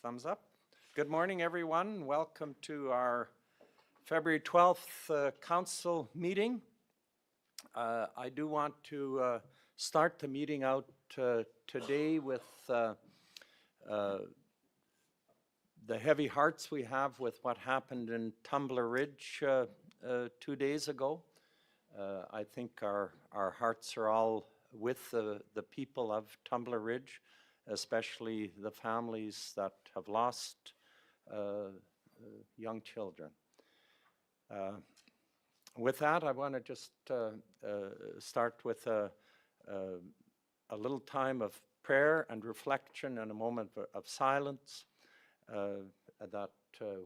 thumbs up. Good morning, everyone. Welcome to our February 12th council meeting. I do want to start the meeting out today with the heavy hearts we have with what happened in Tumbler Ridge 2 days ago. I think our hearts are all with the people of Tumbler Ridge, especially the families that have lost young children. With that, I want to just start with a little time of prayer and reflection and a moment of silence that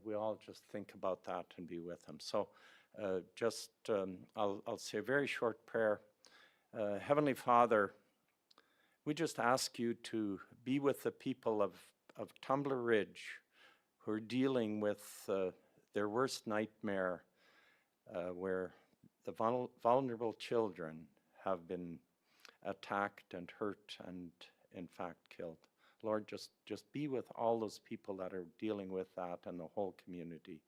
we all just think about that and be with them. So I'll say a very short prayer. Heavenly Father, we just ask you to be with the people of Tumbler Ridge who are dealing with their worst nightmare, where the vulnerable children have been attacked and hurt and in fact killed. Lord, just be with all those people that are dealing with that and the whole community.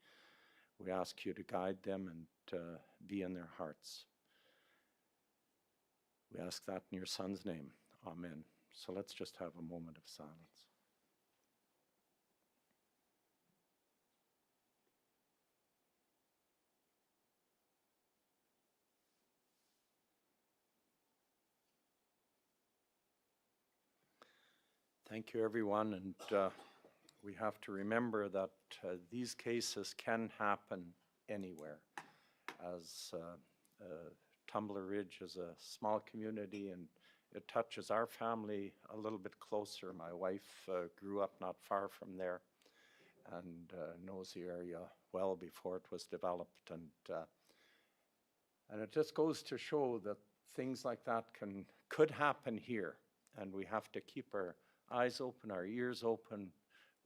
We ask you to guide them and be in their hearts. We ask that in your Son's name. Amen. So let's just have a moment of silence. Thank you, everyone. And we have to remember that these cases can happen anywhere. As Tumbler Ridge is a small community and it touches our family a little bit closer. My wife grew up not far from there and knows the area well before it was developed. And it just goes to show that things like that could happen here. And we have to keep our eyes open, our ears open.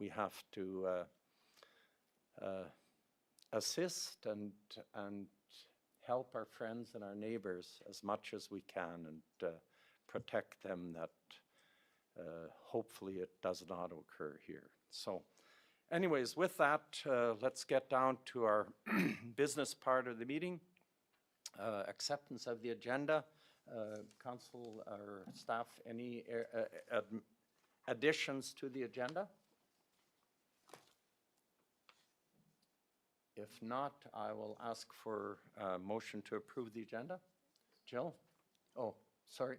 We have to assist and help our friends and our neighbors as much as we can and protect them, that hopefully it does not occur here. So anyways, with that, let's get down to our business part of the meeting. Acceptance of the agenda. Council or staff, any additions to the agenda? If not, I will ask for a motion to approve the agenda. Jill? Oh, sorry.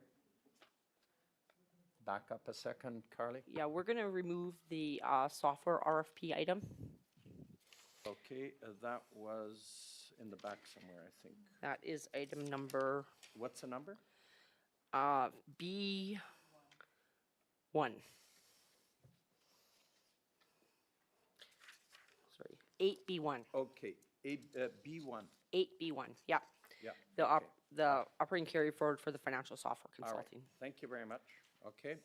Back up a second, Carly. Yeah, we're going to remove the software RFP item. Okay, that was in the back somewhere, I think. That is item number What's the number? B1. Sorry, 8B1. Okay, B1. 8B1, yeah. Yeah. The operating carry forward for the financial software All right. consulting. Thank you very much. Okay.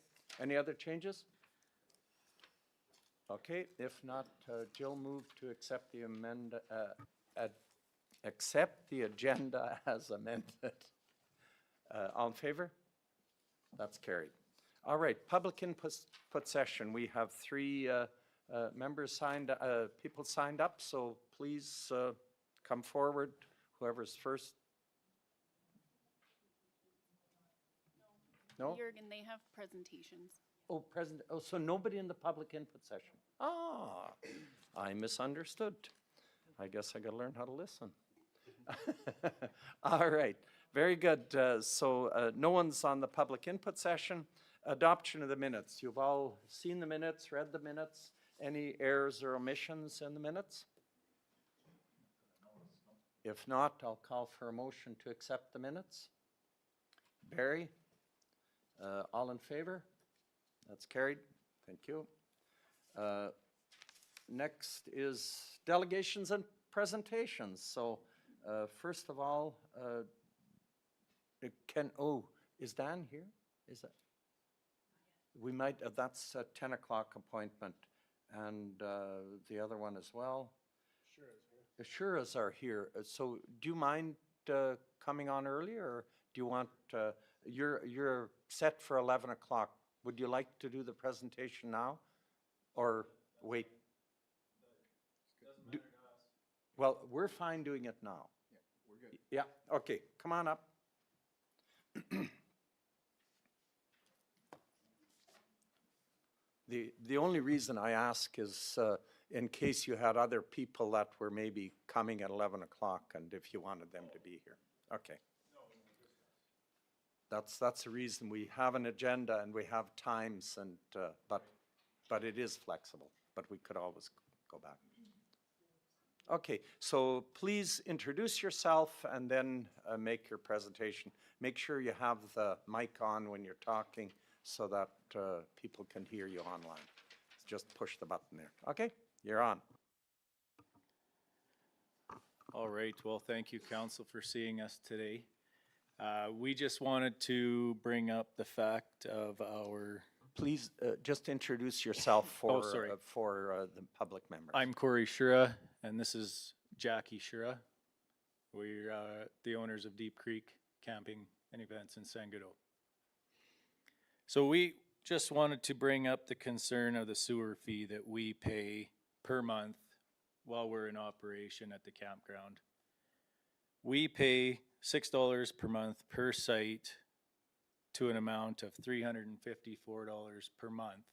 Any other changes? Okay. If not, Jill moved to accept the accept the agenda as amended. All in favor? That's carried. All right. Public input session. We have 3 members people signed up. So please come forward. Whoever's first. No? Jürgen, they have presentations. Oh, so nobody in the public input session. Ah, I misunderstood. I guess I got to learn how to listen. All right, very good. So no one's on the public input session. Adoption of the minutes. You've all seen the minutes, read the minutes. Any errors or omissions in the minutes? If not, I'll call for a motion to accept the minutes. Barry? All in favor? That's carried. Thank you. Next is delegations and presentations. So first of all, is Dan here? Is that? We might, that's a 10 o'clock appointment. And the other one as well? Shuras are here. So do you mind coming on early, or do you want, you're set for 11 o'clock. Would you like to do the presentation now? Or Wait. Do- Well, we're fine doing it now. Yeah, we're good. Yeah, okay, come on up. The only reason I ask is in case you had other people that were maybe coming at 11 o'clock and if you wanted them to be here. Okay. That's the reason we have an agenda and we have times and, but it is flexible, but we could always go back. Okay, so please introduce yourself and then make your presentation. Make sure you have the mic on when you're talking so that people can hear you online. Just push the button there. Okay, you're on. All right, well, thank you, council, for seeing us today. We just wanted to bring up the fact of our, Please just introduce yourself for, sorry. The public members. I'm Corey Shura, and this is Jackie Shura. We're the owners of Deep Creek Camping and Events in Sangudo. So we just wanted to bring up the concern of the sewer fee that we pay per month while we're in operation at the campground. We pay $6 per month per site to an amount of $354 per month.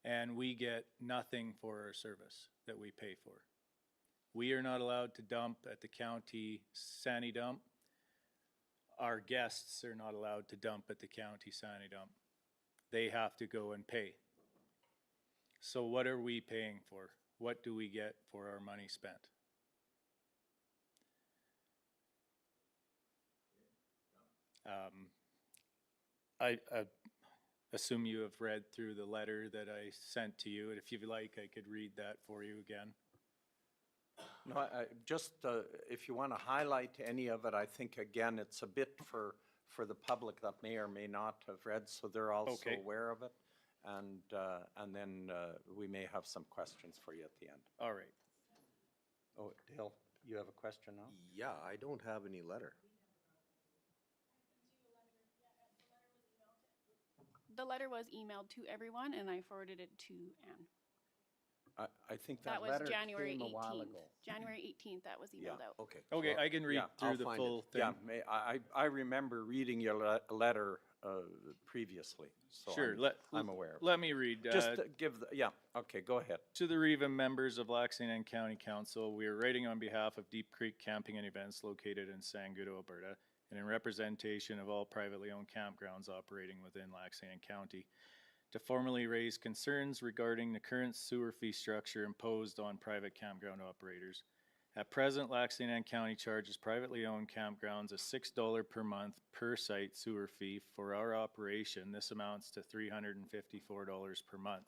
And we get nothing for our service that we pay for. We are not allowed to dump at the county Sani dump. Our guests are not allowed to dump at the county Sani dump. They have to go and pay. So what are we paying for? What do we get for our money spent? I assume you have read through the letter that I sent to you. And if you'd like, I could read that for you again. No, just if you want to highlight any of it, I think again, it's a bit for the public that may or may not have read, so they're also Okay. aware of it. And then we may have some questions for you at the end. All right. Oh, Dale, you have a question now? Yeah, I don't have any letter. The letter was emailed to everyone and I forwarded it to Anne. I think That that was letter January came a while 18th. ago. January 18th, that was Yeah. emailed out. Okay. Okay, so I can read yeah, through I'll the find full it. thing. Yeah, I remember reading your letter previously, so Sure, I'm aware of it. let me read. Just give, yeah, okay, go ahead. To the Riva members of Lac-Saint-Anne County Council, we are writing on behalf of Deep Creek Camping and Events located in Sangudo, Alberta, and in representation of all privately owned campgrounds operating within Lac-Saint-Anne County, to formally raise concerns regarding the current sewer fee structure imposed on private campground operators. At present, Lac-Saint-Anne County charges privately owned campgrounds a $6 per month per site sewer fee. For our operation, this amounts to $354 per month.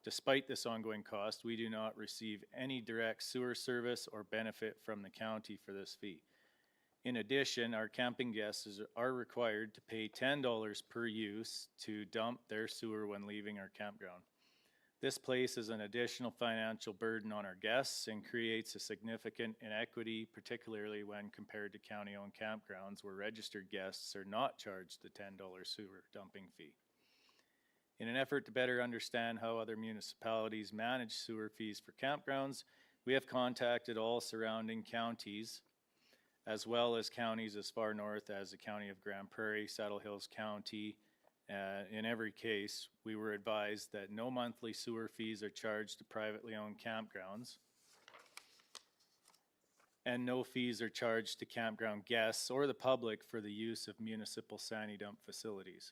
Despite this ongoing cost, we do not receive any direct sewer service or benefit from the county for this fee. In addition, our camping guests are required to pay $10 per use to dump their sewer when leaving our campground. This places an additional financial burden on our guests and creates a significant inequity, particularly when compared to county-owned campgrounds where registered guests are not charged the $10 sewer dumping fee. In an effort to better understand how other municipalities manage sewer fees for campgrounds, we have contacted all surrounding counties, as well as counties as far north as the county of Grand Prairie, Saddle Hills County. In every case, we were advised that no monthly sewer fees are charged to privately owned campgrounds, and no fees are charged to campground guests or the public for the use of municipal Sani dump facilities.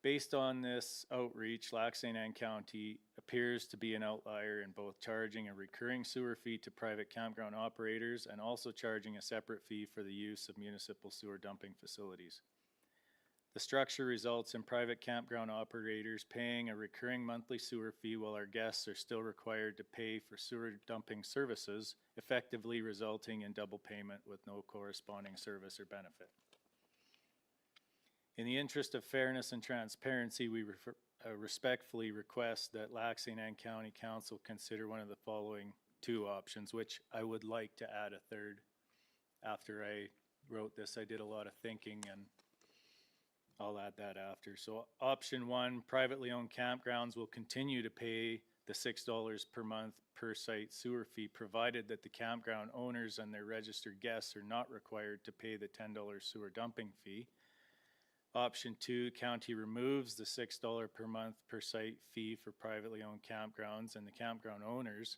Based on this outreach, Lac-Saint-Anne County appears to be an outlier in both charging a recurring sewer fee to private campground operators and also charging a separate fee for the use of municipal sewer dumping facilities. The structure results in private campground operators paying a recurring monthly sewer fee while our guests are still required to pay for sewer dumping services, effectively resulting in double payment with no corresponding service or benefit. In the interest of fairness and transparency, we respectfully request that Lac-Saint-Anne County Council consider one of the following two options, which I would like to add a third. After I wrote this, I did a lot of thinking, and I'll add that after. So option one, privately owned campgrounds will continue to pay the $6 per month per site sewer fee, provided that the campground owners and their registered guests are not required to pay the $10 sewer dumping fee. Option two, county removes the $6 per month per site fee for privately owned campgrounds, and the campground owners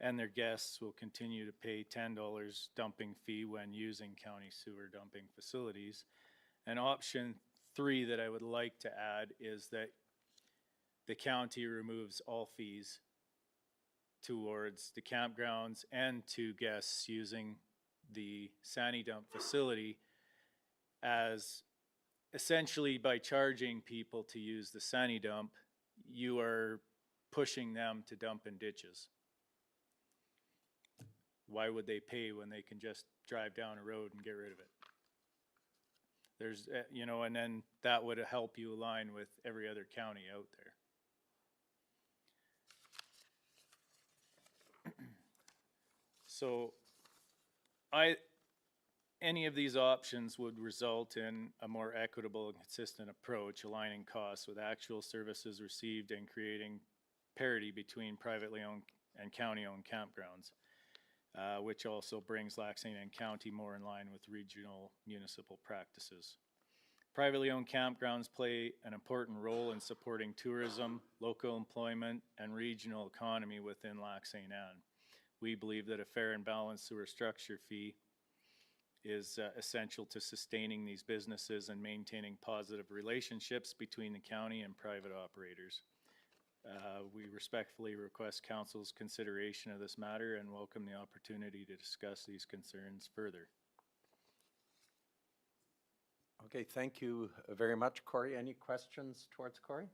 and their guests will continue to pay $10 dumping fee when using county sewer dumping facilities. And option three that I would like to add is that the county removes all fees towards the campgrounds and to guests using the Sani dump facility, as essentially by charging people to use the Sani dump, you are pushing them to dump in ditches. Why would they pay when they can just drive down a road and get rid of it? There's, you know, and then that would help you align with every other county out there. So any of these options would result in a more equitable and consistent approach, aligning costs with actual services received and creating parity between privately owned and county-owned campgrounds, which also brings Lac St. Anne County more in line with regional municipal practices. Privately owned campgrounds play an important role in supporting tourism, local employment, and regional economy within Lac St. Anne. We believe that a fair and balanced sewer structure fee is essential to sustaining these businesses and maintaining positive relationships between the county and private operators. We respectfully request council's consideration of this matter and welcome the opportunity to discuss these concerns further. Okay, thank you very much, Corey. Any questions towards Corey?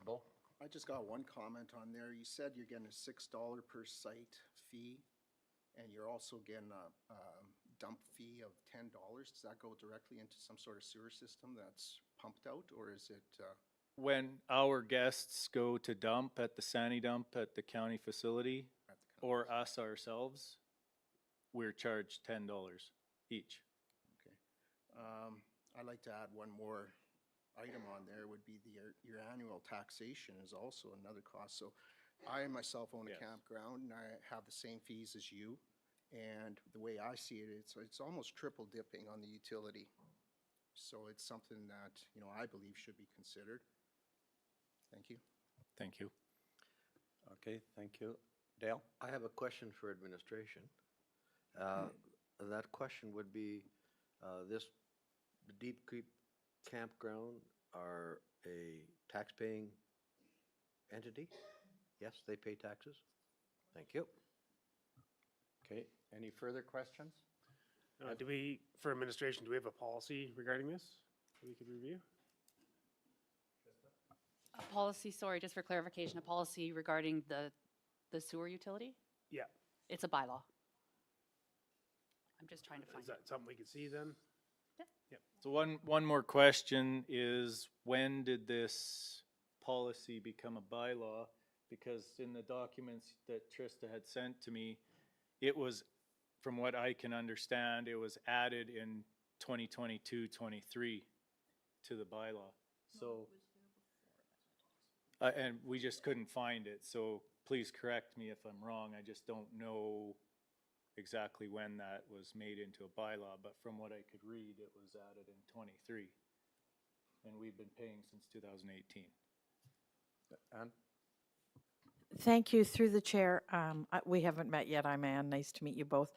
Bo? I just got one comment on there. You said you're getting a $6 per site fee, and you're also getting a dump fee of $10. Does that go directly into some sort of sewer system that's pumped out, or is it? When our guests go to dump at the Sani dump at the county facility, At the county? or us ourselves, we're charged $10 each. Okay. I'd like to add one more item on there, would be your annual taxation is also another cost. So I myself own a Yes. campground, and I have the same fees as you. And the way I see it, it's almost triple dipping on the utility. So it's something that, you know, I believe should be considered. Thank you. Thank you. Okay, thank you. Dale? I have a question for administration. That question would be, the Deep Creek Campground are a tax-paying entity? Yes, they pay taxes? Thank you. Okay, any further questions? Do we, for administration, do we have a policy regarding this that we could review? A policy, sorry, just for clarification, a policy regarding the sewer utility? Yeah. It's a bylaw. I'm just trying to find Is it. that something we could see then? So one more question is, when did this policy become a bylaw? Because in the documents that Trista had sent to me, it was, from what I can understand, it was added in 2022-23 to the bylaw. So, and we just couldn't find it, so please correct me if I'm wrong. I just don't know exactly when that was made into a bylaw, but from what I could read, it was added in 23. And we've been paying since 2018. Ann? Thank you, through the chair. We haven't met yet. I'm Ann. Nice to meet you both.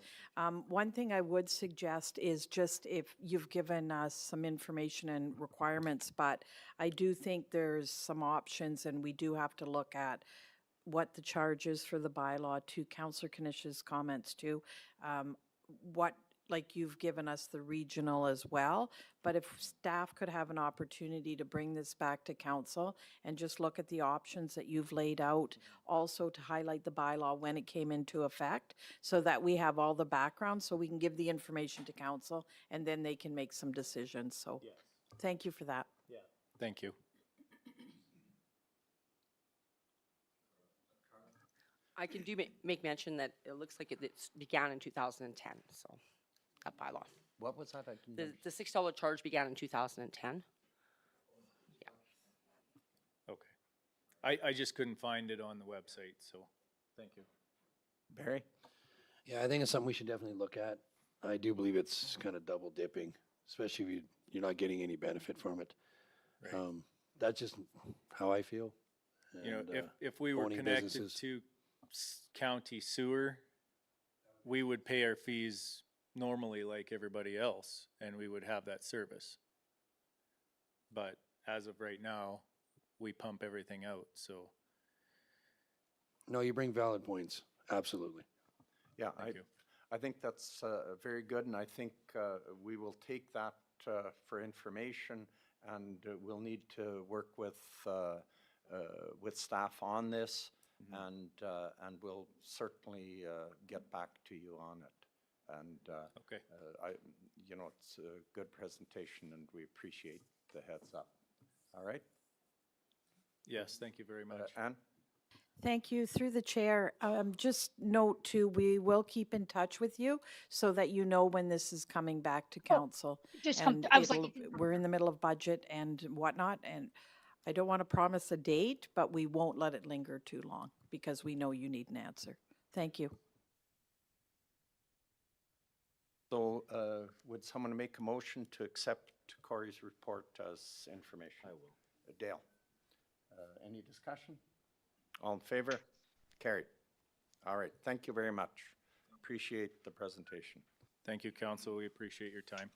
One thing I would suggest is just if you've given us some information and requirements, but I do think there's some options, and we do have to look at what the charge is for the bylaw, to Councillor Knish's comments too. What, like you've given us the regional as well, but if staff could have an opportunity to bring this back to council and just look at the options that you've laid out, also to highlight the bylaw when it came into effect, so that we have all the background, so we can give the information to council and then they can make some decisions. So Yes. thank you for that. Yeah. Thank you. I can make mention that it looks like it began in 2010, so that bylaw. What was that? I didn't The $6 charge began in 2010. I just couldn't find it on the website, so, thank you. Barry? Yeah, I think it's something we should definitely look at. I do believe it's kind of double dipping, especially if you're not getting any benefit from it. Right. That's just how I feel. You know, And, if we were owning connected businesses. to county sewer, we would pay our fees normally like everybody else, and we would have that service. But as of right now, we pump everything out, so, No, you bring valid points, absolutely. Yeah, thank you. I think that's very good, and I think we will take that for information, and we'll need to work with staff on this, and we'll certainly get back to you on it. And Okay. it's a good presentation, and we appreciate the heads up. All right, Yes, thank you very much. Anne? Thank you. Through the chair, just note too, we will keep in touch with you so that you know when this is coming back to council. Just And I was like, we're in the middle of budget and whatnot, and I don't want to promise a date, but we won't let it linger too long because we know you need an answer. Thank you. So would someone make a motion to accept Corey's report as information? I will. Dale? Any discussion? All in favor? Carried. All right, thank you very much. Appreciate the presentation. Thank you, council. We appreciate your time.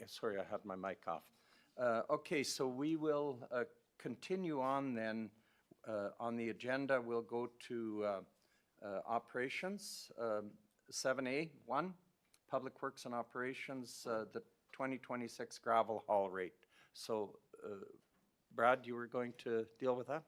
Sorry, I had my mic off. Okay, so we will continue on then. On the agenda, we'll go to operations. 7A, 1, Public Works and Operations, the 2026 gravel haul rate. So Brad, you were going to deal with that?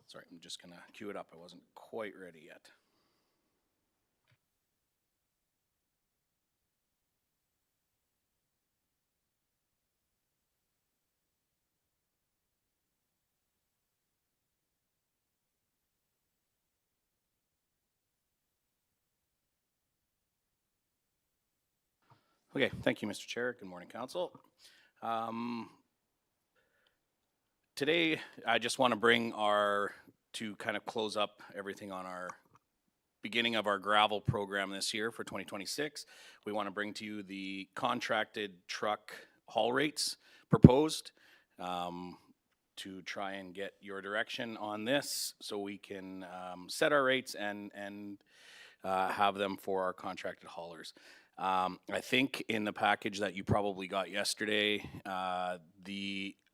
Sorry, I'm just gonna cue it up. I wasn't quite ready yet. Okay, thank you, Mr. Chair. Good morning, Council. Today, I just want to bring to kind of close up everything on our beginning of our gravel program this year for 2026. We want to bring to you the contracted truck haul rates proposed to try and get your direction on this so we can set our rates and have them for our contracted haulers. I think in the package that you probably got yesterday,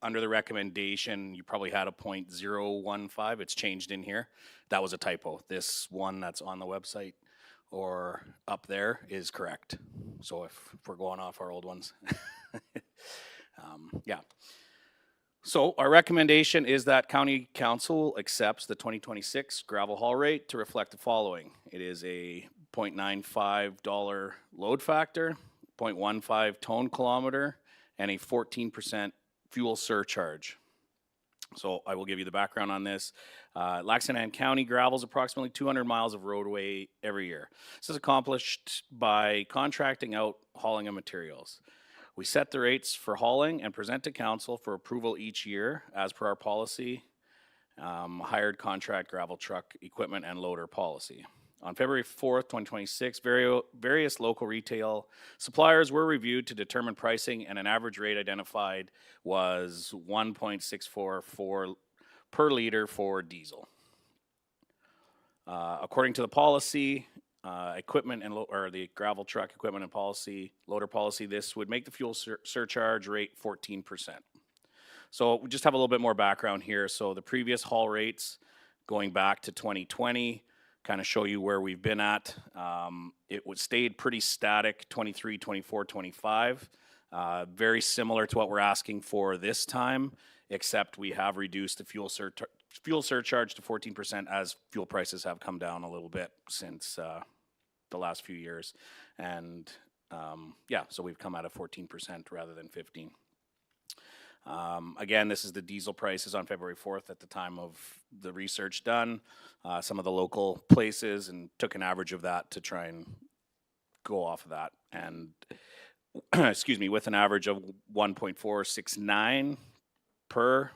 under the recommendation, you probably had a 0.015. It's changed in here. That was a typo. This one that's on the website or up there is correct. So if we're going off our old ones. Yeah. So our recommendation is that County Council accepts the 2026 gravel haul rate to reflect the following. It is a $0.95 load factor, 0.15 tone kilometer, and a 14% fuel surcharge. So I will give you the background on this. Lac-Saint-Anne County gravels approximately 200 miles of roadway every year. This is accomplished by contracting out hauling of materials. We set the rates for hauling and present to council for approval each year as per our policy hired contract gravel truck equipment and loader policy. On February 4th, 2026, various local retail suppliers were reviewed to determine pricing, and an average rate identified was 1.644 per liter for diesel. According to the policy, equipment and or the gravel truck equipment and policy, loader policy, this would make the fuel surcharge rate 14%. So we just have a little bit more background here. So the previous haul rates going back to 2020 kind of show you where we've been at. It would stayed pretty static, 23, 24, 25. Very similar to what we're asking for this time, except we have reduced the fuel surcharge to 14% as fuel prices have come down a little bit since the last few years. And yeah, so we've come out of 14% rather than 15. Again, this is the diesel prices on February 4th at the time of the research done. Some of the local places, and took an average of that to try and go off of that. And excuse me, with an average of 1.469 per,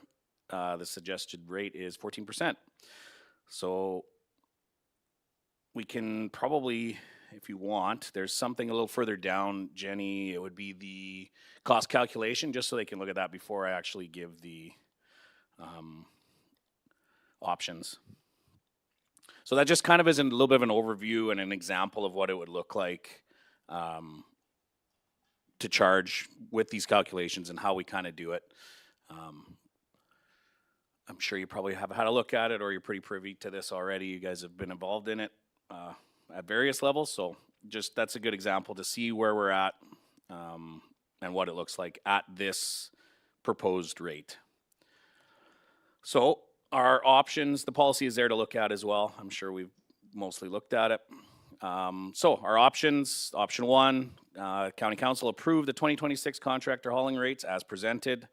the suggested rate is 14%. So we can probably, if you want, there's something a little further down, Jenny, it would be the cost calculation, just so they can look at that before I actually give the options. So that just kind of is a little bit of an overview and an example of what it would look like to charge with these calculations and how we kind of do it. I'm sure you probably have had a look at it, or you're pretty privy to this already. You guys have been involved in it at various levels. So just that's a good example to see where we're at and what it looks like at this proposed rate. So our options, the policy is there to look at as well. I'm sure we've mostly looked at it. So our options, option one, County Council approved the 2026 contractor hauling rates as presented,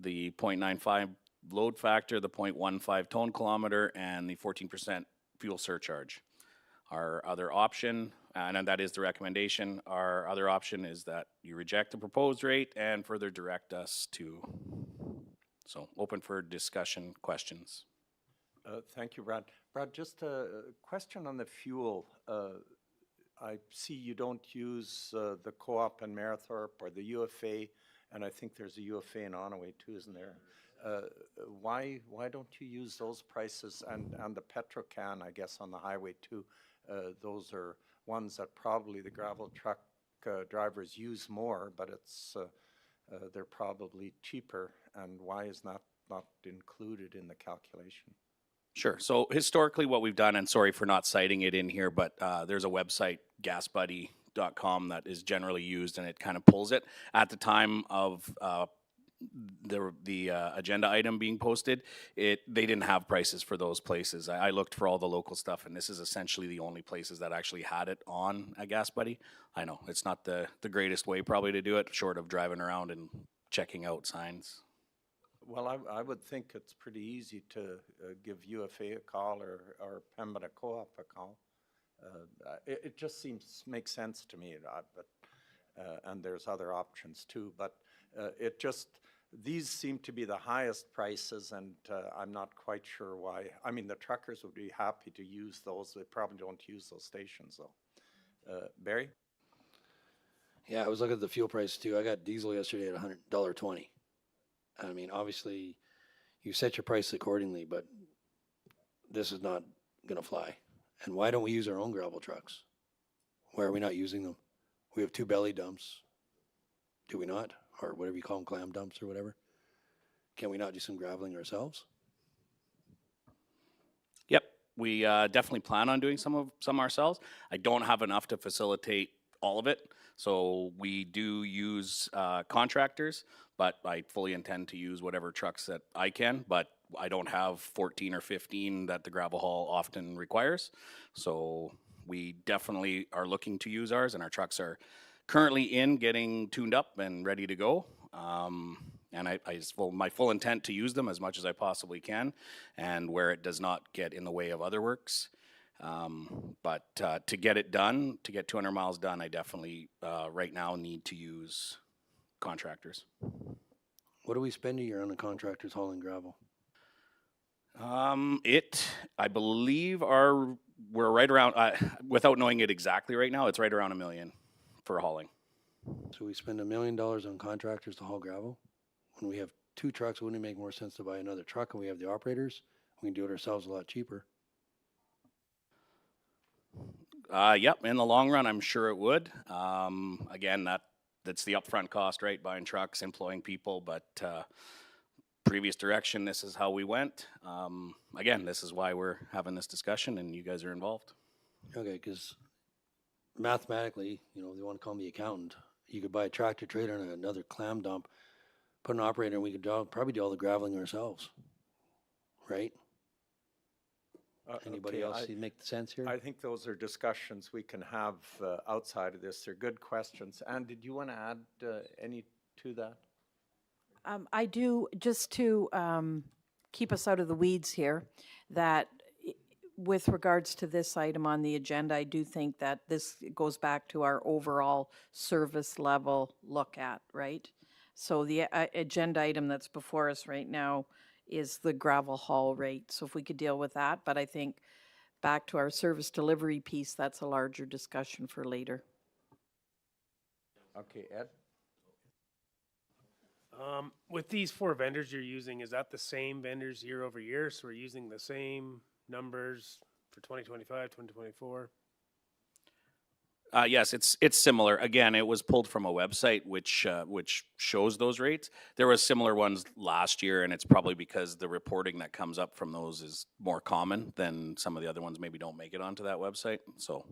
the 0.95 load factor, the 0.15 ton kilometer, and the 14% fuel surcharge. Our other option, and that is the recommendation, our other option is that you reject the proposed rate and further direct us to, so open for discussion, questions. Thank you, Brad. Brad, just a question on the fuel. I see you don't use the Co-op in Marathorpe or the UFA, and I think there's a UFA in Onaway too, isn't there? Why don't you use those prices and the Petrocan, I guess, on the highway too? Those are ones that probably the gravel truck drivers use more, but it's they're probably cheaper. And why is not included in the calculation? Sure. So historically what we've done, and sorry for not citing it in here, but there's a website, gasbuddy.com, that is generally used, and it kind of pulls it. At the time of the agenda item being posted, they didn't have prices for those places. I looked for all the local stuff, and this is essentially the only places that actually had it on at GasBuddy. I know it's not the greatest way probably to do it, short of driving around and checking out signs. Well, I would think it's pretty easy to give UFA a call or Pembina Co-op a call. It just makes sense to me, but and there's other options too, but it just, these seem to be the highest prices, and I'm not quite sure why. I mean, the truckers would be happy to use those. They probably don't use those stations though. Barry? Yeah, I was looking at the fuel price too. I got diesel yesterday at $100.20. I mean, obviously, you set your price accordingly, but this is not going to fly. And why don't we use our own gravel trucks? Why are we not using them? We have 2 belly dumps. Do we not? Or whatever you call them, clam dumps or whatever. Can we not do some graveling ourselves? Yep, we definitely plan on doing some ourselves. I don't have enough to facilitate all of it, so we do use contractors, but I fully intend to use whatever trucks that I can, but I don't have 14 or 15 that the gravel haul often requires, so we definitely are looking to use ours, and our trucks are currently getting tuned up and ready to go. And my full intent to use them as much as I possibly can, and where it does not get in the way of other works. But to get it done, to get 200 miles done, I definitely right now need to use contractors. What do we spend a year on the contractors hauling gravel? I believe we're right around, without knowing it exactly right now, it's right around $1 million for hauling. So we spend $1 million on contractors to haul gravel. When we have 2 trucks, wouldn't it make more sense to buy another truck and we have the operators? We can do it ourselves a lot cheaper. Yep, in the long run, I'm sure it would. Again, that's the upfront cost, right? Buying trucks, employing people, but previous direction, this is how we went. Again, this is why we're having this discussion and you guys are involved. Okay, because mathematically, you know, they want to call me accountant. You could buy a tractor trailer and another clam dump, put an operator, and we could probably do all the graveling ourselves, right? Anybody Okay, else see make sense here? I think those are discussions we can have outside of this. They're good questions. Anne, did you want to add any to that? I do, just to keep us out of the weeds here, that with regards to this item on the agenda, I do think that this goes back to our overall service level look at, right? So the agenda item that's before us right now is the gravel haul rate. So if we could deal with that, but I think back to our service delivery piece, that's a larger discussion for later. Okay, Ed? With these 4 vendors you're using, is that the same vendors year over year? So we're using the same numbers for 2025, 2024? Yes, it's similar. Again, it was pulled from a website which shows those rates. There was similar ones last year, and it's probably because the reporting that comes up from those is more common than some of the other ones. Maybe don't make it onto that website. So,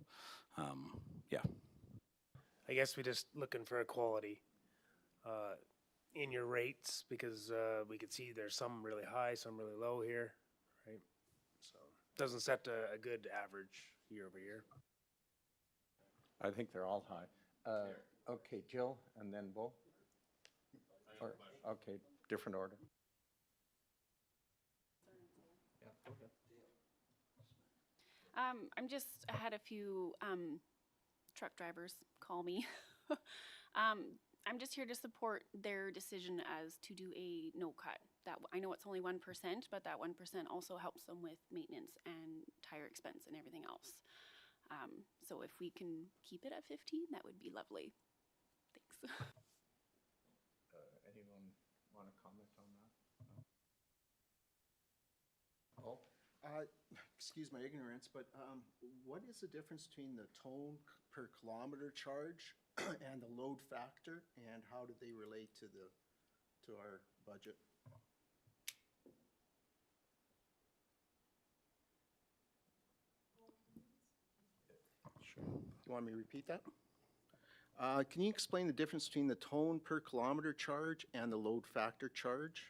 yeah. I guess we're just looking for equality in your rates because we could see there's some really high, some really low here, right? So doesn't set a good average year over year. I think they're all high. Okay, Jill, and then Bo? Okay, different order. I had a few truck drivers call me. I'm just here to support their decision as to do a no cut. I know it's only 1%, but that 1% also helps them with maintenance and tire expense and everything else. So if we can keep it at 15, that would be lovely. Thanks. Anyone want to comment on that? No? Excuse my ignorance, but what is the difference between the tone per kilometer charge and the load factor, and how do they relate to our budget? Sure. You want me to repeat that? Can you explain the difference between the tone per kilometer charge and the load factor charge?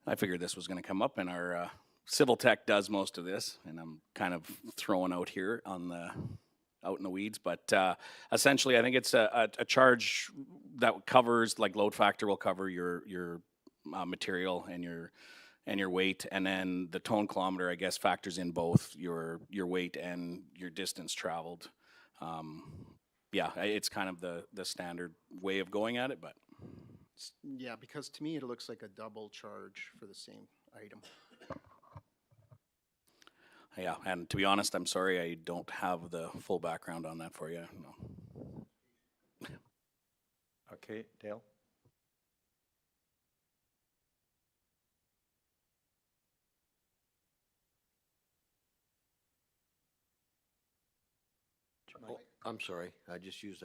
I figured this was going to come up, and our civil tech does most of this, and I'm kind of throwing out here out in the weeds. But essentially, I think it's a charge that covers, like load factor will cover your material and your weight, and then the tone kilometer, I guess, factors in both your weight and your distance traveled. Yeah, it's kind of the standard way of going at it, but. Yeah, because to me it looks like a double charge for the same item. Yeah, and to be honest, I'm sorry I don't have the full background on that for you. No. Okay, Dale? Oh, I'm sorry. I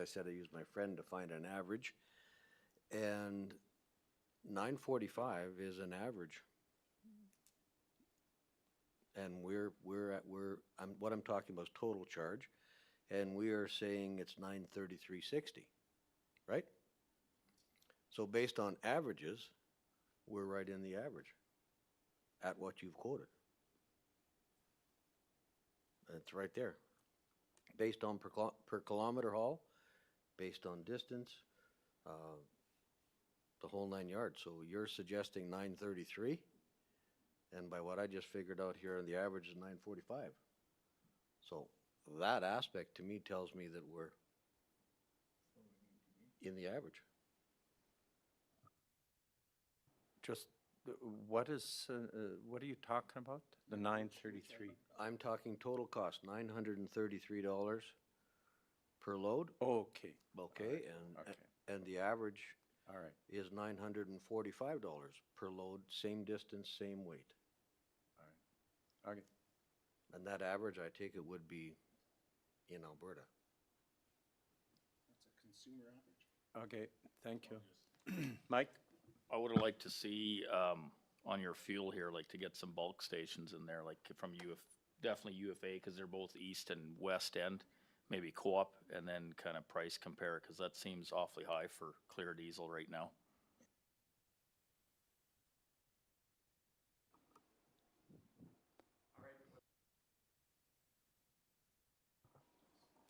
said I used my friend to find an average. And 945 is an average. And what I'm talking about is total charge. And we are saying it's 933.60, right? So based on averages, we're right in the average at what you've quoted. It's right there. Based on per kilometer haul, based on distance, the whole 9 yards. So you're suggesting 933, and by what I just figured out here, the average is 945. So that aspect to me tells me that we're in the average. Just What are you talking about? The 933? I'm talking total cost, $933 per load, Okay, okay, okay, and the average all right. is $945 per load, same distance, same weight. Okay, And that average, I take it, would be in Alberta. That's a consumer average. okay, thank you. Mike? I would have liked to see, on your fuel here, like to get some bulk stations in there, like from definitely UFA, because they're both east and west end, maybe co-op, and then kind of price compare, because that seems awfully high for clear diesel right now.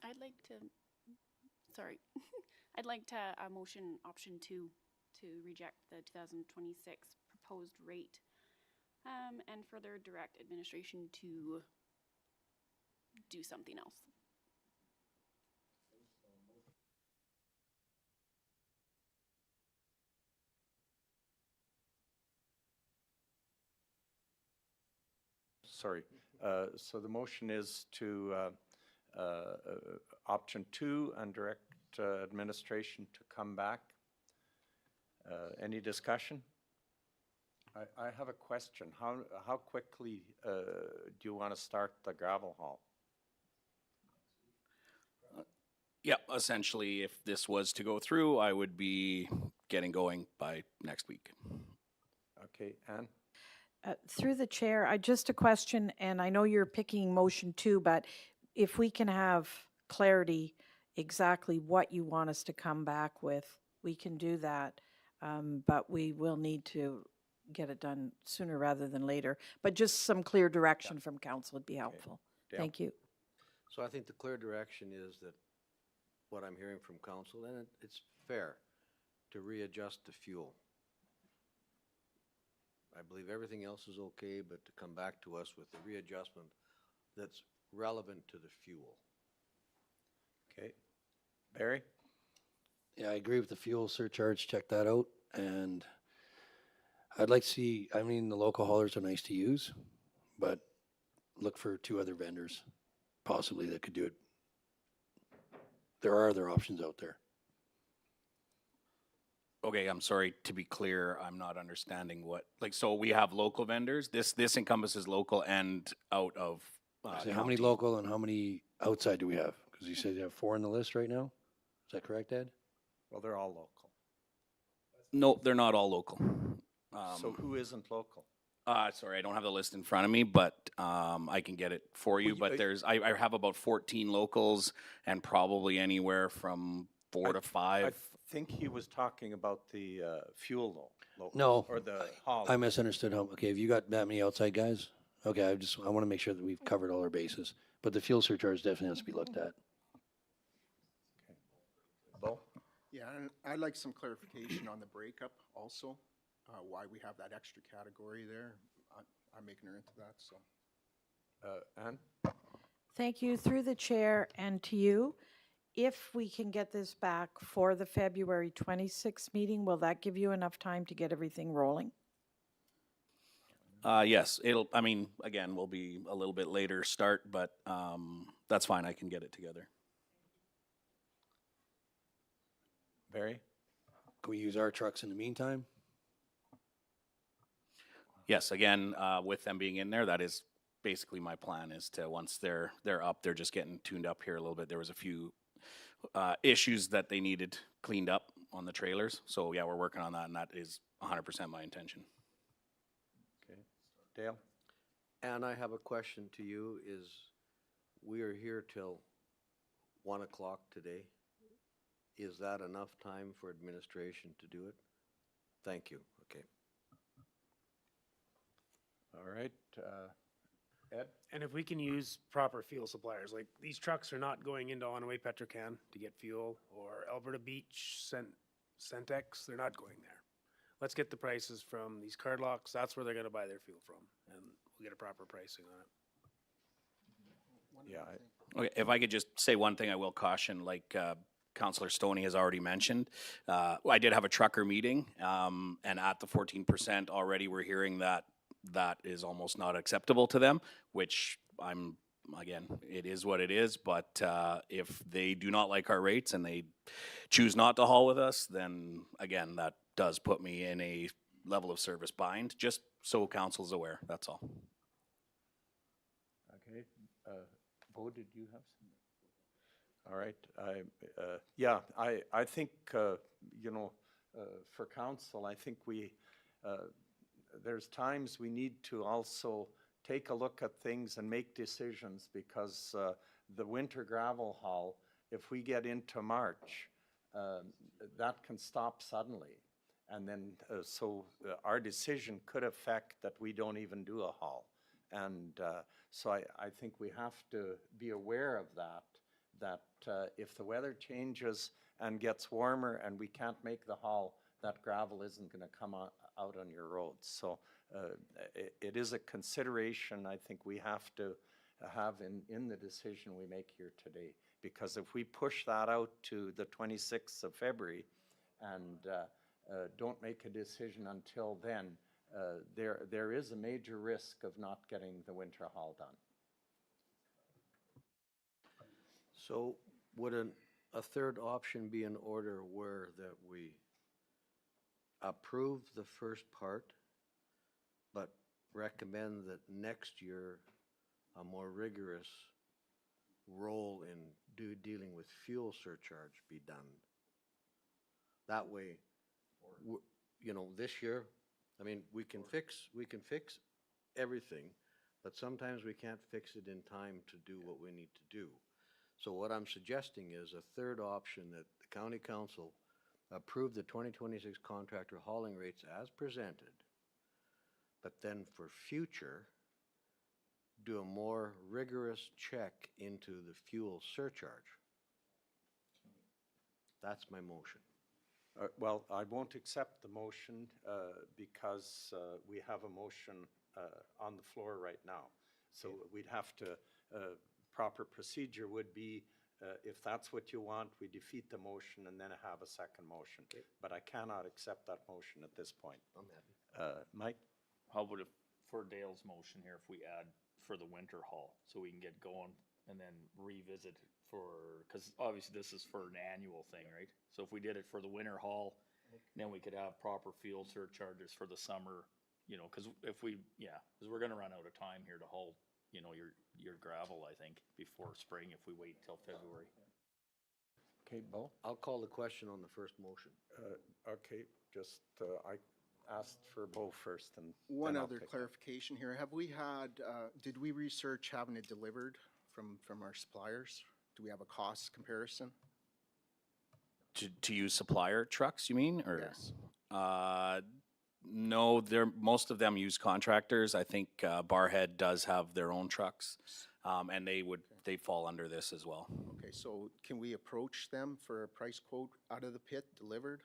I'd like to, sorry, I'd like to, motion option 2 to reject the 2026 proposed rate, and further direct administration to do something else. Sorry, so the motion is to, option 2 and direct administration to come back. Any discussion? I have a question. How quickly do you want to start the gravel haul? Yeah, essentially, if this was to go through, I would be getting going by next week. Okay, Ann? Through the chair, just a question, and I know you're picking motion 2, but if we can have clarity exactly what you want us to come back with, we can do that. But we will need to get it done sooner rather than later. But just some clear direction from council would be helpful. Dale? Thank you. So I think the clear direction is that what I'm hearing from council, and it's fair, to readjust the fuel. I believe everything else is okay, but to come back to us with a readjustment that's relevant to the fuel. Okay. Barry? Yeah, I agree with the fuel surcharge, check that out, and I'd like to see, I mean, the local haulers are nice to use, but look for 2 other vendors possibly that could do it. There are other options out there. Okay, I'm sorry, to be clear, I'm not understanding what, like, so we have local vendors? This encompasses local and out of, So how many county. local and how many outside do we have? Because you said you have 4 on the list right now? Is that correct, Ed? Well, they're all local. No, they're not all local. So who isn't local? Sorry, I don't have the list in front of me, but I can get it for you. But I have about 14 locals and probably anywhere from 4 to 5. I think he was talking about the fuel though. No, Or the haul. I misunderstood. Okay, have you got that many outside guys? Okay, I want to make sure that we've covered all our bases. But the fuel surcharge definitely has to be looked at. Bo? Yeah, and I'd like some clarification on the breakup also, why we have that extra category there. I'm ignorant to that, so. Ann? Thank you. Through the chair and to you, if we can get this back for the February 26th meeting, will that give you enough time to get everything rolling? Yes, I mean, again, we'll be a little bit later start, but that's fine. I can get it together. Barry? Can we use our trucks in the meantime? Yes, again, with them being in there, that is basically my plan is to, once they're up, they're just getting tuned up here a little bit. There was a few issues that they needed cleaned up on the trailers. So yeah, we're working on that, and that is 100% my intention. Okay. Dale? And I have a question to you is, we are here till 1 o'clock today. Is that enough time for administration to do it? Thank you. Okay. All right. Ed? And if we can use proper fuel suppliers, like these trucks are not going into Onaway Petrocan to get fuel, or Alberta Beach, Centex, they're not going there. Let's get the prices from these card locks, that's where they're gonna buy their fuel from, and we'll get a proper pricing on it. Yeah. Okay, if I could just say one thing, I will caution, like, Councillor Stoney has already mentioned. I did have a trucker meeting, and at the 14% already, we're hearing that that is almost not acceptable to them, which again, it is what it is, but if they do not like our rates and they choose not to haul with us, then again, that does put me in a level of service bind, just so council's aware, that's all. Okay, Bo, did you have some? All right, yeah, I think, you know, for council, I think there's times we need to also take a look at things and make decisions, because the winter gravel haul, if we get into March, that can stop suddenly. And then, our decision could affect that we don't even do a haul. And so I think we have to be aware of that if the weather changes and gets warmer and we can't make the haul, that gravel isn't going to come out on your roads. So it is a consideration I think we have to have in the decision we make here today. Because if we push that out to the 26th of February and don't make a decision until then, there is a major risk of not getting the winter haul done. So would a third option be in order where that we approve the first part, but recommend that next year a more rigorous role in dealing with fuel surcharge be done? That way, you know, this year, I mean, we can fix everything, but sometimes we can't fix it in time to do what we need to do. So what I'm suggesting is a third option, that the county council approve the 2026 contractor hauling rates as presented, but then for future, do a more rigorous check into the fuel surcharge. That's my motion. Well, I won't accept the motion because we have a motion on the floor right now. So we'd have to, proper procedure would be, if that's what you want, we defeat the motion and then have a second motion. Okay. But I cannot accept that motion at this point. I'm happy. Mike? How about for Dale's motion here, if we add for the winter haul, so we can get going and then revisit because obviously this is for an annual thing, right? So if we did it for the winter haul, then we could have proper fuel surcharges for the summer, you know, because because we're gonna run out of time here to haul, you know, your gravel, I think, before spring if we wait till February. Okay, Bo? I'll call the question on the first motion. Okay, just, I asked for Bo first and One then I'll other pick up. clarification here. Have we had, did we research having it delivered from our suppliers? Do we have a cost comparison? To use supplier trucks, you mean, or? Yes. No, most of them use contractors. I think Barhead does have their own trucks, and they fall under this as well. Okay, so can we approach them for a price quote out of the pit delivered?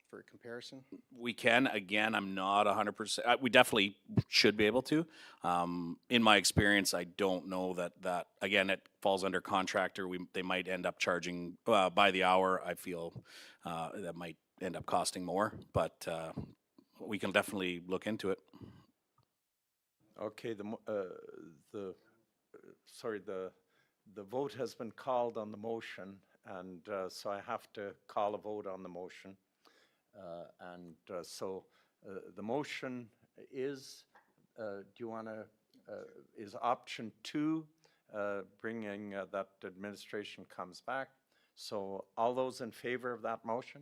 For a comparison? We can, again, I'm not 100%, we definitely should be able to. In my experience, I don't know that, again, it falls under contractor. They might end up charging by the hour. I feel that might end up costing more, but we can definitely look into it. Okay, the vote has been called on the motion, and so I have to call a vote on the motion. So the motion is, is option 2, bringing that administration comes back. So all those in favor of that motion?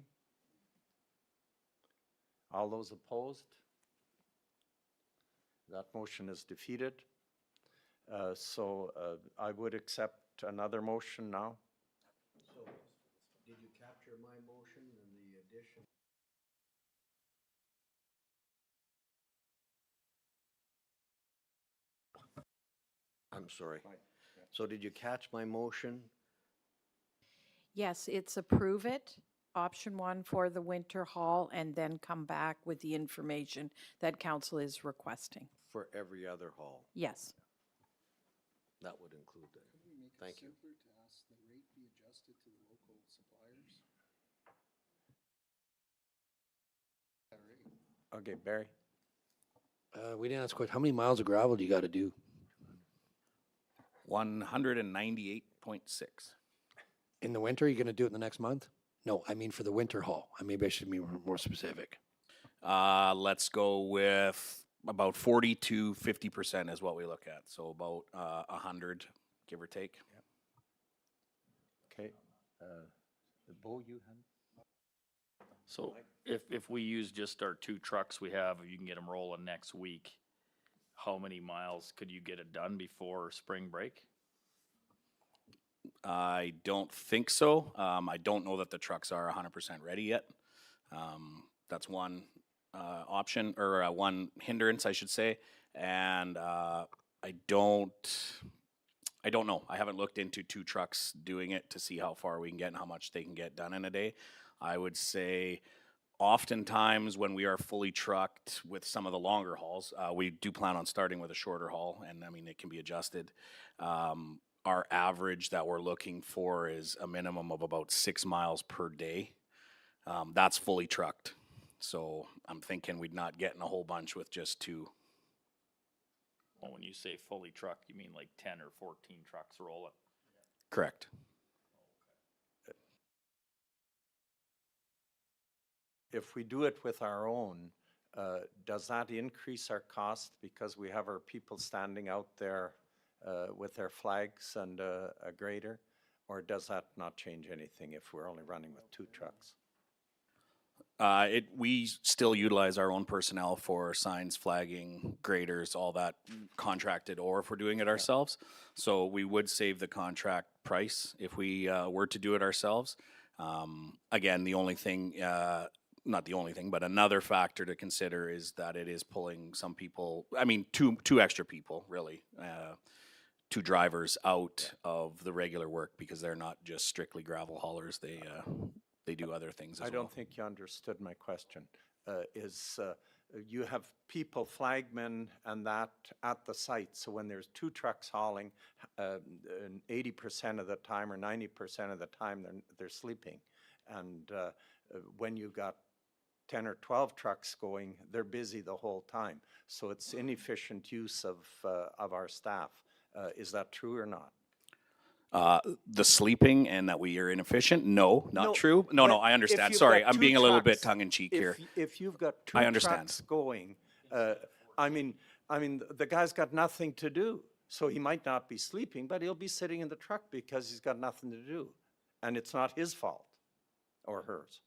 All those opposed? That motion is defeated. So I would accept another motion now. So, did you capture my motion and the addition? I'm sorry. So did you catch my motion? Yes, it's approve it, option 1 for the winter haul, and then come back with the information that council is requesting. For every other haul? Yes. That would include that. Thank you. To ask the rate be adjusted? adjusted to the local suppliers? All right. Okay, Barry? We didn't ask how many miles of gravel do you gotta do? 198.6. In the winter, you gonna do it in the next month? No, I mean for the winter haul. Maybe I should be more specific. Let's go with about 40 to 50% is what we look at. So about 100, give or take. Okay. Bo, you had? So if we use just our 2 trucks we have, if you can get them rolling next week, how many miles could you get it done before spring break? I don't think so. I don't know that the trucks are 100% ready yet. That's one option, or one hindrance, I should say. And I don't know. I haven't looked into 2 trucks doing it to see how far we can get and how much they can get done in a day. I would say oftentimes when we are fully trucked with some of the longer hauls, we do plan on starting with a shorter haul, and I mean, it can be adjusted. Our average that we're looking for is a minimum of about 6 miles per day. That's fully trucked. So I'm thinking we'd not getting a whole bunch with just 2. Well, when you say fully trucked, you mean like 10 or 14 trucks rolling? Correct. If we do it with our own, does that increase our cost because we have our people standing out there with their flags and a grader? Or does that not change anything if we're only running with 2 trucks? We still utilize our own personnel for signs, flagging, graders, all that contracted, or if we're doing it ourselves. So we would save the contract price if we were to do it ourselves. Again, the only thing, not the only thing, but another factor to consider is that it is pulling some people, I mean, two extra people, really, 2 drivers out of the regular work because they're not just strictly gravel haulers. They do other things as well. I don't think you understood my question. You have people, flagmen and that at the site. So when there's 2 trucks hauling, 80% of the time or 90% of the time they're sleeping. And when you got 10 or 12 trucks going, they're busy the whole time. So it's inefficient use of our staff. Is that true or not? The sleeping and that we are inefficient? No, not No, true. No, but I if understand. you've Sorry, got I'm 2 being a little bit trucks, tongue in cheek here. If you've got 2 I understand. trucks going, I mean, the guy's got nothing to do. So he might not be sleeping, but he'll be sitting in the truck because he's got nothing to do. And it's not his fault or hers.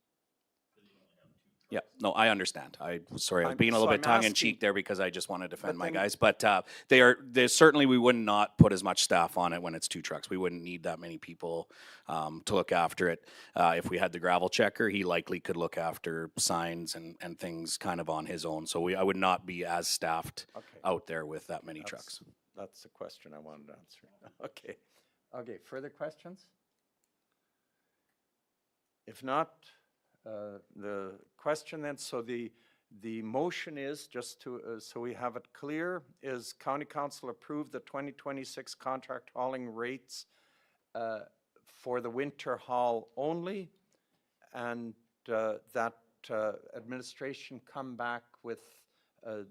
Yeah, no, I understand. Sorry, I was being a little so bit I'm tongue in asking- cheek there because I just want to defend But my then- guys. But they certainly, we would not put as much staff on it when it's 2 trucks. We wouldn't need that many people to look after it. If we had the gravel checker, he likely could look after signs and things kind of on his own. So I would not be as staffed Okay. out there with that many trucks. That's the question I wanted to answer. Okay. Okay, further questions? If not, the question then, so the motion is, just to, so we have it clear, is County Council approve the 2026 contract hauling rates for the winter haul only, and that administration come back with a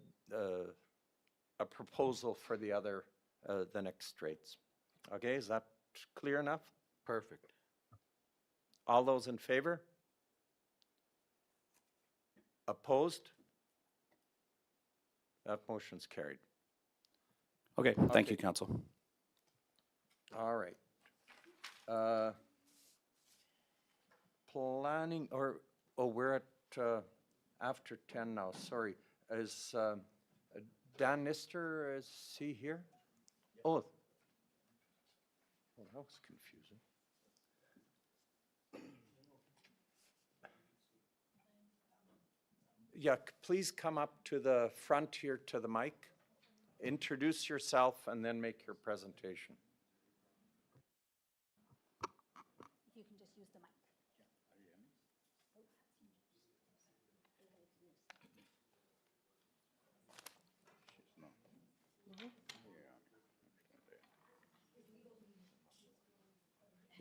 proposal for the other, the next rates. Okay, is that clear enough? Perfect. All those in favor? Opposed? That motion's carried. Okay, thank you, Okay. Council. All right. Planning, we're at after 10 now, sorry. Is Dan Nister, is he here? Oh. Well, that was confusing. Yeah, please come up to the front here to the mic. Introduce yourself and then make your presentation. You can just use the mic.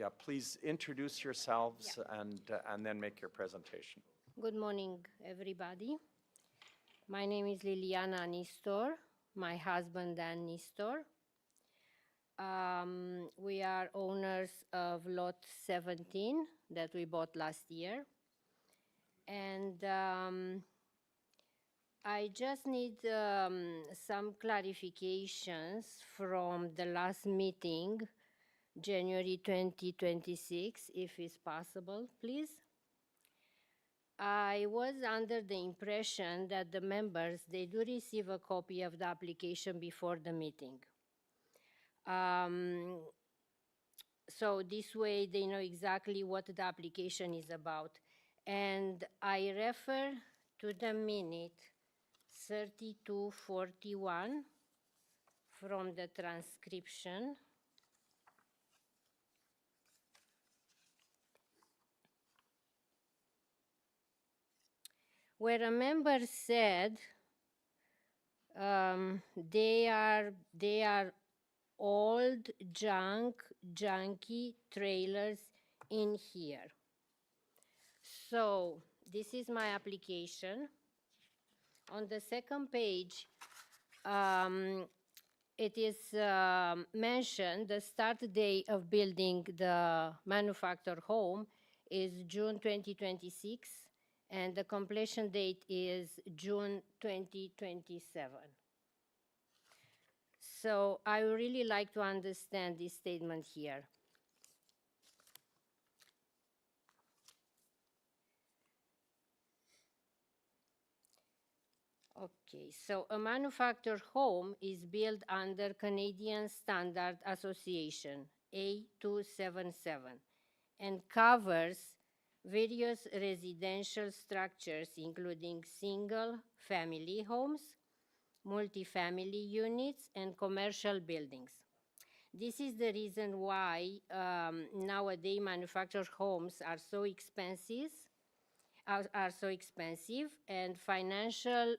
Yeah, please introduce yourselves and then make your presentation. Good morning, everybody. My name is Liliana Nistor, my husband Dan Nistor. We are owners of lot 17 that we bought last year. And I just need some clarifications from the last meeting, January 2026, if it's possible, please. I was under the impression that the members, they do receive a copy of the application before the meeting. So this way they know exactly what the application is about. And I refer to the minute 3241 from the transcription. Where a member said they are old junky trailers in here. So this is my application. On the second page, it is mentioned the start date of building the manufactured home is June 2026, and the completion date is June 2027. So I would really like to understand this statement here. Okay, so a manufactured home is built under Canadian Standard Association, A277, and covers various residential structures, including single-family homes, multifamily units, and commercial buildings. This is the reason why nowadays manufactured homes are so expensive, and financial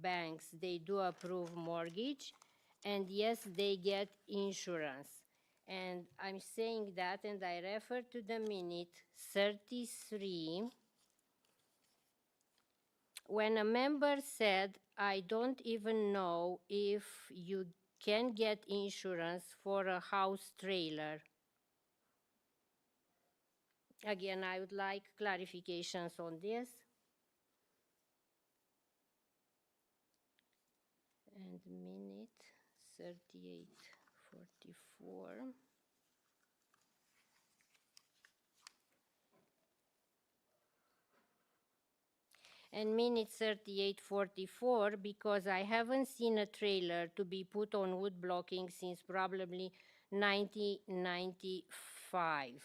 banks, they do approve mortgage, and yes, they get insurance. And I'm saying that, and I refer to the minute 33, when a member said, I don't even know if you can get insurance for a house trailer. Again, I would like clarifications on this. And minute 3844. And minute 3844, because I haven't seen a trailer to be put on wood blocking since probably 1995.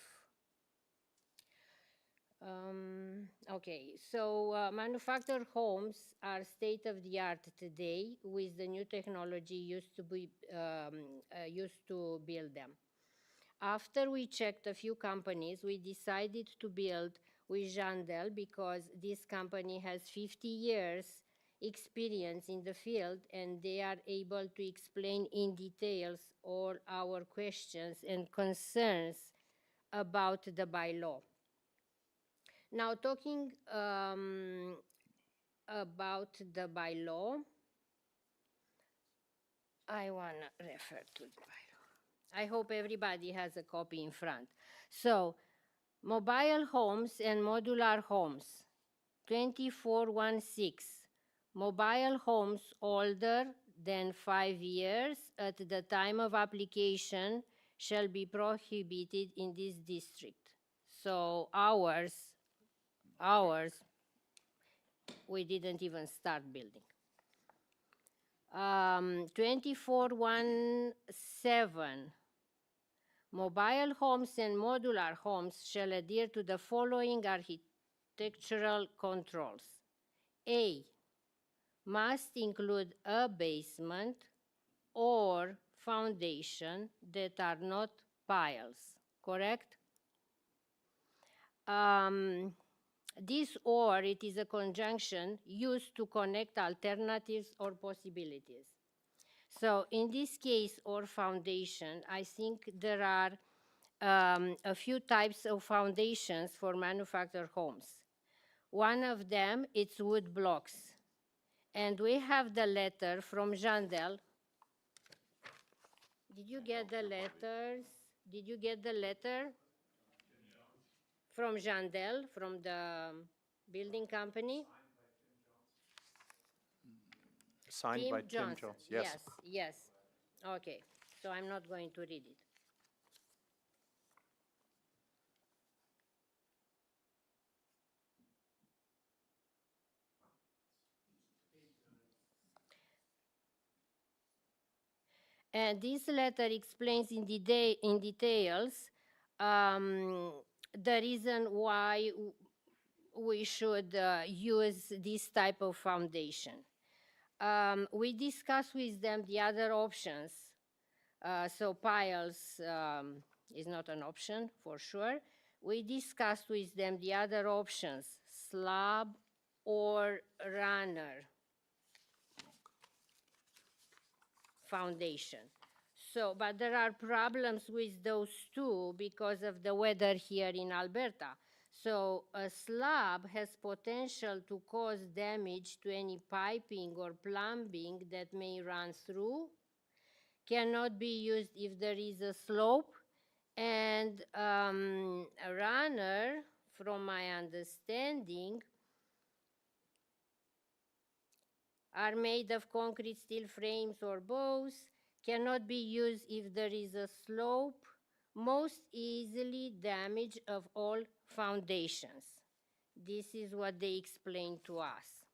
Okay, so manufactured homes are state-of-the-art today with the new technology used to build them. After we checked a few companies, we decided to build with Jandel because this company has 50 years experience in the field, and they are able to explain in details all our questions and concerns about the bylaw. Now, talking about the bylaw, I want to refer to the bylaw. I hope everybody has a copy in front. So, mobile homes and modular homes, 2416. Mobile homes older than 5 years at the time of application shall be prohibited in this district. So ours, we didn't even start building. 2417, mobile homes and modular homes shall adhere to the following architectural controls. A, must include a basement or foundation that are not piles, correct? This or, it is a conjunction used to connect alternatives or possibilities. So in this case, or foundation, I think there are a few types of foundations for manufactured homes. One of them is wood blocks. And we have the letter from Jandel. Did you get the letters? Did you get the letter from Jandel, from the building company? Signed by Tim Jones. Yes, yes. Okay, so I'm not going to read it. And this letter explains in details the reason why we should use this type of foundation. We discussed with them the other options. So piles is not an option for sure. We discussed with them the other options, slab or runner foundation. So, but there are problems with those two because of the weather here in Alberta. So a slab has potential to cause damage to any piping or plumbing that may run through, cannot be used if there is a slope, and a runner, from my understanding, are made of concrete, steel frames or bows, cannot be used if there is a slope, most easily damaged of all foundations. This is what they explained to us.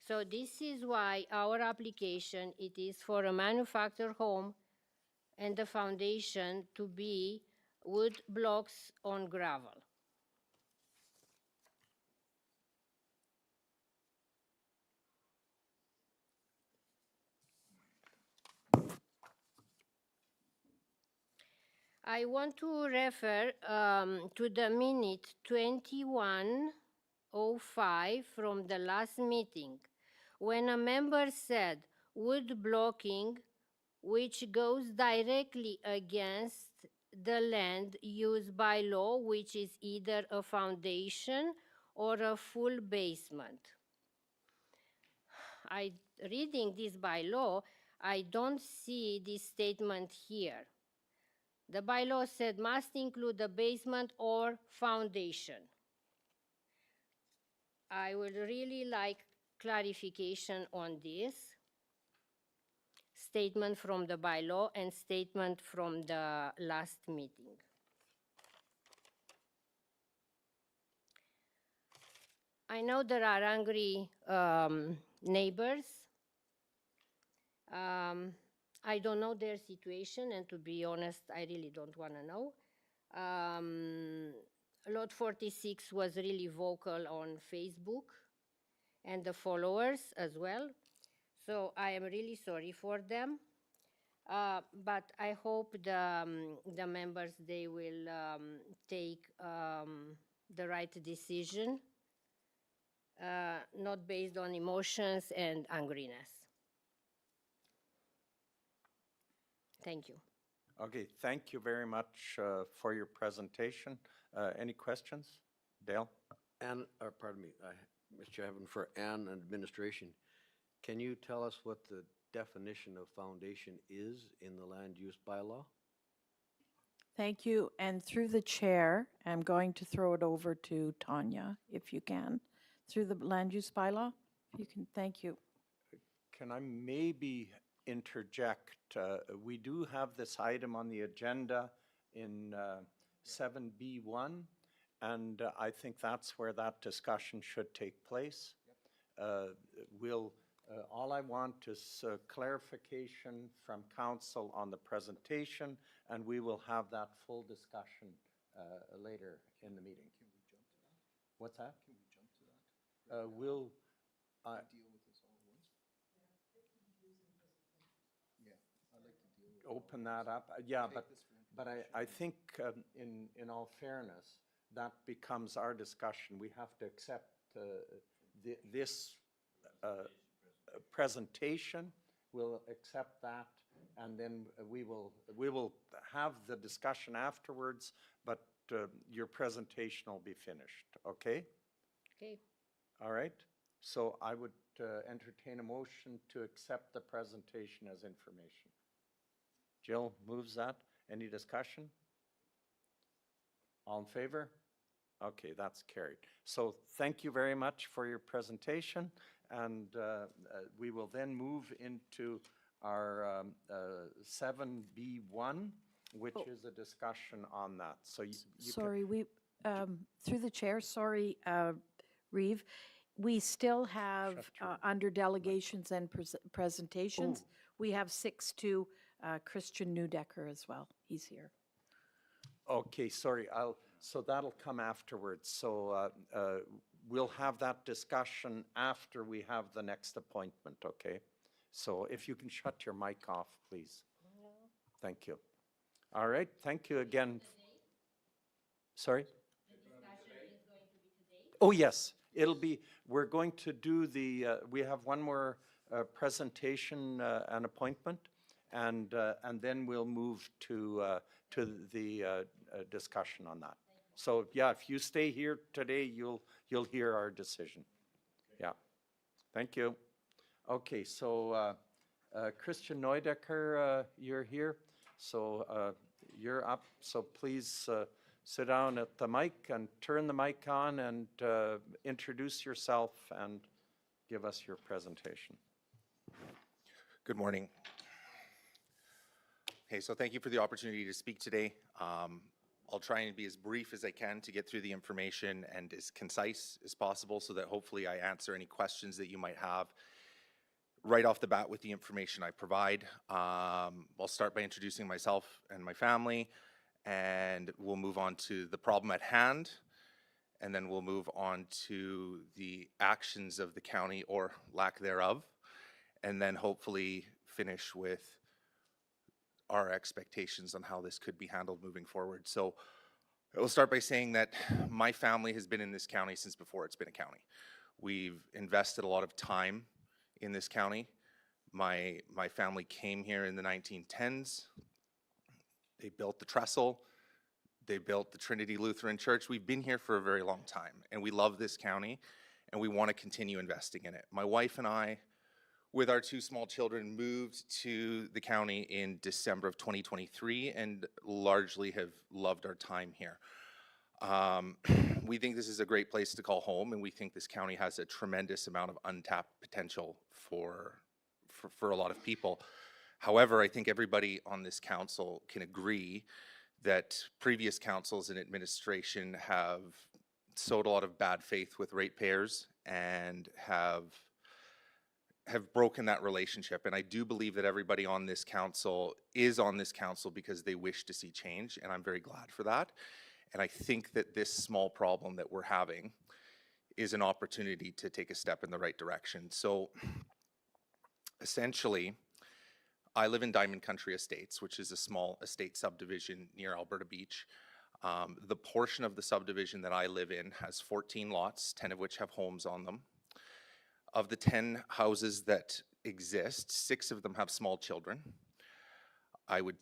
So this is why our application, it is for a manufactured home and the foundation to be wood blocks on gravel. I want to refer to the minute 21:05 from the last meeting, when a member said wood blocking, which goes directly against the land use bylaw, which is either a foundation or a full basement. Reading this bylaw, I don't see this statement here. The bylaw said must include a basement or foundation. I would really like clarification on this statement from the bylaw and statement from the last meeting. I know there are angry neighbors. I don't know their situation, and to be honest, I really don't want to know. Lot 46 was really vocal on Facebook, and the followers as well. So I am really sorry for them. But I hope the members, they will take the right decision, not based on emotions and angriness. Thank you. Okay, thank you very much for your presentation. Any questions? Dale? Ann, or pardon me, Mr. Chairman, for Ann and administration, can you tell us what the definition of foundation is in the land use bylaw? Thank you. And through the chair, I'm going to throw it over to Tanya, if you can, through the land use bylaw. If you can, thank you. Can I maybe interject? We do have this item on the agenda in 7B1, and I think that's where that discussion should take place. All I want is clarification from council on the presentation, and we will have that full discussion later in the meeting. Can we jump to that? What's that? Can we jump to that? We'll Deal with this all at once? Yeah, I'd like to deal with it all open at that once. up. Yeah, Take but this for I think in all fairness, that becomes our discussion. We have to accept this presentation. We'll accept that, and then we will have the discussion afterwards, but your presentation will be finished, okay? Okay. All right, so I would entertain a motion to accept the presentation as information. Jill moves that. Any discussion? All in favor? Okay, that's carried. So thank you very much for your presentation, and we will then move into our 7B1, which is a discussion on that. So you can. Sorry, through the chair, sorry, Reeve, we still have, Shut your- under delegations and presentations, we have 6-2, Christian Newdecker as well. He's here. Okay, sorry, so that'll come afterwards. So we'll have that discussion after we have the next appointment, okay? So if you can shut your mic off, please. Thank you. All right, thank you again. Sorry? Oh, yes, we're going to do we have one more presentation and appointment, and then we'll move to the discussion on that. So, yeah, if you stay here today, you'll hear our decision. Yeah, thank you. Okay, so Christian Neudecker, you're here, so you're up, so please sit down at the mic and turn the mic on and introduce yourself and give us your presentation. Good morning. Okay, so thank you for the opportunity to speak today. I'll try and be as brief as I can to get through the information and as concise as possible so that hopefully I answer any questions that you might have right off the bat with the information I provide. I'll start by introducing myself and my family, and we'll move on to the problem at hand, and then we'll move on to the actions of the county or lack thereof, and then hopefully finish with our expectations on how this could be handled moving forward. So I will start by saying that my family has been in this county since before it's been a county. We've invested a lot of time in this county. My family came here in the 1910s. They built the trestle. They built the Trinity Lutheran Church. We've been here for a very long time, and we love this county, and we want to continue investing in it. My wife and I, with our 2 small children, moved to the county in December of 2023 and largely have loved our time here. We think this is a great place to call home, and we think this county has a tremendous amount of untapped potential for a lot of people. However, I think everybody on this council can agree that previous councils and administration have sowed a lot of bad faith with ratepayers and have broken that relationship. And I do believe that everybody on this council is on this council because they wish to see change, and I'm very glad for that. And I think that this small problem that we're having is an opportunity to take a step in the right direction. So essentially, I live in Diamond Country Estates, which is a small estate subdivision near Alberta Beach. The portion of the subdivision that I live in has 14 lots, 10 of which have homes on them. Of the 10 houses that exist, 6 of them have small children. I would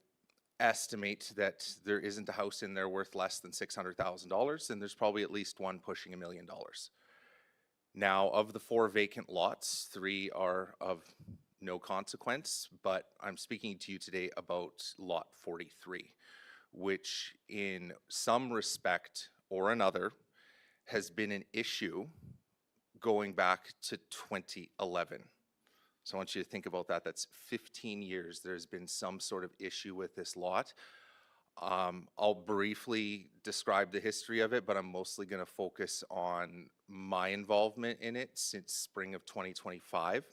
estimate that there isn't a house in there worth less than $600,000, and there's probably at least one pushing $1 million. Now, of the 4 vacant lots, 3 are of no consequence, but I'm speaking to you today about lot 43, which in some respect or another has been an issue going back to 2011. So I want you to think about that. That's 15 years. There's been some sort of issue with this lot. I'll briefly describe the history of it, but I'm mostly going to focus on my involvement in it since spring of 2025.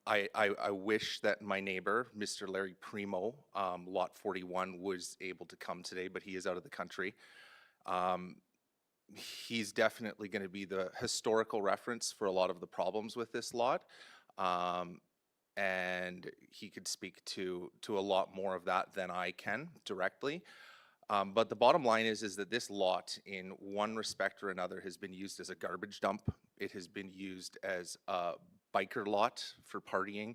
I wish that my neighbor, Mr. Larry Primo, lot 41, was able to come today, but he is out of the country. He's definitely going to be the historical reference for a lot of the problems with this lot. And he could speak to a lot more of that than I can directly. But the bottom line is that this lot, in one respect or another, has been used as a garbage dump. It has been used as a biker lot for partying.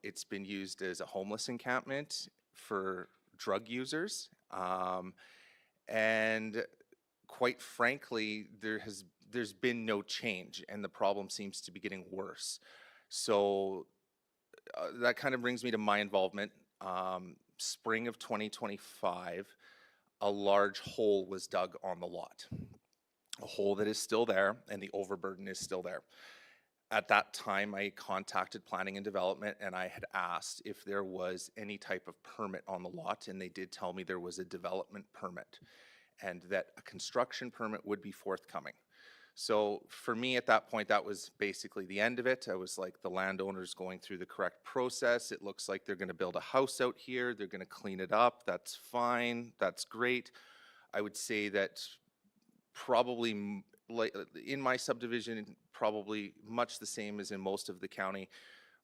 It's been used as a homeless encampment for drug users. And quite frankly, there's been no change, and the problem seems to be getting worse. So that kind of brings me to my involvement. Spring of 2025, a large hole was dug on the lot. A hole that is still there, and the overburden is still there. At that time, I contacted planning and development, and I had asked if there was any type of permit on the lot, and they did tell me there was a development permit and that a construction permit would be forthcoming. So for me at that point, that was basically the end of it. I was like, the landowner's going through the correct process. It looks like they're gonna build a house out here. They're gonna clean it up. That's fine. That's great. I would say that probably like in my subdivision, probably much the same as in most of the county.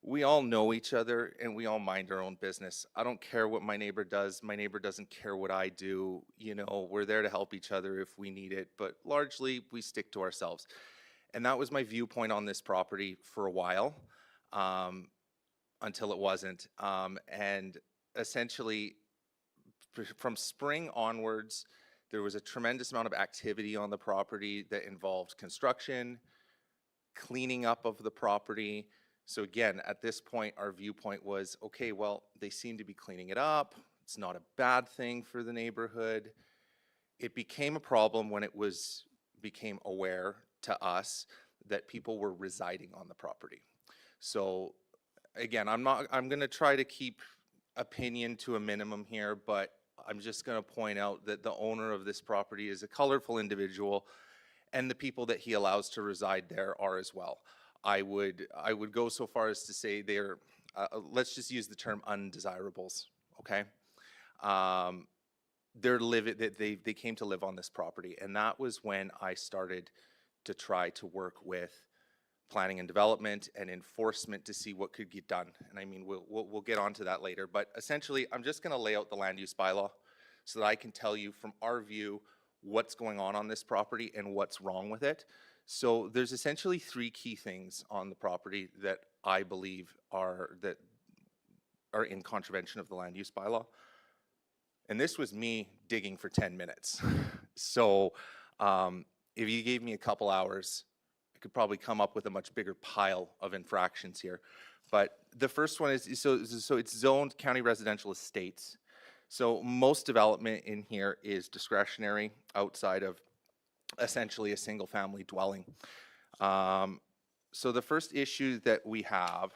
We all know each other and we all mind our own business. I don't care what my neighbor does. My neighbor doesn't care what I do. You know, we're there to help each other if we need it, but largely we stick to ourselves. And that was my viewpoint on this property for a while, until it wasn't. And essentially from spring onwards, there was a tremendous amount of activity on the property that involved construction, cleaning up of the property. So again, at this point, our viewpoint was, okay, well, they seem to be cleaning it up. It's not a bad thing for the neighborhood. It became a problem when it became aware to us that people were residing on the property. So again, I'm gonna try to keep opinion to a minimum here, but I'm just gonna point out that the owner of this property is a colorful individual, and the people that he allows to reside there are as well. I would go so far as to say they're, let's just use the term undesirables, okay? They came to live on this property, and that was when I started to try to work with planning and development and enforcement to see what could get done. And I mean, we'll get onto that later, but essentially, I'm just gonna lay out the land use bylaw so that I can tell you from our view what's going on this property and what's wrong with it. So there's essentially three key things on the property that I believe are in contravention of the land use bylaw. And this was me digging for 10 minutes. So if you gave me a couple hours, I could probably come up with a much bigger pile of infractions here. But the first one is, so it's zoned county residential estates. So most development in here is discretionary outside of essentially a single family dwelling. So the first issue that we have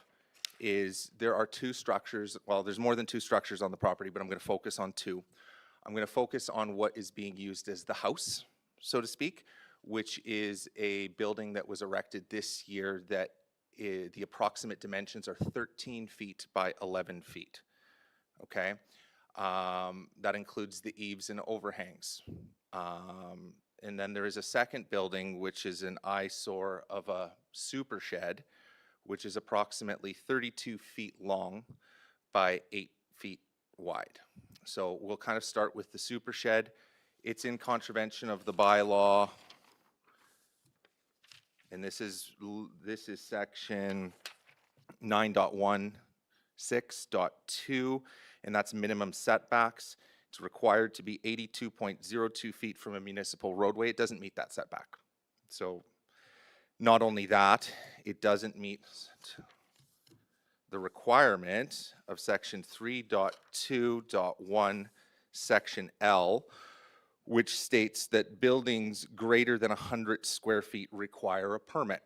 is there are two structures. Well, there's more than two structures on the property, but I'm going to focus on two. I'm going to focus on what is being used as the house, so to speak, which is a building that was erected this year that the approximate dimensions are 13 feet by 11 feet, okay? That includes the eaves and overhangs. And then there is a second building, which is an eyesore of a super shed, which is approximately 32 feet long by 8 feet wide. So we'll kind of start with the super shed. It's in contravention of the bylaw. And this is section 9.16.2, and that's minimum setbacks. It's required to be 82.02 feet from a municipal roadway. It doesn't meet that setback. So not only that, it doesn't meet the requirement of section 3.2.1, section L, which states that buildings greater than 100 square feet require a permit.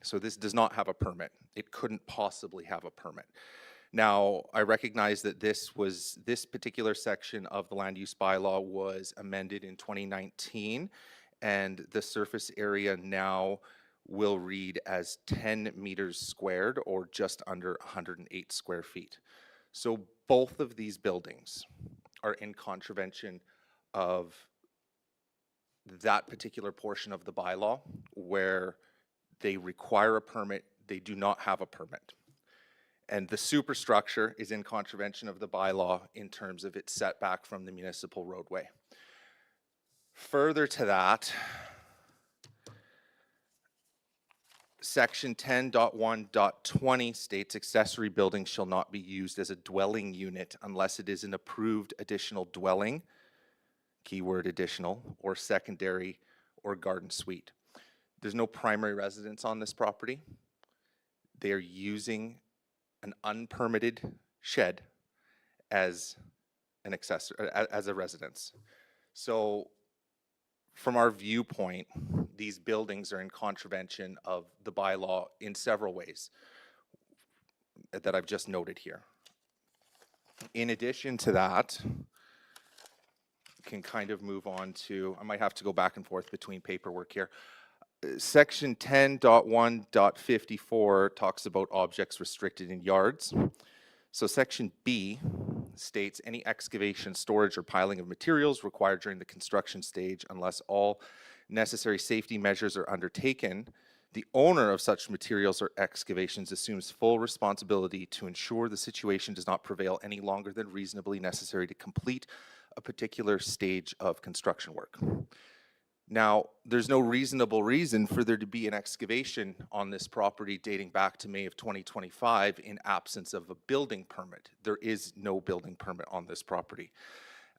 So this does not have a permit. It couldn't possibly have a permit. Now, I recognize that this particular section of the land use bylaw was amended in 2019, and the surface area now will read as 10 meters squared, or just under 108 square feet. So both of these buildings are in contravention of that particular portion of the bylaw where they require a permit, they do not have a permit. And the superstructure is in contravention of the bylaw in terms of its setback from the municipal roadway. Further to that, Section 10.1.20 states accessory buildings shall not be used as a dwelling unit unless it is an approved additional dwelling, keyword additional, or secondary or garden suite. There's no primary residence on this property. They are using an unpermitted shed as an accessory, as a residence. So from our viewpoint, these buildings are in contravention of the bylaw in several ways that I've just noted here. In addition to that, can kind of move on to, I might have to go back and forth between paperwork here. Section 10.1.54 talks about objects restricted in yards. So section B states any excavation, storage, or piling of materials required during the construction stage unless all necessary safety measures are undertaken. The owner of such materials or excavations assumes full responsibility to ensure the situation does not prevail any longer than reasonably necessary to complete a particular stage of construction work. Now, there's no reasonable reason for there to be an excavation on this property dating back to May of 2025 in absence of a building permit. There is no building permit on this property.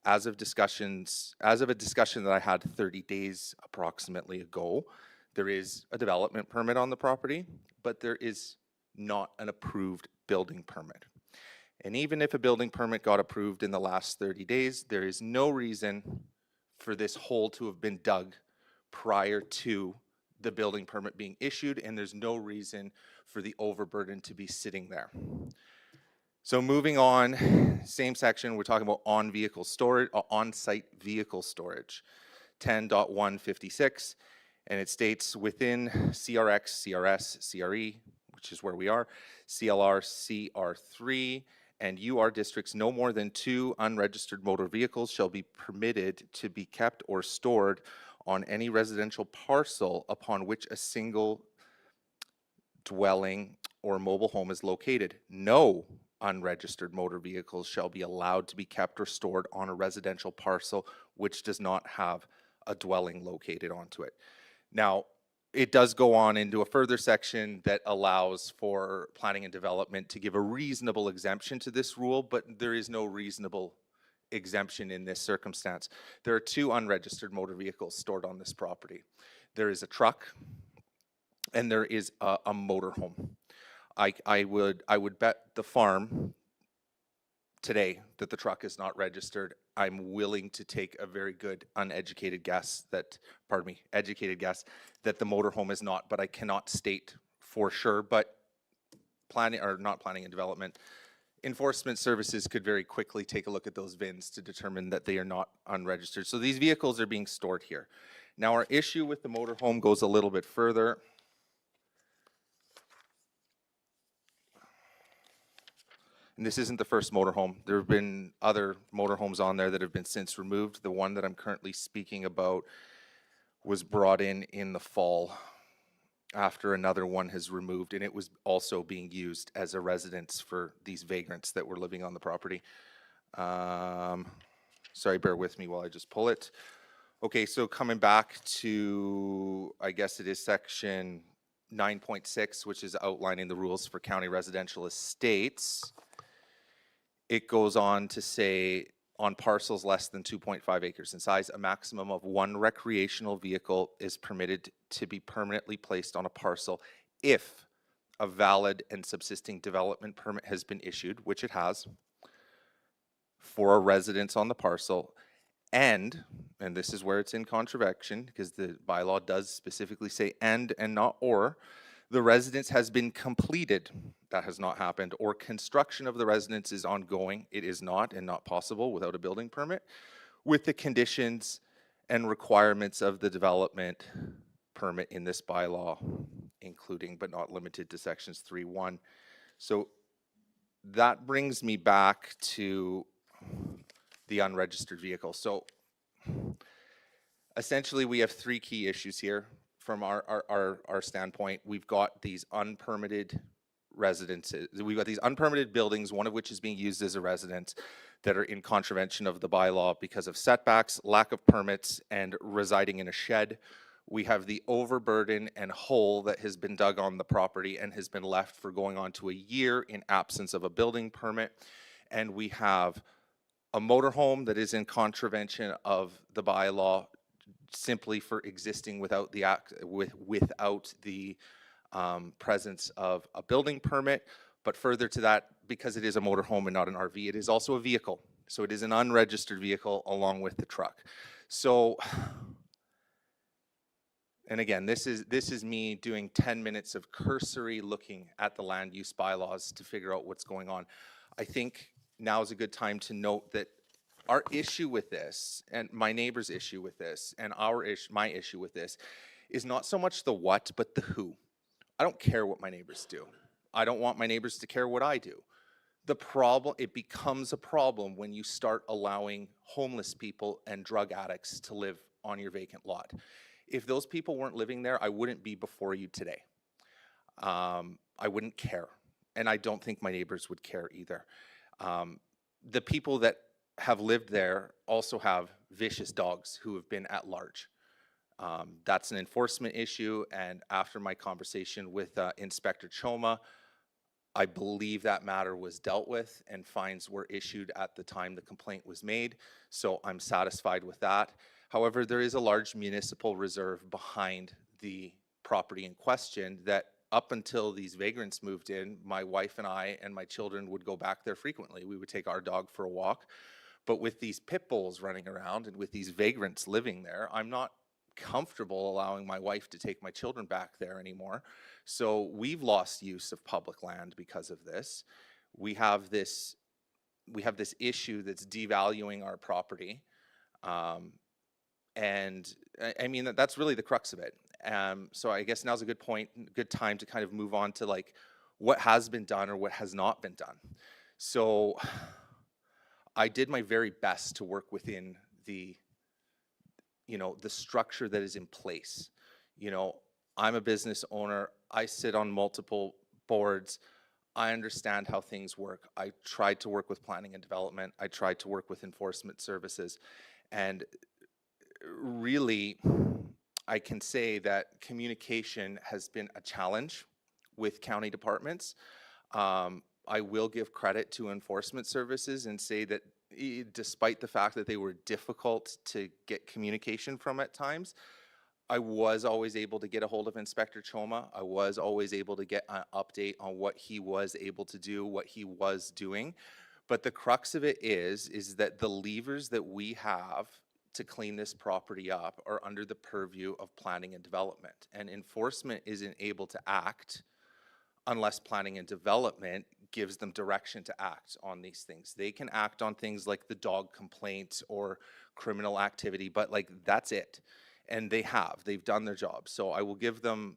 As of a discussion that I had 30 days approximately ago, there is a development permit on the property, but there is not an approved building permit. And even if a building permit got approved in the last 30 days, there is no reason for this hole to have been dug prior to the building permit being issued, and there's no reason for the overburden to be sitting there. So moving on, same section, we're talking about on-vehicle storage, on-site vehicle storage, 10.156, and it states within CRX, CRS, CRE, which is where we are, CLR, CR3, and UR districts, no more than 2 unregistered motor vehicles shall be permitted to be kept or stored on any residential parcel upon which a single dwelling or mobile home is located. No unregistered motor vehicles shall be allowed to be kept or stored on a residential parcel which does not have a dwelling located onto it. Now, it does go on into a further section that allows for planning and development to give a reasonable exemption to this rule, but there is no reasonable exemption in this circumstance. There are 2 unregistered motor vehicles stored on this property. There is a truck and there is a motorhome. I would bet the farm today that the truck is not registered. I'm willing to take a very good educated guess that the motorhome is not, but I cannot state for sure. But planning, or not planning and development, enforcement services could very quickly take a look at those VINs to determine that they are not unregistered. So these vehicles are being stored here. Now our issue with the motorhome goes a little bit further. And this isn't the first motorhome. There have been other motorhomes on there that have been since removed. The one that I'm currently speaking about was brought in the fall after another one has removed, and it was also being used as a residence for these vagrants that were living on the property. Sorry, bear with me while I just pull it. Okay, so coming back to, I guess it is section 9.6, which is outlining the rules for county residential estates. It goes on to say, on parcels less than 2.5 acres in size, a maximum of 1 recreational vehicle is permitted to be permanently placed on a parcel if a valid and subsisting development permit has been issued, which it has, for a residence on the parcel, and this is where it's in contravention, because the bylaw does specifically say and not or, the residence has been completed, that has not happened, or construction of the residence is ongoing, it is not and not possible without a building permit, with the conditions and requirements of the development permit in this bylaw, including but not limited to sections 3.1. So that brings me back to the unregistered vehicle. So essentially we have 3 key issues here. From our standpoint, we've got these unpermitted residences. We've got these unpermitted buildings, one of which is being used as a residence, that are in contravention of the bylaw because of setbacks, lack of permits, and residing in a shed, We have the overburden and hole that has been dug on the property and has been left for going on to a year in absence of a building permit. And we have a motorhome that is in contravention of the bylaw simply for existing without the presence of a building permit. But further to that, because it is a motorhome and not an RV, it is also a vehicle. So it is an unregistered vehicle along with the truck. So, and again, this is me doing 10 minutes of cursory looking at the land use bylaws to figure out what's going on. I think now is a good time to note that our issue with this, and my neighbor's issue with this, and my issue with this, is not so much the what, but the who. I don't care what my neighbors do. I don't want my neighbors to care what I do. It becomes a problem when you start allowing homeless people and drug addicts to live on your vacant lot. If those people weren't living there, I wouldn't be before you today. I wouldn't care. And I don't think my neighbors would care either. The people that have lived there also have vicious dogs who have been at large. That's an enforcement issue, and after my conversation with Inspector Choma, I believe that matter was dealt with and fines were issued at the time the complaint was made, so I'm satisfied with that. However, there is a large municipal reserve behind the property in question that up until these vagrants moved in, my wife and I and my children would go back there frequently. We would take our dog for a walk. But with these pit bulls running around and with these vagrants living there, I'm not comfortable allowing my wife to take my children back there anymore. So we've lost use of public land because of this. We have this issue that's devaluing our property. And I mean, that's really the crux of it. So I guess now's a good time to kind of move on to like what has been done or what has not been done. So I did my very best to work within the structure that is in place. I'm a business owner. I sit on multiple boards. I understand how things work. I tried to work with planning and development. I tried to work with enforcement services. And really, I can say that communication has been a challenge with county departments. I will give credit to enforcement services and say that despite the fact that they were difficult to get communication from at times, I was always able to get a hold of Inspector Choma. I was always able to get an update on what he was able to do, what he was doing. But the crux of it is that the levers that we have to clean this property up are under the purview of planning and development. And enforcement isn't able to act unless planning and development gives them direction to act on these things. They can act on things like the dog complaint or criminal activity, but like that's it. And they've done their job. So I will give them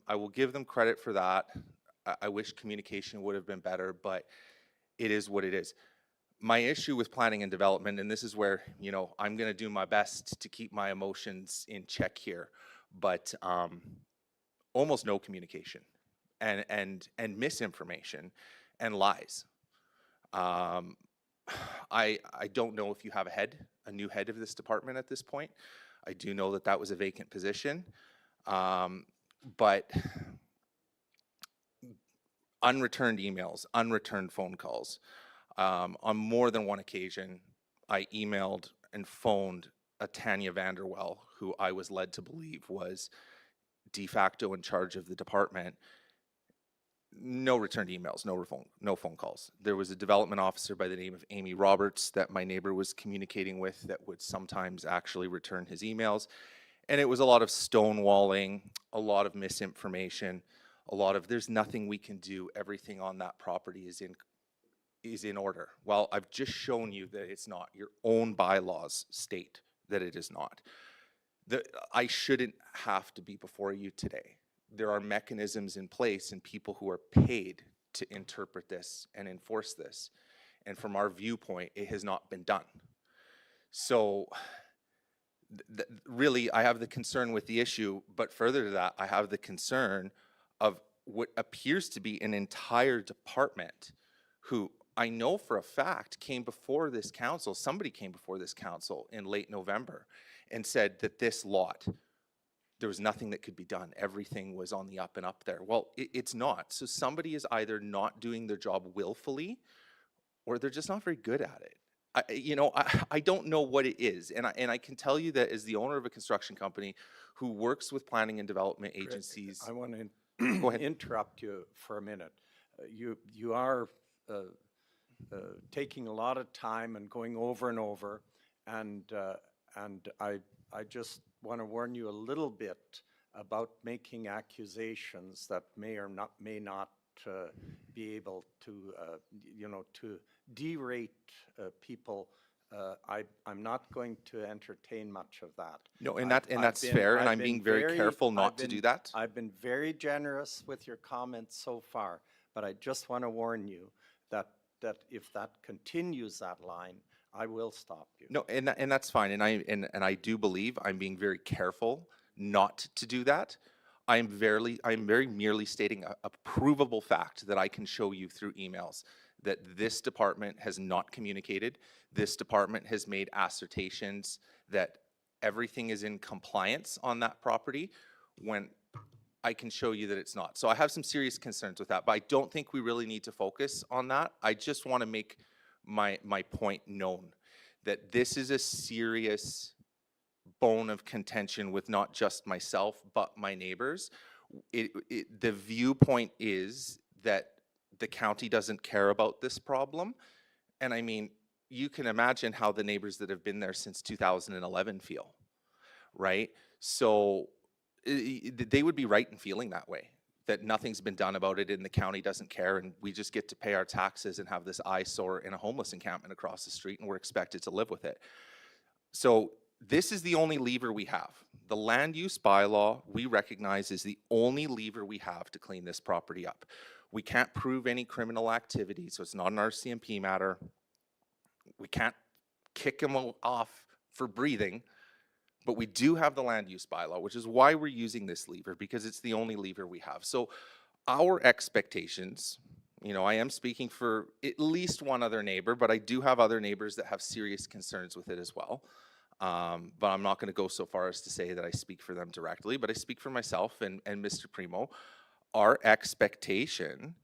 credit for that. I wish communication would have been better, but it is what it is. My issue with planning and development, and this is where, I'm going to do my best to keep my emotions in check here, but almost no communication and misinformation and lies. I don't know if you have a new head of this department at this point. I do know that was a vacant position, but unreturned emails, unreturned phone calls. On more than one occasion, I emailed and phoned a Tanya Vanderwell, who I was led to believe was de facto in charge of the department. No returned emails, no phone calls. There was a development officer by the name of Amy Roberts that my neighbor was communicating with that would sometimes actually return his emails. And it was a lot of stonewalling, a lot of misinformation, a lot of there's nothing we can do, everything on that property is in order. Well, I've just shown you that it's not. Your own bylaws state that it is not. I shouldn't have to be before you today. There are mechanisms in place and people who are paid to interpret this and enforce this. And from our viewpoint, it has not been done. So really, I have the concern with the issue, but further to that, I have the concern of what appears to be an entire department who I know for a fact came before this council, somebody came before this council in late November and said that this lot there was nothing that could be done. Everything was on the up and up there. Well, it's not. So somebody is either not doing their job willfully, or they're just not very good at it. I don't know what it is. And I can tell you that as the owner of a construction company who works with planning and development agencies. I want to Go ahead. interrupt you for a minute. You are taking a lot of time and going over and over, and I just want to warn you a little bit about making accusations that may not be able to to derate people. I'm not going to entertain much of that. No, and that's fair, and I'm being very careful not to do that. I've been very generous with your comments so far, but I just want to warn you that if that continues that line, I will stop you. No, and that's fine, and I do believe I'm being very careful not to do that. I'm very merely stating a provable fact that I can show you through emails that this department has not communicated. This department has made assertions that everything is in compliance on that property when I can show you that it's not. So I have some serious concerns with that, but I don't think we really need to focus on that. I just want to make my point known that this is a serious bone of contention with not just myself, but my neighbors. The viewpoint is that the county doesn't care about this problem. And I mean, you can imagine how the neighbors that have been there since 2011 feel, right? So they would be right in feeling that way, that nothing's been done about it and the county doesn't care and we just get to pay our taxes and have this eyesore in a homeless encampment across the street and we're expected to live with it. So this is the only lever we have. The land use bylaw we recognize is the only lever we have to clean this property up. We can't prove any criminal activity, so it's not an RCMP matter. We can't kick them off for breathing, but we do have the land use bylaw, which is why we're using this lever, because it's the only lever we have. So our expectations, I am speaking for at least one other neighbor, but I do have other neighbors that have serious concerns with it as well. But I'm not going to go so far as to say that I speak for them directly, but I speak for myself and Mr. Primo. Our expectation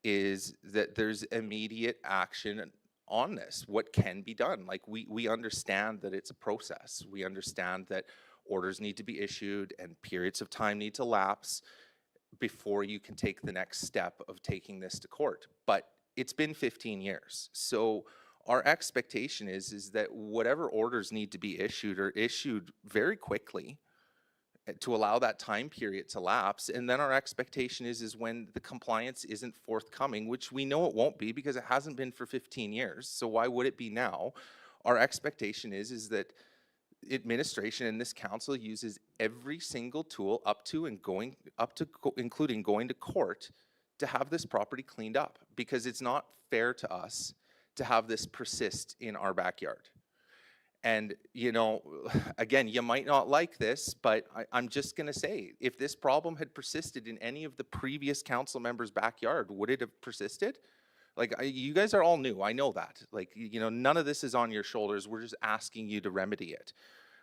is that there's immediate action on this. What can be done? Like we understand that it's a process. We understand that orders need to be issued and periods of time need to lapse before you can take the next step of taking this to court. But it's been 15 years. So our expectation is that whatever orders need to be issued are issued very quickly to allow that time period to lapse. And then our expectation is when the compliance isn't forthcoming, which we know it won't be because it hasn't been for 15 years. So why would it be now? Our expectation is that administration and this council uses every single tool up to including going to court to have this property cleaned up, because it's not fair to us to have this persist in our backyard. And, again, you might not like this, but I'm just going to say, if this problem had persisted in any of the previous council members' backyard, would it have persisted? Like, you guys are all new. I know that. Like, none of this is on your shoulders. We're just asking you to remedy it.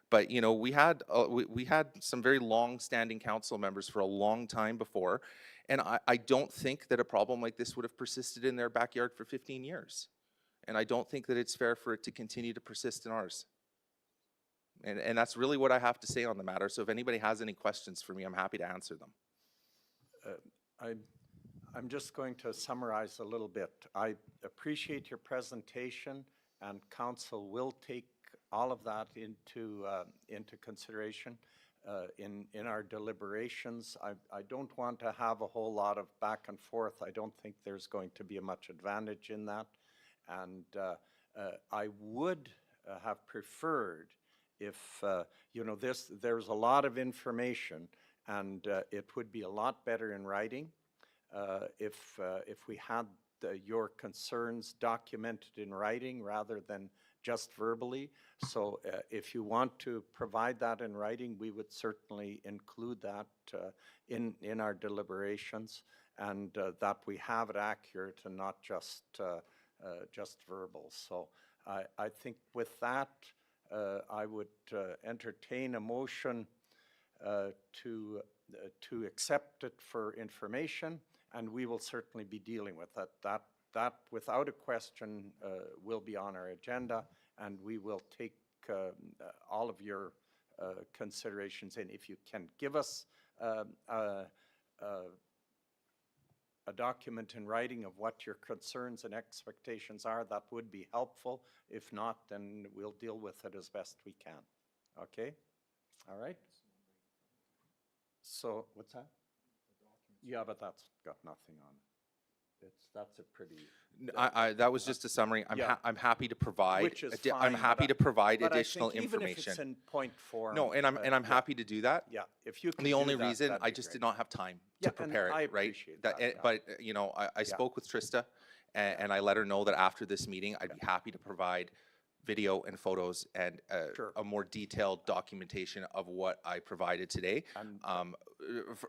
But, we had some very long-standing council members for a long time before, and I don't think that a problem like this would have persisted in their backyard for 15 years. And I don't think that it's fair for it to continue to persist in ours. And that's really what I have to say on the matter. So if anybody has any questions for me, I'm happy to answer them. I'm just going to summarize a little bit. I appreciate your presentation, and council will take all of that into consideration in our deliberations. I don't want to have a whole lot of back and forth. I don't think there's going to be much advantage in that. And I would have preferred if, there's a lot of information, and it would be a lot better in writing if we had your concerns documented in writing rather than just verbally. So if you want to provide that in writing, we would certainly include that in our deliberations, and that we have it accurate and not just verbal. So I think with that, I would entertain a motion to accept it for information, and we will certainly be dealing with that. That without a question, will be on our agenda, and we will take all of your considerations in. If you can give us a document in writing of what your concerns and expectations are, that would be helpful. If not, then we'll deal with it as best we can. Okay? All right? So, what's that? Yeah, but that's got nothing on it. That's a pretty. That was just a summary. Yeah. I'm happy to provide. Which is I'm fine, happy but to provide but I additional think even if it's information. in point form. No, and I'm yeah. happy to do that. Yeah, if you can The do only that, reason that'd I be just great. did not have time Yeah, to and prepare I it, right? appreciate that, yeah. But you know, I spoke with Trista, and I let her know that after this meeting, I'd be happy to provide video and photos and Sure. a more detailed documentation of what I provided today. And,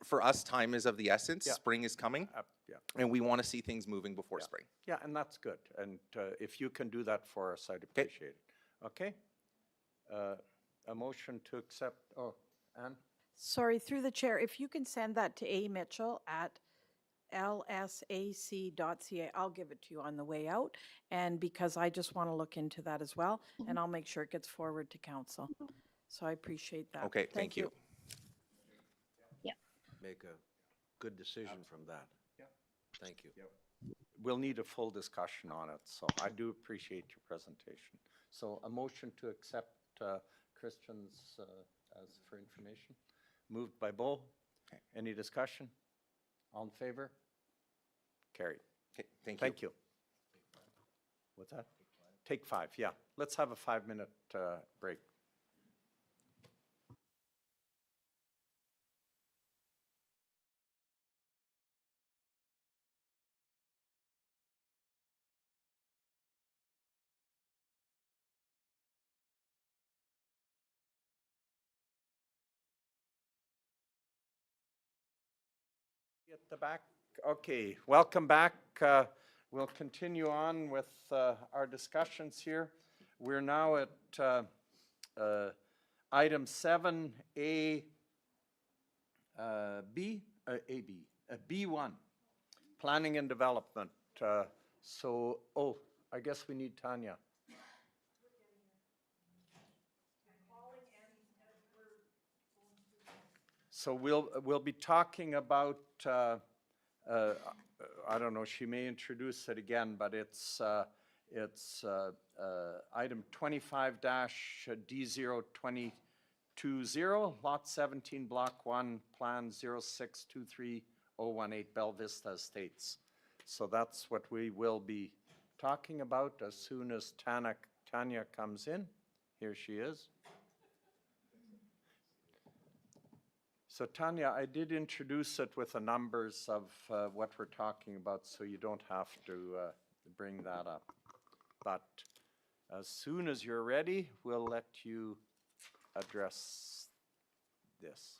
For us, time is of the essence. Yeah. Spring is coming, yeah. and we want to see things moving before Yeah. spring. Yeah, and that's good. And if you can do that for us, I'd appreciate it. Okay? A motion to accept, oh, Ann? Sorry, through the chair, if you can send that to A. Mitchell at lsac.ca, I'll give it to you on the way out. And because I just want to look into that as well, and I'll make sure it gets forward to council. So I appreciate that. Okay, thank you. Make a good decision from that. Yeah. Thank you. We'll need a full discussion on it, so I do appreciate your presentation. So a motion to accept Christian's as for information, moved by Bo. Any discussion? All in favor? Carried. Okay, thank you. Thank you. What's that? Take 5, yeah. Let's have a 5-minute break. At the back, okay, welcome back. We'll continue on with our discussions here. We're now at item 7A, B1, planning and development. Oh, I guess we need Tanya. So we'll be talking about, I don't know, she may introduce it again, but it's item 25-D02020, lot 17, block 1, plan 0623018, Bell Vista Estates. So that's what we will be talking about as soon as Tanya comes in. Here she is. So Tanya, I did introduce it with the numbers of what we're talking about, so you don't have to bring that up. But as soon as you're ready, we'll let you address this.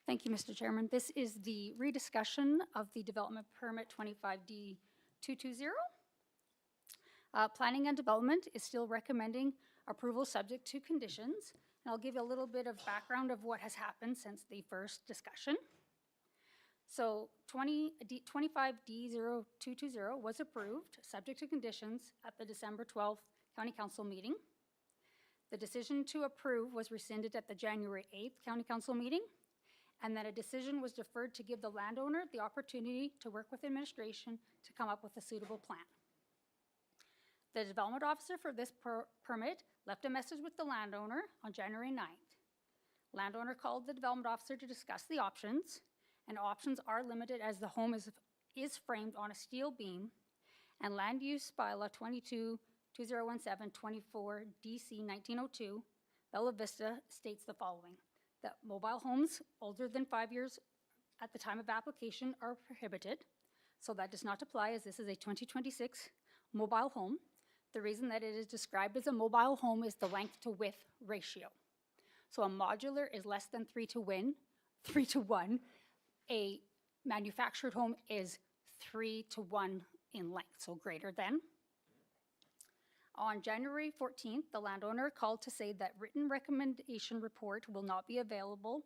Thank you, Mr. Chairman. This is the rediscussion of the development permit 25D220. Planning and Development is still recommending approval subject to conditions. And I'll give you a little bit of background of what has happened since the first discussion. So 25D0220 was approved, subject to conditions, at the December 12th County Council meeting. The decision to approve was rescinded at the January 8th County Council meeting, and then a decision was deferred to give the landowner the opportunity to work with administration to come up with a suitable plan. The development officer for this permit left a message with the landowner on January 9th. Landowner called the development officer to discuss the options, and options are limited as the home is framed on a steel beam, and land use bylaw 22-2017-24 DC 1902, Bella Vista states the following: that mobile homes older than 5 years at the time of application are prohibited. So that does not apply, as this is a 2026 mobile home. The reason that it is described as a mobile home is the length to width ratio. So a modular is less than 3 to 1. A manufactured home is 3 to 1 in length, so greater than. On January 14th, the landowner called to say that written recommendation report will not be available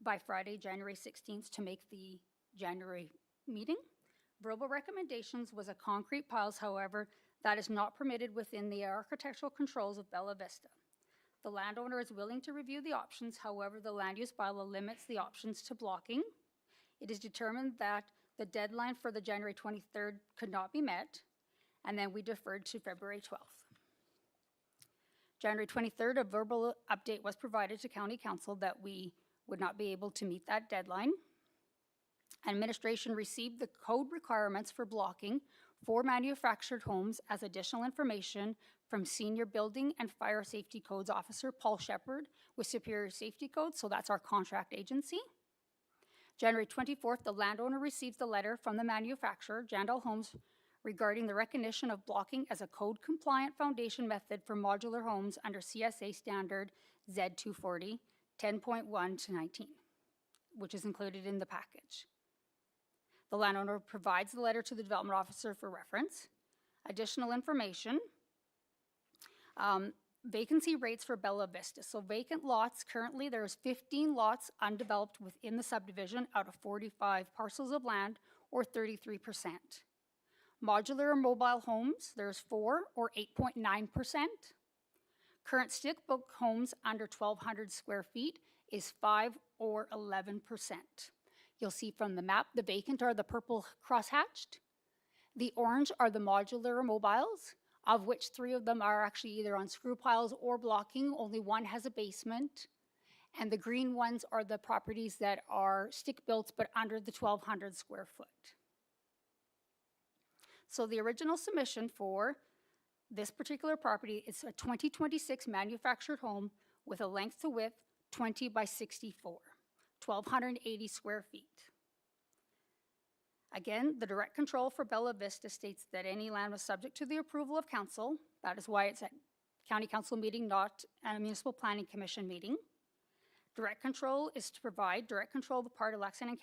by Friday, January 16th, to make the January meeting. Verbal recommendations was a concrete piles, however, that is not permitted within the architectural controls of Bella Vista. The landowner is willing to review the options, however, the land use bylaw limits the options to blocking. It is determined that the deadline for the January 23rd could not be met, and then we deferred to February 12th. January 23rd, a verbal update was provided to County Council that we would not be able to meet that deadline. Administration received the code requirements for blocking for manufactured homes as additional information from Senior Building and Fire Safety Codes Officer Paul Shepard with Superior Safety Codes, so that's our contract agency. January 24th, the landowner received the letter from the manufacturer, Jandal Homes, regarding the recognition of blocking as a code-compliant foundation method for modular homes under CSA standard Z240, 10.1 to 19, which is included in the package. The landowner provides the letter to the development officer for reference. Additional information, vacancy rates for Bella Vista. So vacant lots, currently there's 15 lots undeveloped within the subdivision out of 45 parcels of land, or 33%. Modular or mobile homes, there's 4 or 8.9%. Current stick-built homes under 1,200 square feet is 5 or 11%. You'll see from the map, the vacant are the purple crosshatched. The orange are the modular or mobiles, of which 3 of them are actually either on screw piles or blocking. Only 1 has a basement. And the green ones are the properties that are stick-built but under the 1,200 square foot. So the original submission for this particular property is a 2026 manufactured home with a length to width 20 by 64, 1,280 square feet. Again, the direct control for Bella Vista states that any land was subject to the approval of council. That is why it's a county council meeting, not a municipal planning commission meeting. Direct control is to provide direct control of the part of Lac-Saint-Anne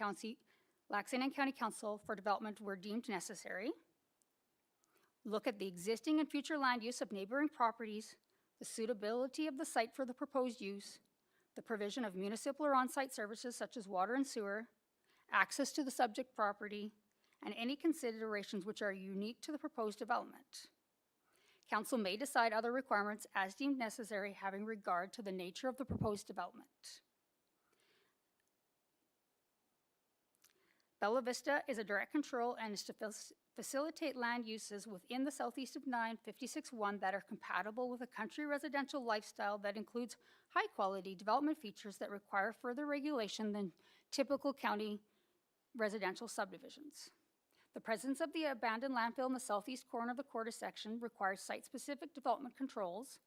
County Council for development where deemed necessary. Look at the existing and future land use of neighboring properties, the suitability of the site for the proposed use, the provision of municipal or on-site services such as water and sewer, access to the subject property, and any considerations which are unique to the proposed development. Council may decide other requirements as deemed necessary having regard to the nature of the proposed development. Bella Vista is a direct control and is to facilitate land uses within the southeast of 956-1 that are compatible with a country residential lifestyle that includes high-quality development features that require further regulation than typical county residential subdivisions. The presence of the abandoned landfill in the southeast corner of the quarter section requires site-specific development controls,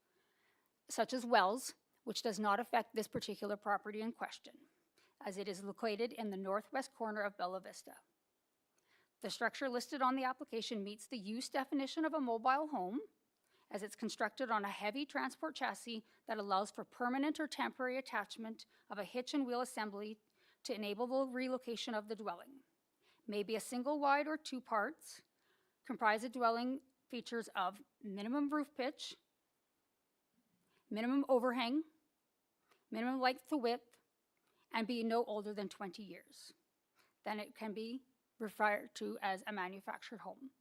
such as wells, which does not affect this particular property in question, as it is located in the northwest corner of Bella Vista. The structure listed on the application meets the use definition of a mobile home, as it's constructed on a heavy transport chassis that allows for permanent or temporary attachment of a hitch and wheel assembly to enable the relocation of the dwelling. Maybe a single wide or 2 parts, comprise a dwelling features of minimum roof pitch, minimum overhang, minimum length to width, and be no older than 20 years. Then it can be referred to as a manufactured home.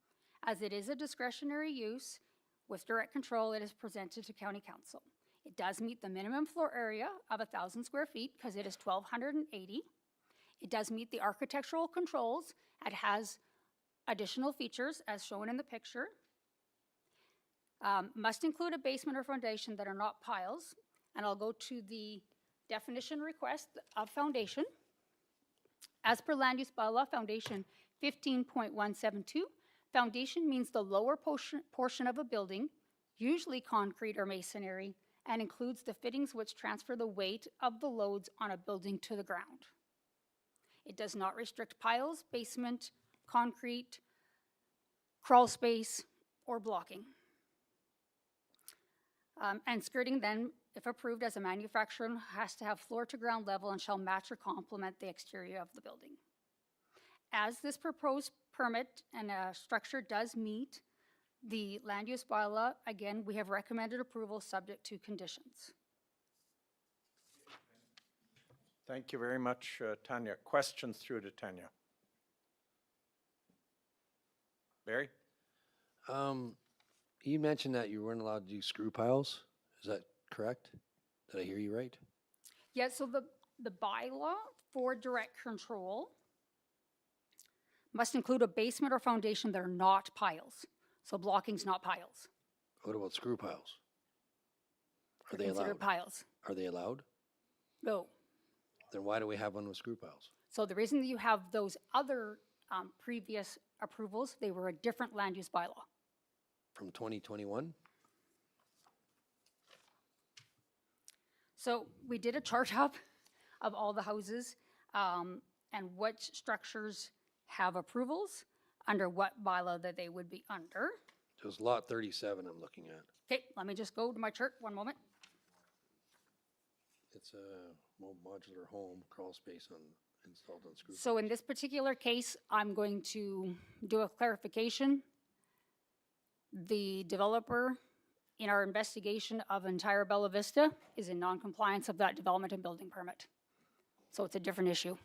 As it is a discretionary use, with direct control, it is presented to County Council. It does meet the minimum floor area of 1,000 square feet because it is 1,280. It does meet the architectural controls. It has additional features as shown in the picture. Must include a basement or foundation that are not piles. And I'll go to the definition request of foundation. As per land use bylaw, foundation 15.172, foundation means the lower portion of a building, usually concrete or masonry, and includes the fittings which transfer the weight of the loads on a building to the ground. It does not restrict piles, basement, concrete, crawl space, or blocking. And skirting then, if approved as a manufacturer, has to have floor to ground level and shall match or complement the exterior of the building. As this proposed permit and structure does meet the land use bylaw, again, we have recommended approval subject to conditions. Thank you very much, Tanya. Questions through to Tanya? Barry? You mentioned that you weren't allowed to do screw piles. Is that correct? Did I hear you right? Yeah, so the bylaw for direct control must include a basement or foundation that are not piles. So blocking's not piles. What about screw piles? Are they They're considered allowed? piles. Are they allowed? No. Then why do we have one with screw piles? So the reason that you have those other previous approvals, they were a different land use bylaw. From 2021? So we did a chart up of all the houses and what structures have approvals under what bylaw that they would be under. It was lot 37 I'm looking at. Okay, let me just go to my chart, one moment. It's a modular home, crawl space installed on screw. So in this particular case, I'm going to do a clarification. The developer in our investigation of entire Bella Vista is in non-compliance of that development and building permit. So it's a different issue.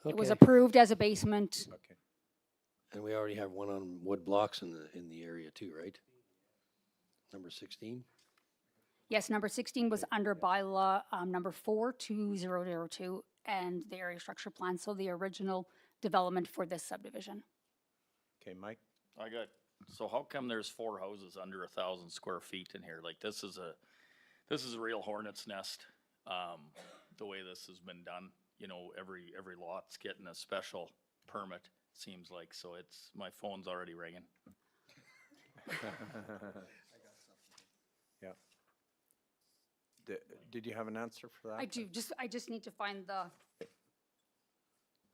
It was Okay. approved as a basement. Okay. And we already have one on wood blocks in the area too, right? Number 16? Yes, number 16 was under bylaw number 42002 and the area structure plan, so the original development for this subdivision. Okay, Mike? So how come there's 4 houses under 1,000 square feet in here? Like, this is a real hornet's nest, the way this has been done. You know, every lot's getting a special permit, seems like, so my phone's already ringing. Yeah. Did you have an answer for that? I do, I just need to find the,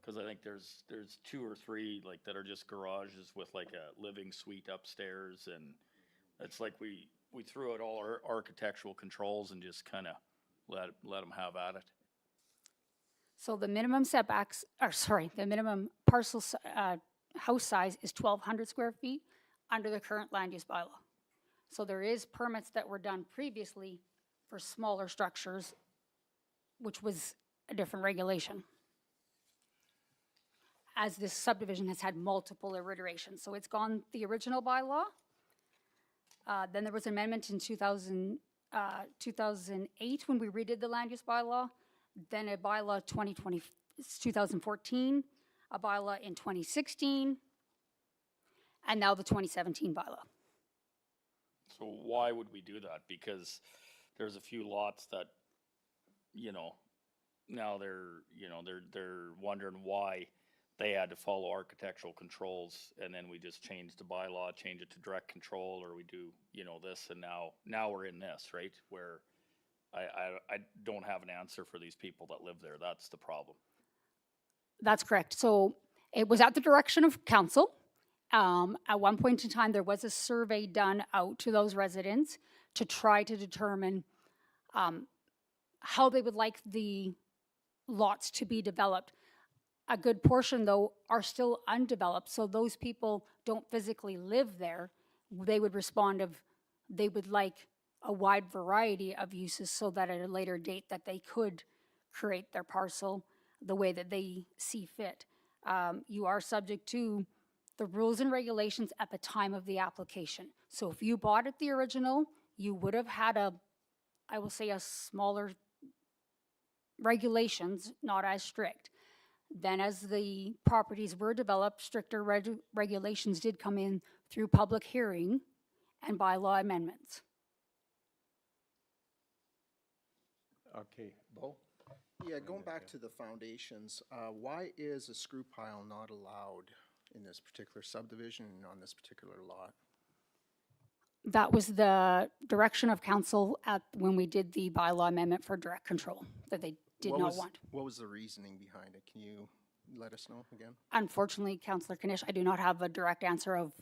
Cause I think there's 2 or 3 like that are just garages with like a living suite upstairs, and it's like we threw out all our architectural controls and just kinda let them have at it. so the minimum setbacks, the minimum parcel, house size is 1,200 square feet under the current land use bylaw. So there is permits that were done previously for smaller structures, which was a different regulation. As this subdivision has had multiple iterations. So it's gone the original bylaw. Then there was an amendment in 2008 when we redid the land use bylaw. Then a bylaw 2014, a bylaw in 2016, and now the 2017 bylaw. So why would we do that? Because there's a few lots that, you know, now they're wondering why they had to follow architectural controls, and then we just changed the bylaw, change it to direct control, or we do, this, and now we're in this, right? Where I don't have an answer for these people that live there. That's the problem. That's correct. So it was at the direction of council. At one point in time, there was a survey done out to those residents to try to determine how they would like the lots to be developed. A good portion, though, are still undeveloped, so those people don't physically live there. They would respond of, they would like a wide variety of uses so that at a later date that they could create their parcel the way that they see fit. You are subject to the rules and regulations at the time of the application. So if you bought it the original, you would have had a smaller regulations, not as strict. Then as the properties were developed, stricter regulations did come in through public hearing and bylaw amendments. Okay, Bo? Yeah, going back to the foundations, why is a screw pile not allowed in this particular subdivision and on this particular lot? That was the direction of council when we did the bylaw amendment for direct control, that they did not want. What was the reasoning behind it? Can you let us know again? Unfortunately, Councillor Kanish, I do not have a direct answer of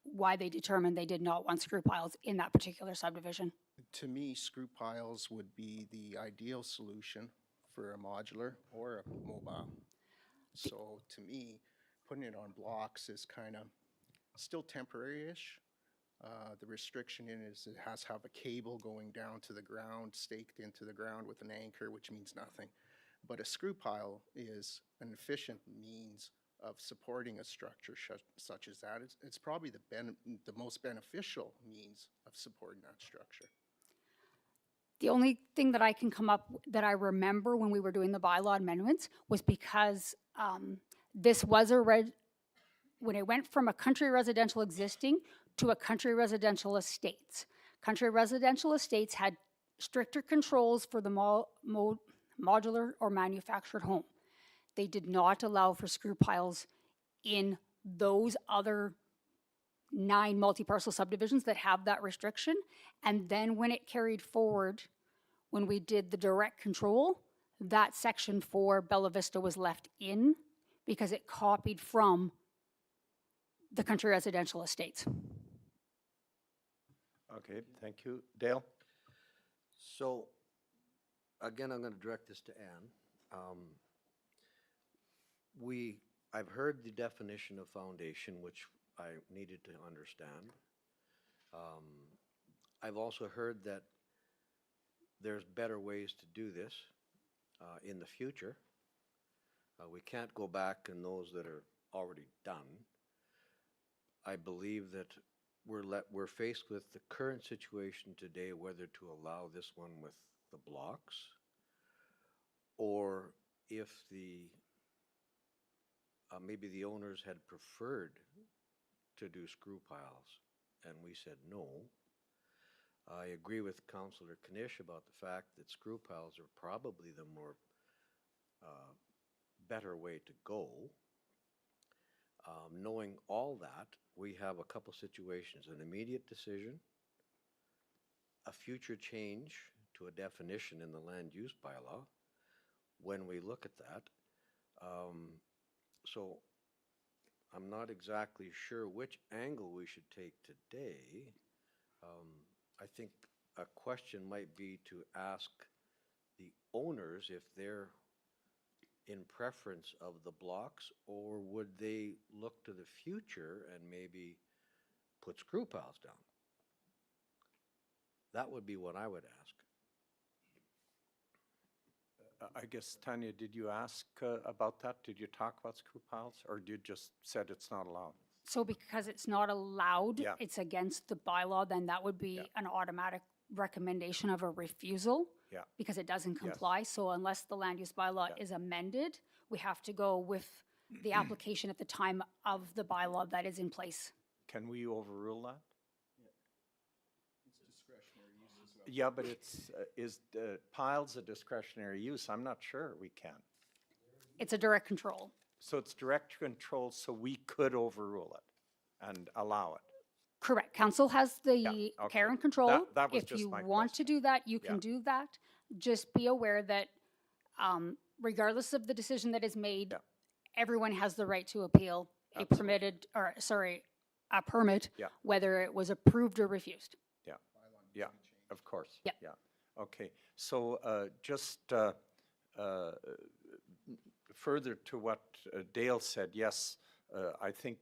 why they determined they did not want screw piles in that particular subdivision. To me, screw piles would be the ideal solution for a modular or a mobile. So to me, putting it on blocks is kind of still temporary-ish, The restriction in it is it has to have a cable going down to the ground, staked into the ground with an anchor, which means nothing. But a screw pile is an efficient means of supporting a structure such as that. It's probably the most beneficial means of supporting that structure. The only thing that I can come up that I remember when we were doing the bylaw amendments was because this was when it went from a country residential existing to a country residential estates. Country residential estates had stricter controls for the modular or manufactured home. They did not allow for screw piles in those other 9 multi-parcel subdivisions that have that restriction. And then when it carried forward, when we did the direct control, that section for Bella Vista was left in because it copied from the country residential estates. Okay, thank you. Dale? So, again, I'm going to direct this to Ann. I've heard the definition of foundation, which I needed to understand. I've also heard that there's better ways to do this in the future. We can't go back in those that are already done. I believe that we're faced with the current situation today, whether to allow this one with the blocks, or if maybe the owners had preferred to do screw piles, and we said no. I agree with Councillor Knish about the fact that screw piles are probably the more better way to go. Knowing all that, we have a couple situations: an immediate decision, a future change to a definition in the land use bylaw when we look at that. So I'm not exactly sure which angle we should take today. I think a question might be to ask the owners if they're in preference of the blocks, or would they look to the future and maybe put screw piles down? That would be what I would ask. I guess, Tanya, did you ask about that? Did you talk about screw piles, or you just said it's not allowed? So because it's not allowed, Yeah. it's against the bylaw, then that would be an automatic recommendation of a refusal. Yeah. Because it doesn't comply. So unless the land use bylaw is amended, we have to go with the application at the time of the bylaw that is in place. Can we overrule that? It's discretionary use as well. Yeah, but is piles a discretionary use? I'm not sure we can. It's a direct control. So it's direct control, so we could overrule it and allow it. Correct. Council has the okay. care and control. That was If just you my want to do that, you can Yeah. do that. Just be aware that regardless of the decision that is made, everyone has the right to appeal a permit, Yeah. whether it was approved or refused. Yeah, of course. Yeah. Yeah, okay. So just further to what Dale said, yes, I think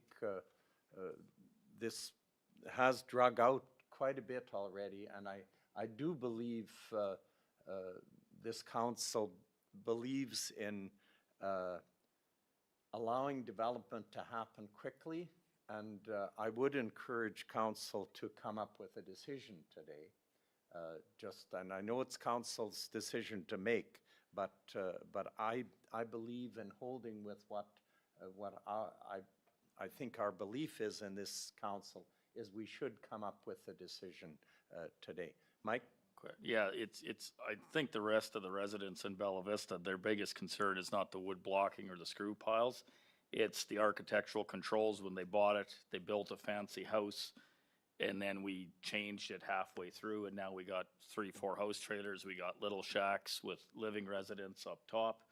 this has drug out quite a bit already, and I do believe this council believes in allowing development to happen quickly, and I would encourage council to come up with a decision today. And I know it's council's decision to make, but I believe in holding with what I think our belief is in this council is we should come up with a decision today. Mike? Yeah, I think the rest of the residents in Bella Vista, their biggest concern is not the wood blocking or the screw piles. It's the architectural controls. When they bought it, they built a fancy house, and then we changed it halfway through, and now we got 3-4 house trailers. We got little shacks with living residents up top.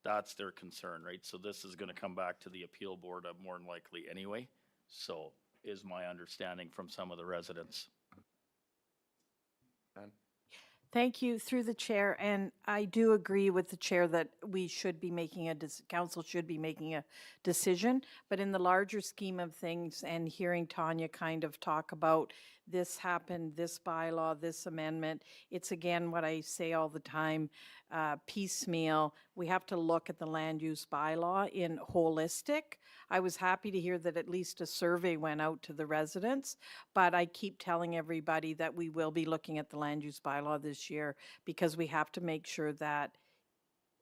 That's their concern, right? So this is gonna come back to the appeal board more than likely anyway. So is my understanding from some of the residents. Thank you, through the chair, and I do agree with the chair that we should be making council should be making a decision, but in the larger scheme of things and hearing Tanya kind of talk about this happened, this bylaw, this amendment. It's again what I say all the time, piecemeal. We have to look at the land use bylaw in holistic. I was happy to hear that at least a survey went out to the residents, but I keep telling everybody that we will be looking at the land use bylaw this year because we have to make sure that,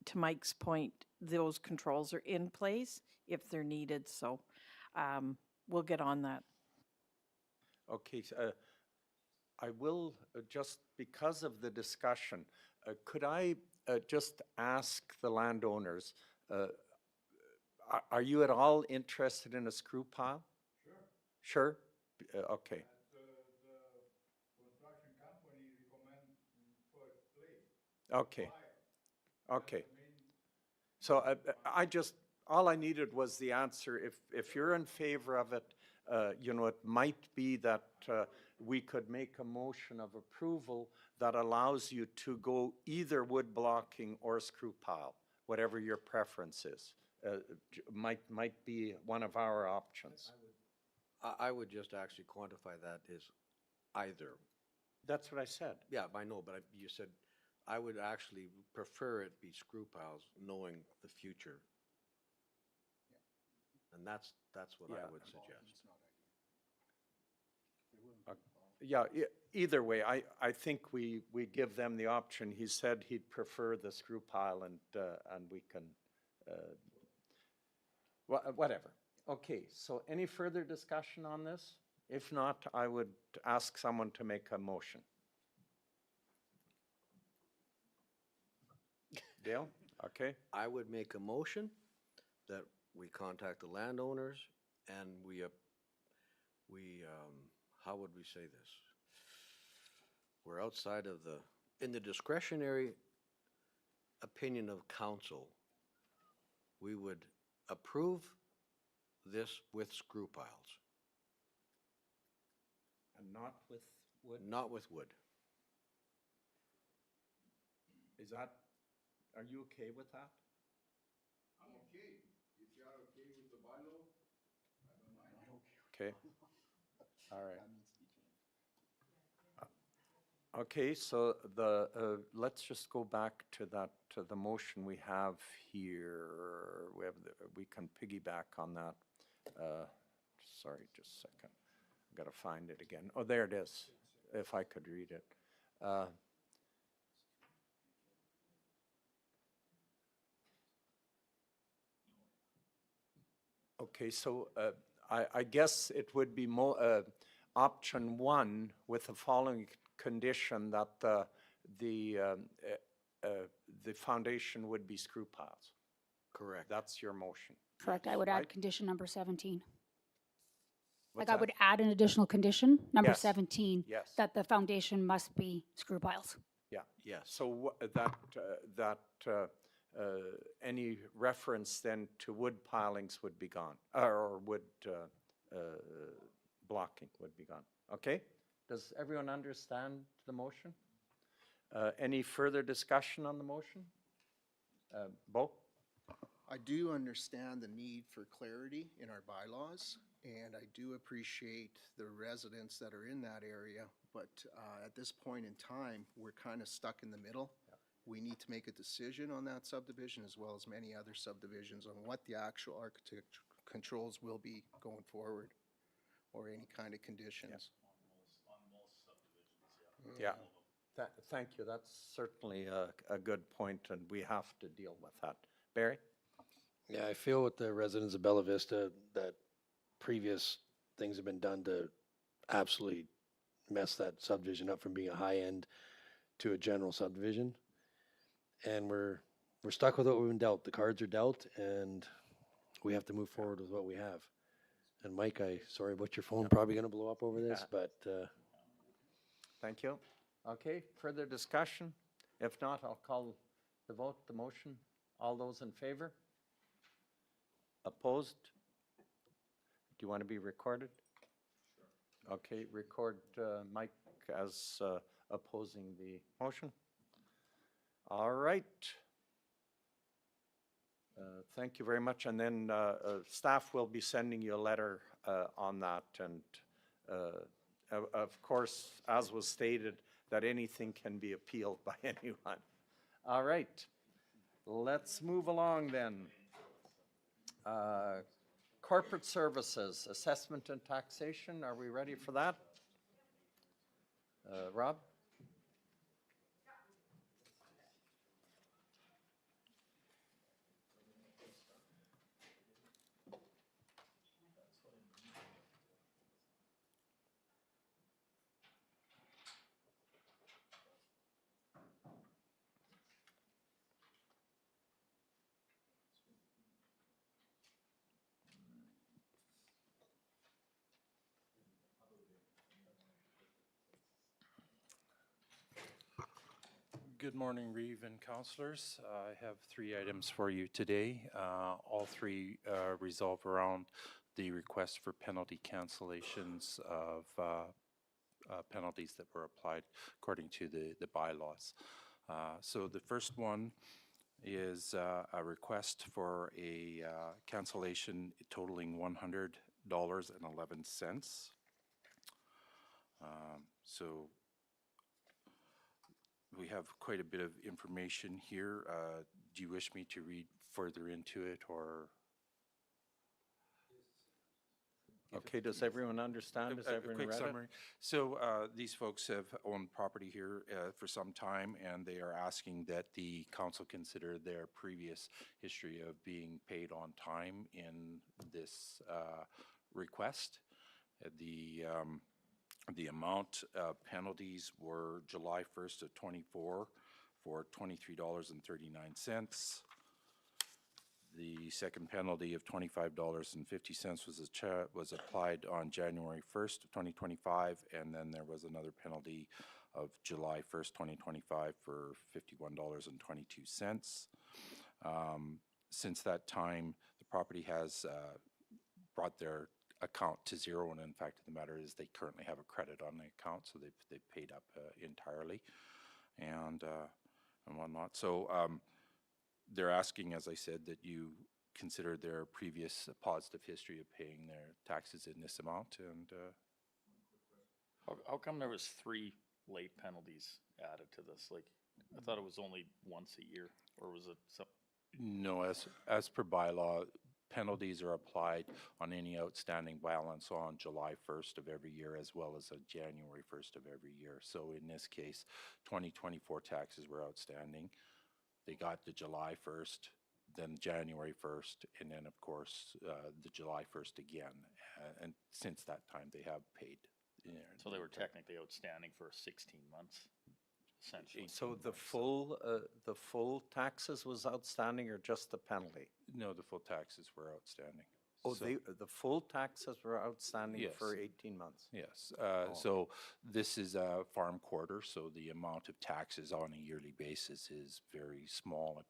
to Mike's point, those controls are in place if they're needed. So we'll get on that. Okay, I will, just because of the discussion, could I just ask the landowners, are you at all interested in a screw pile? Sure. Sure? Okay. Okay. Okay. So I just, all I needed was the answer. If you're in favor of it, you know, it might be that we could make a motion of approval that allows you to go either wood blocking or screw pile, whatever your preference is. Might be one of our options. I would just actually quantify that as either. That's what I said. Yeah, I know, but you said, I would actually prefer it be screw piles, knowing the future. And that's what I Yeah. would suggest. Yeah, either way, I think we give them the option. He said he'd prefer the screw pile and we can, whatever. Okay, so any further discussion on this? If not, I would ask someone to make a motion. Dale, okay? I would make a motion that we contact the landowners and we, how would we say this? We're outside of in the discretionary opinion of council, we would approve this with screw piles, And not with wood? not with wood. Is that, are you okay with that? I'm okay. If you're okay with the bylaw, I don't mind. Okay. All right. Okay, so let's just go back to the motion we have here. We can piggyback on that. Sorry, just a second. I've got to find it again. Oh, there it is, if I could read it. Okay, so I guess it would be option one with the following condition that the foundation would be screw piles. Correct. That's your motion. Correct, I would add right? condition number 17. What's Like I that? would add an additional condition, number Yes. 17, Yes. that the foundation must be screw piles. Yeah. Yes. So any reference then to wood pilings would be gone, or wood blocking would be gone. Okay? Does everyone understand the motion? Any further discussion on the motion? Bo? I do understand the need for clarity in our bylaws, and I do appreciate the residents that are in that area, but at this point in time, we're kind of stuck in the middle. We need to make a decision on that subdivision as well as many other subdivisions on what the actual architecture controls will be going forward, or any kind of conditions. Yeah. Thank you. That's certainly a good point, and we have to deal with that. Barry? Yeah, I feel with the residents of Bella Vista that previous things have been done to absolutely mess that subdivision up from being a high end to a general subdivision. And we're stuck with what we've been dealt. The cards are dealt and we have to move forward with what we have. And Mike, sorry about your phone probably gonna blow up over this, but Thank you. Okay, further discussion? If not, I'll call the vote, the motion. All those in favor? Opposed? Do you want to be recorded? Sure. Okay, record Mike as opposing the motion. All right. Thank you very much. And then staff will be sending you a letter on that, and of course, as was stated, that anything can be appealed by anyone. All right, let's move along then. Corporate services, assessment and taxation, are we ready for that? Rob? Good morning, Reeve and councillors. I have 3 items for you today. All 3 resolve around the request for penalty cancellations of penalties that were applied according to the bylaws. So the first one is a request for a cancellation totaling $100.11. So we have quite a bit of information here. Do you wish me to read further into it, or? Okay, does everyone understand? Has A everyone quick read summary. So these folks have owned property here for some time, and they are asking that the council consider their previous history of being paid on time in this request. The amount of penalties were July 1st of 24 for $23.39. The second penalty of $25.50 was applied on January 1st of 2025, and then there was another penalty of July 1st, 2025 for $51.22. Since that time, the property has brought their account to zero, and in fact, the matter is they currently have a credit on the account, so they've paid up entirely, and whatnot. So they're asking, as I said, that you consider their previous positive history of paying their taxes in this amount, and How come there was 3 late penalties added to this? Like, I thought it was only once a year, or was it some? no, as per bylaw, penalties are applied on any outstanding balance on July 1st of every year, as well as on January 1st of every year. So in this case, 2024 taxes were outstanding. They got the July 1st, then January 1st, and then, of course, the July 1st again. And since that time, they have paid. So they were technically outstanding for 16 months, essentially. So the full taxes was outstanding, or just the penalty? No, the full taxes were outstanding. Oh, So- the full taxes were outstanding Yes. for 18 months? Yes, so this is a farm quarter, so the amount of taxes on a yearly basis is very small.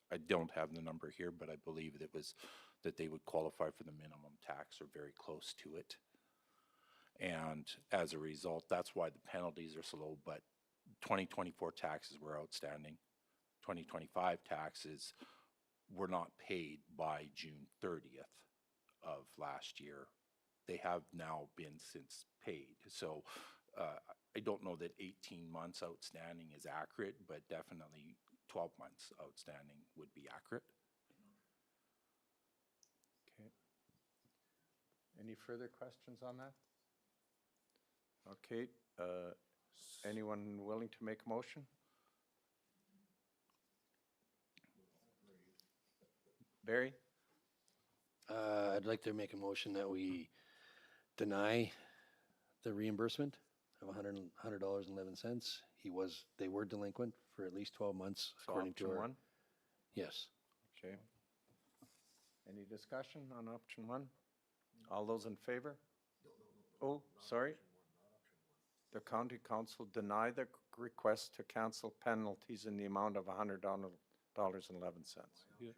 I don't have the number here, but I believe it was that they would qualify for the minimum tax or very close to it. And as a result, that's why the penalties are so low, but 2024 taxes were outstanding. 2025 taxes were not paid by June 30th of last year. They have now been since paid. So I don't know that 18 months outstanding is accurate, but definitely 12 months outstanding would be accurate. Okay. Any further questions on that? Okay, anyone willing to make a motion? Barry? I'd like to make a motion that we deny the reimbursement of $100.11. They were delinquent for at least 12 months, So according to option our. one? Yes. Okay. Any discussion on option one? All those in favor? Oh, sorry. The county council denied the request to cancel penalties in the amount of $100.11. Yeah.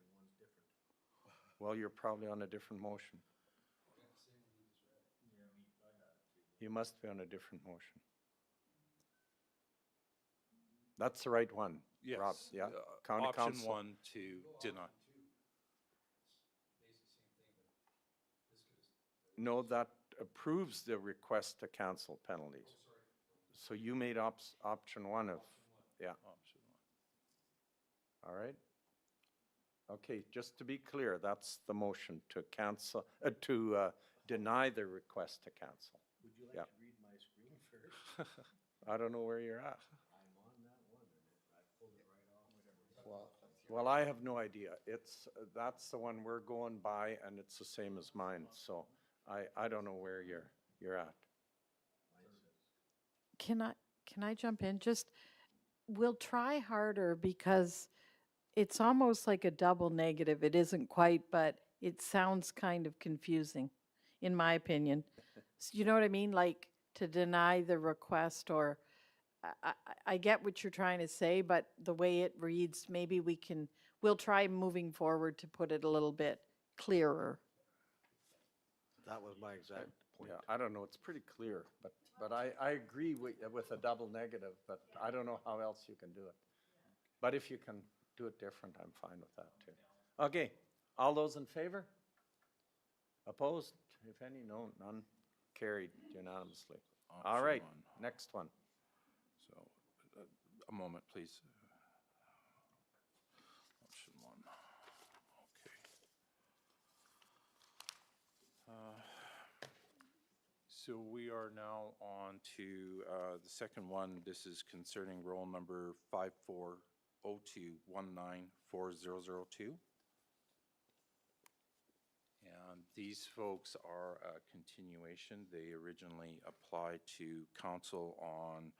Well, you're probably on a different motion. You must be on a different motion. That's the right one, Rob, Yes. yeah? County Option council. 1 to deny. No, that, approves the request to cancel penalties. So you made option one of, yeah. Option one. All right. Okay, just to be clear, that's the motion to cancel, deny the request to cancel. Would you Yeah. like to read my screen first? I don't know where you're at. I'm on that one, and I pulled it right off. Well, I have no idea. That's the one we're going by, and it's the same as mine, so I don't know where you're at. Can I jump in? Just, we'll try harder because it's almost like a double negative. It isn't quite, but it sounds kind of confusing, in my opinion. You know what I mean? Like to deny the request, or I get what you're trying to say, but the way it reads, maybe we'll try moving forward to put it a little bit clearer. That was my exact point. Yeah, I don't know, it's pretty clear, but I agree with a double negative, but I don't know how else you can do it. But if you can do it different, I'm fine with that too. Okay, all those in favor? Opposed? If any, no, none. Carried unanimously. All Option right, one. next one. So, a moment, please. Option one. Okay. So we are now on to the second one. This is concerning roll number 5402194002. And these folks are a continuation. They originally applied to council on,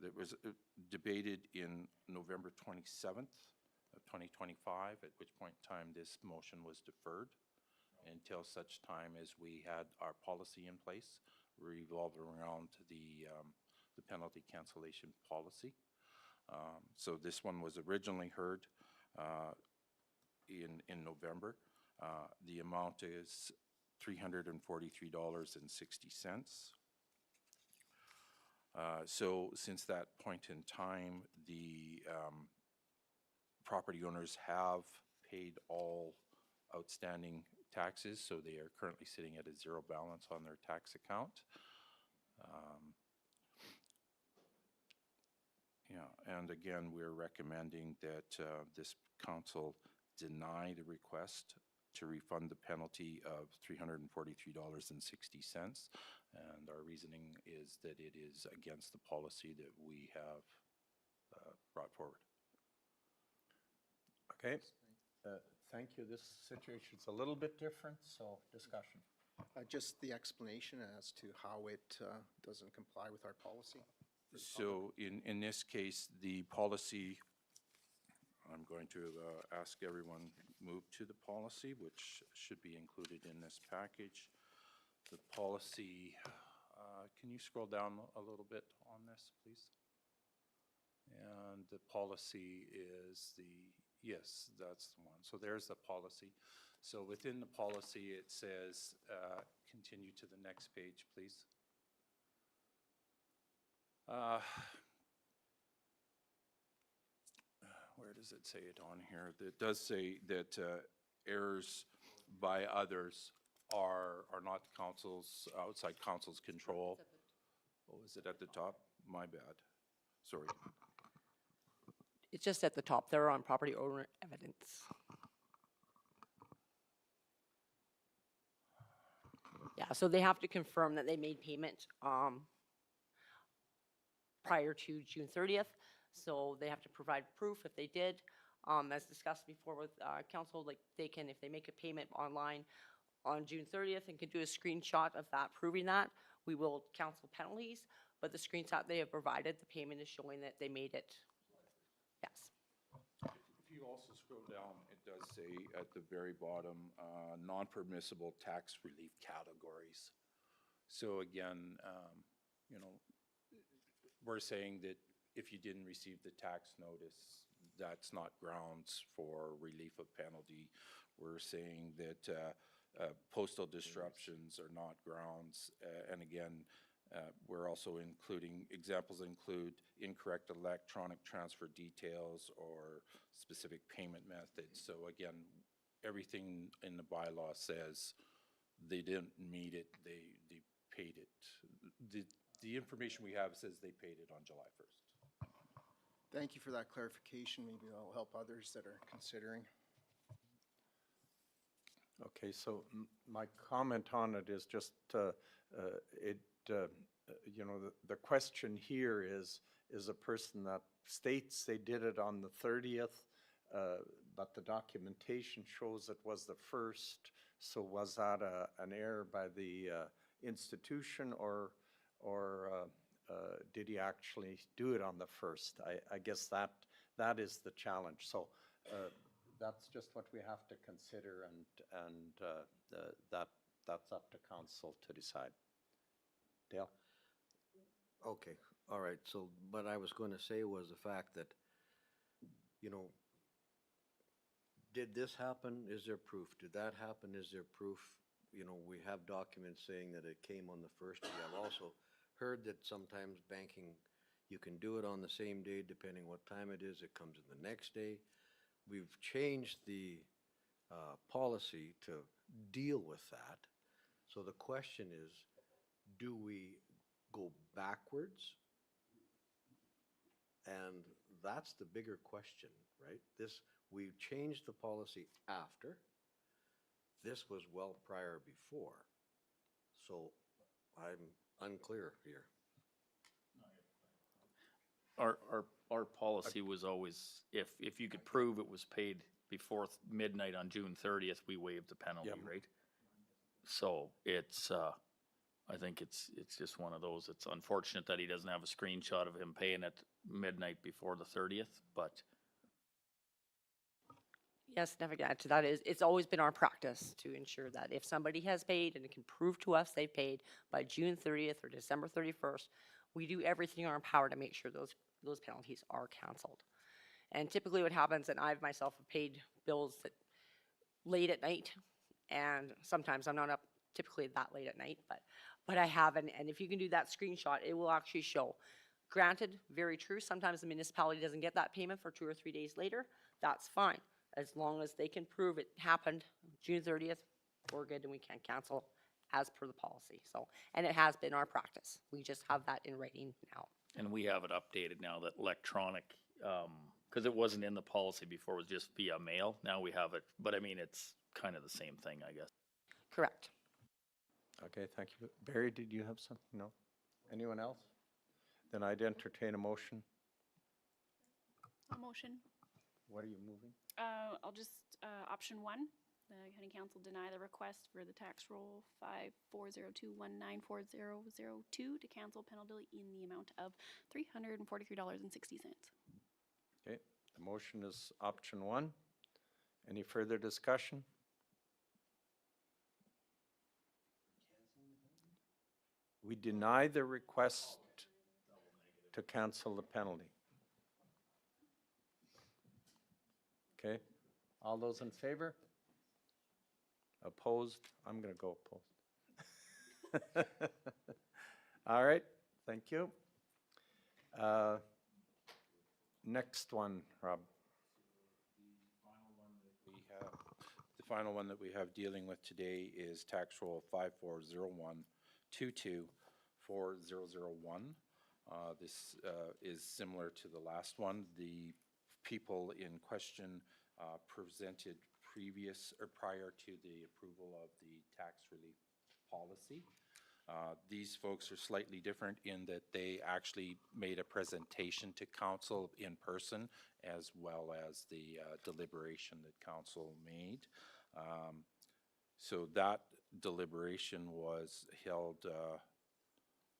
that was debated in November 27th of 2025, at which point in time this motion was deferred until such time as we had our policy in place revolving around the penalty cancellation policy. So this one was originally heard in November. The amount is $343.60. So since that point in time, the property owners have paid all outstanding taxes, so they are currently sitting at a zero balance on their tax account. Yeah, and again, we're recommending that this council deny the request to refund the penalty of $343.60. And our reasoning is that it is against the policy that we have brought forward. Okay, thank you. This situation's a little bit different, so discussion. Just the explanation as to how it doesn't comply with our policy. So in this case, the policy, I'm going to ask everyone move to the policy, which should be included in this package. The policy, can you scroll down a little bit on this, please? And the policy is yes, that's the one. So there's the policy. So within the policy, it says, continue to the next page, please. Where does it say it on here? It does say that errors by others are not outside council's control. Oh, is it at the top? My bad. Sorry. It's just at the top there on property owner evidence. Yeah, so they have to confirm that they made payment prior to June 30th. So they have to provide proof if they did. As discussed before with council, like they can, if they make a payment online on June 30th and can do a screenshot of that proving that, we will cancel penalties. But the screenshot they have provided, the payment is showing that they made it. Yes. If you also scroll down, it does say at the very bottom, non-permissible tax relief categories. So again, we're saying that if you didn't receive the tax notice, that's not grounds for relief of penalty. We're saying that postal disruptions are not grounds. And again, we're also including, examples include incorrect electronic transfer details or specific payment methods. So again, everything in the bylaw says they didn't meet it, they paid it. The information we have says they paid it on July 1st. Thank you for that clarification. Maybe that'll help others that are considering. Okay, so my comment on it is just, you know, the question here is a person that states they did it on the 30th, but the documentation shows it was the 1st. So was that an error by the institution, or did he actually do it on the 1st? I guess that is the challenge. So that's just what we have to consider, and that's up to council to decide. Dale? Okay, all right, so what I was going to say was the fact that, you know, did this happen? Is there proof? Did that happen? Is there proof? You know, we have documents saying that it came on the 1st. We have also heard that sometimes banking, you can do it on the same day, depending what time it is. It comes in the next day. We've changed the policy to deal with that. So the question is, do we go backwards? And that's the bigger question, right? We changed the policy after. This was well prior before. So I'm unclear here. Our policy was always, if you could prove it was paid before midnight on June 30th, we waived the penalty, right? So it's, I think it's just one of those. It's unfortunate that he doesn't have a screenshot of him paying it midnight before the 30th, but. Yes, never get add to that is, it's always been our practice to ensure that if somebody has paid and it can prove to us they've paid by June 30th or December 31st, we do everything in our power to make sure those penalties are canceled. And typically what happens, and I myself have paid bills that late at night, and sometimes I'm not up typically that late at night, but I have, and if you can do that screenshot, it will actually show. Granted, very true, sometimes the municipality doesn't get that payment for 2 or 3 days later, that's fine. As long as they can prove it happened June 30th, we're good and we can cancel as per the policy. So, and it has been our practice. We just have that in writing now. And we have it updated now that electronic, because it wasn't in the policy before, it was just via mail. Now we have it, but I mean, it's kind of the same thing, I guess. Correct. Okay, thank you. Barry, did you have something? No? Anyone else? Then I'd entertain a motion. A motion. What are you moving? I'll just, option 1, the county council deny the request for the tax roll 5402194002 to cancel penalty in the amount of $343.60. Okay, the motion is option 1. Any further discussion? We deny the request to cancel the penalty. Okay, all those in favor? Opposed? I'm going to go opposed. All right, thank you. Next one, Rob. The final one that we have dealing with today is tax roll 5401224001. This is similar to the last one. The people in question presented previous or prior to the approval of the tax relief policy. These folks are slightly different in that they actually made a presentation to council in person, as well as the deliberation that council made. So that deliberation was held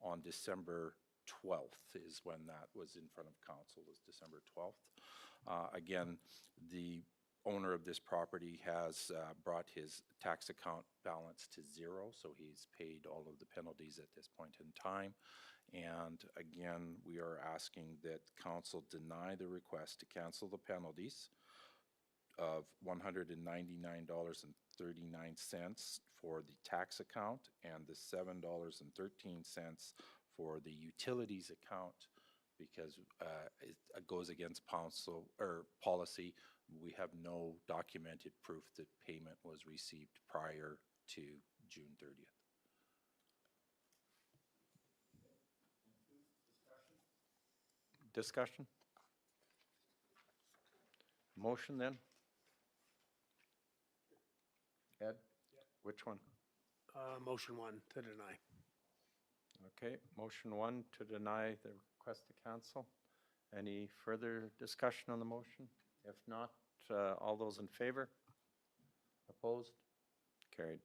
on December 12th is when that was in front of council, was December 12th. Again, the owner of this property has brought his tax account balance to 0, so he's paid all of the penalties at this point in time. And again, we are asking that council deny the request to cancel the penalties of $199.39 for the tax account and the $7.13 for the utilities account, because it goes against council or policy. We have no documented proof that payment was received prior to June 30th. Discussion? Motion then? Ed? Which one? Motion 1 to deny. Okay, motion 1 to deny the request to council. Any further discussion on the motion? If not, all those in favor? Opposed? Carried.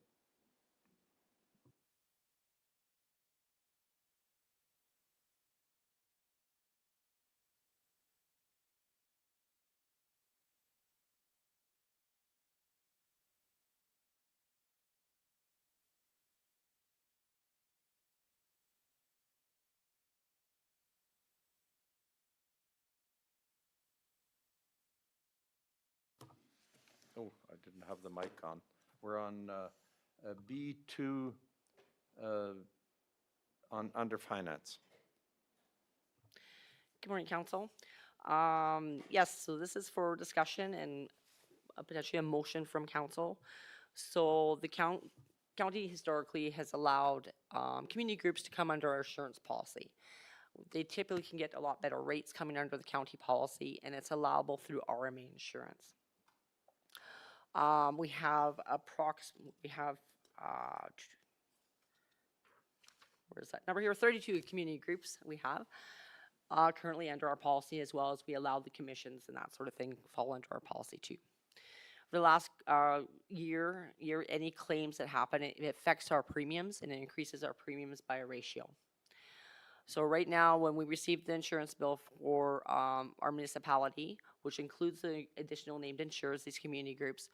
Oh, I didn't have the mic on. We're on B2 under finance. Good morning, council. Yes, so this is for discussion and potentially a motion from council. So the county historically has allowed community groups to come under our insurance policy. They typically can get a lot better rates coming under the county policy, and it's allowable through RMA insurance. We have where is that number here? 32 community groups we have currently under our policy, as well as we allow the commissions and that sort of thing fall under our policy too. For the last year, any claims that happen, it affects our premiums and it increases our premiums by a ratio. So right now, when we receive the insurance bill for our municipality, which includes the additional named insurers, these community groups,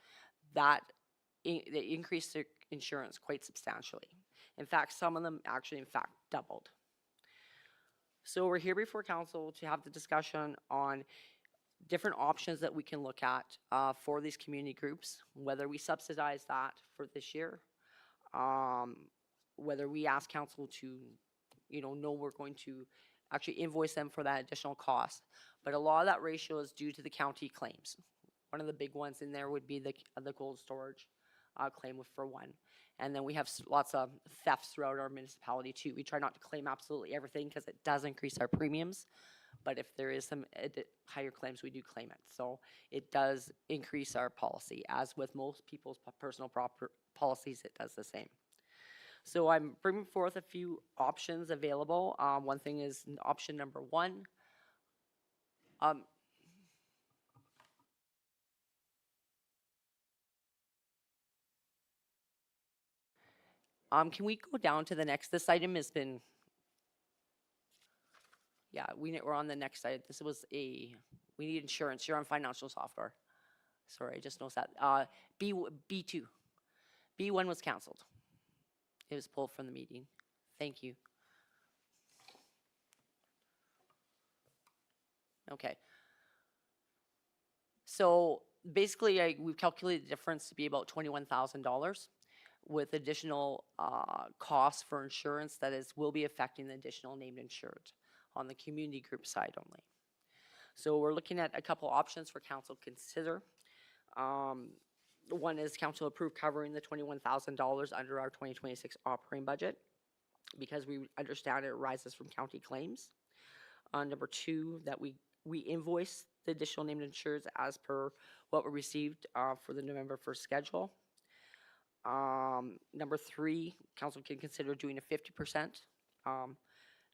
they increase their insurance quite substantially. In fact, some of them actually, in fact, doubled. So we're here before council to have the discussion on different options that we can look at for these community groups, whether we subsidize that for this year, whether we ask council to, know we're going to actually invoice them for that additional cost. But a lot of that ratio is due to the county claims. One of the big ones in there would be the cold storage claim for one. And then we have lots of thefts throughout our municipality too. We try not to claim absolutely everything because it does increase our premiums. But if there is some higher claims, we do claim it. So it does increase our policy. As with most people's personal policies, it does the same. So I'm bringing forth a few options available. One thing is option number 1. Can we go down to the next? This item has been, yeah, we're on the next side. This was we need insurance. You're on financial software. Sorry, I just noticed that. B2. B1 was canceled. It was pulled from the meeting. Thank you. Okay. So basically, we've calculated the difference to be about $21,000 with additional costs for insurance that will be affecting the additional named insured on the community group side only. So we're looking at a couple options for council to consider. One is council approved covering the $21,000 under our 2026 operating budget because we understand it rises from county claims. Number 2, that we invoice the additional named insureds as per what we received for the November 1st schedule. Number 3, council can consider doing a 50%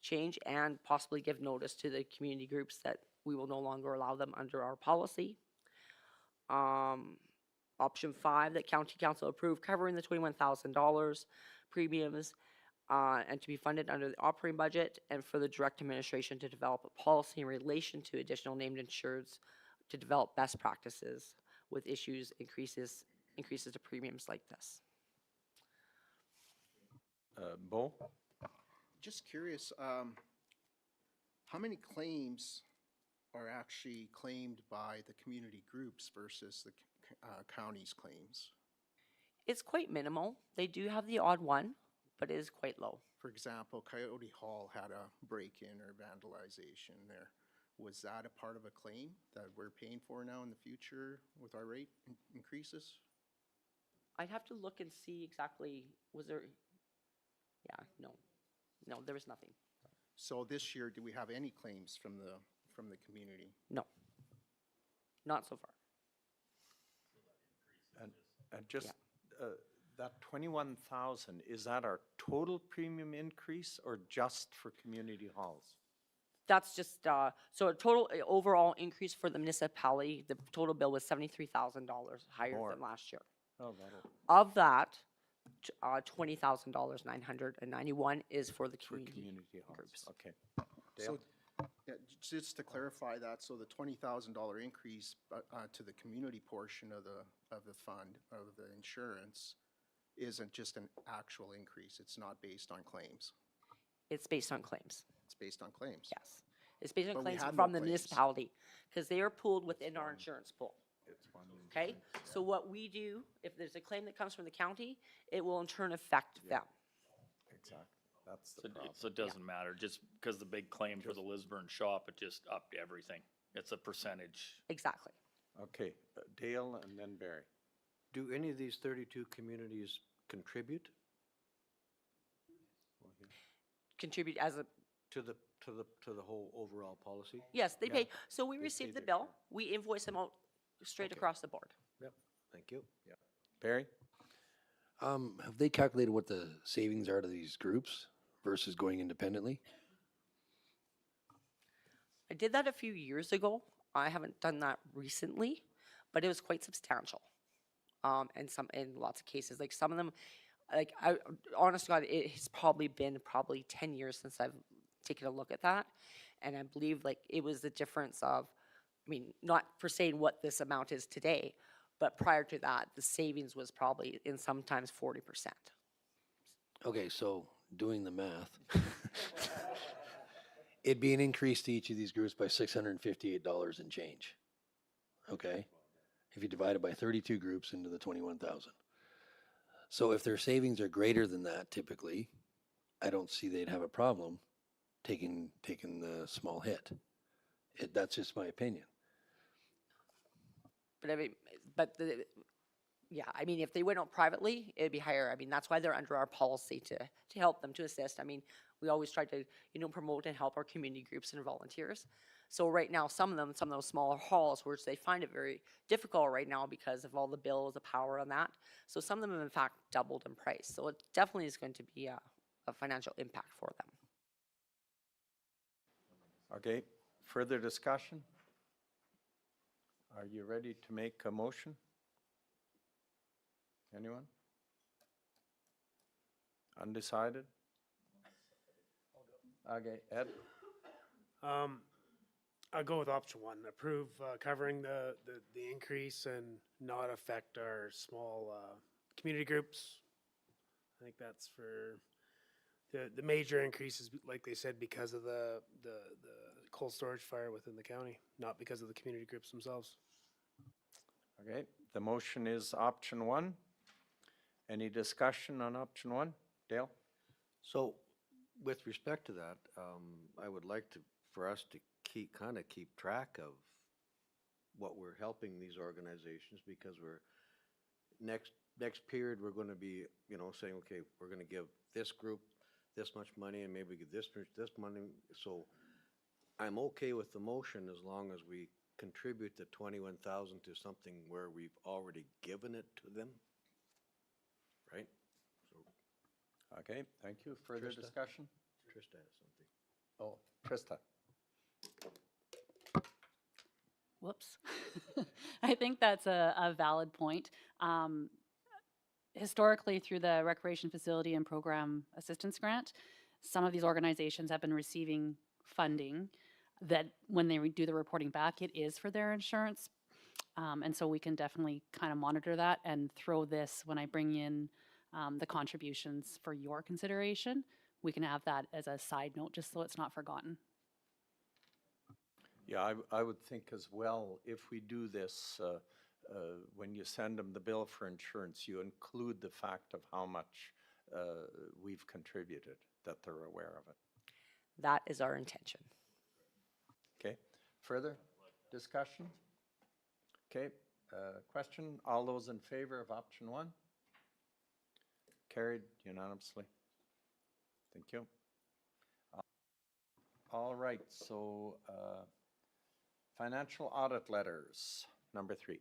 change and possibly give notice to the community groups that we will no longer allow them under our policy. Option 5, that county council approve covering the $21,000 premiums and to be funded under the operating budget, and for the direct administration to develop a policy in relation to additional named insureds to develop best practices with increases to premiums like this. Bo? Just curious, how many claims are actually claimed by the community groups versus the county's claims? It's quite minimal. They do have the odd one, but it is quite low. For example, Coyote Hall had a break-in or vandalization there. Was that a part of a claim that we're paying for now in the future with our rate increases? I'd have to look and see exactly, was there, yeah, no, there was nothing. So this year, do we have any claims from the community? No, not so far. And just, that 21,000, is that our total premium increase or just for community halls? That's just, so a total, overall increase for the municipality, the total bill was $73,000 higher More. than last year. Oh, that'll, Of that, $20,000, 991 is for the for community community halls, groups. okay. So, Dale? yeah, just to clarify that, so the $20,000 increase to the community portion of the fund, of the insurance, isn't just an actual increase, it's not based on claims, It's based on claims, it's based on claims. yes. It's based on But we claims had from no the claims. municipality, because they are pooled within our insurance pool. It's one. Okay, so what we do, if there's a claim that comes from the county, it will in turn affect them. Exactly, that's So the it- problem. so it doesn't matter, just because the big claim for the Lisburn shop, it just upped everything. It's a percentage. Exactly. Okay, Dale and then Barry. Do any of these 32 communities contribute Contribute as a, to the whole overall policy? yes, they Yeah. pay, so we They receive pay the their bill, share. we invoice them out straight Okay. across the board. Yep, thank you. Barry? Have they calculated what the savings are to these groups versus going independently? I did that a few years ago. I haven't done that recently, but it was quite substantial. In lots of cases, like some of them, like honest to God, it has probably been 10 years since I've taken a look at that. And I believe like it was the difference of, I mean, not for saying what this amount is today, but prior to that, the savings was probably in sometimes 40%. Okay, so doing the math, it'd be an increase to each of these groups by $658 and change. Okay? If you divide it by 32 groups into the 21,000. So if their savings are greater than that typically, I don't see they'd have a problem taking the small hit. That's just my opinion. But I mean, yeah, I mean, if they went out privately, it'd be higher. I mean, that's why they're under our policy to help them, to assist. I mean, we always try to, promote and help our community groups and volunteers. So right now, some of those smaller halls, which they find it very difficult right now because of all the bills, the power on that. So some of them have in fact doubled in price. So it definitely is going to be a financial impact for them. Okay, further discussion? Are you ready to make a motion? Anyone? Undecided? Okay, Ed? I'll go with option one, approve covering the increase and not affect our small community groups. I think that's for the major increases, like they said, because of the cold storage fire within the county, not because of the community groups themselves. Okay, the motion is option one. Any discussion on option one? Dale? So, with respect to that, I would like for us to keep track of what we're helping these organizations, because next period, we're gonna be, saying, okay, we're gonna give this group this much money and maybe give this money. So I'm okay with the motion as long as we contribute the 21,000 to something where we've already given it to them, right? So Okay, thank you. Further Trista? discussion? Trista has something. Oh, Trista. Whoops. I think that's a valid point. Historically, through the Recreation Facility and Program Assistance Grant, some of these organizations have been receiving funding that when they do the reporting back, it is for their insurance. And so we can definitely kind of monitor that and throw this when I bring in the contributions for your consideration. We can have that as a side note, just so it's not forgotten. Yeah, I would think as well, if we do this, when you send them the bill for insurance, you include the fact of how much we've contributed, that they're aware of it. That is our intention. Okay, further discussion? Okay, question, all those in favor of option one? Carried unanimously. Thank you. All right, so financial audit letters, number 3.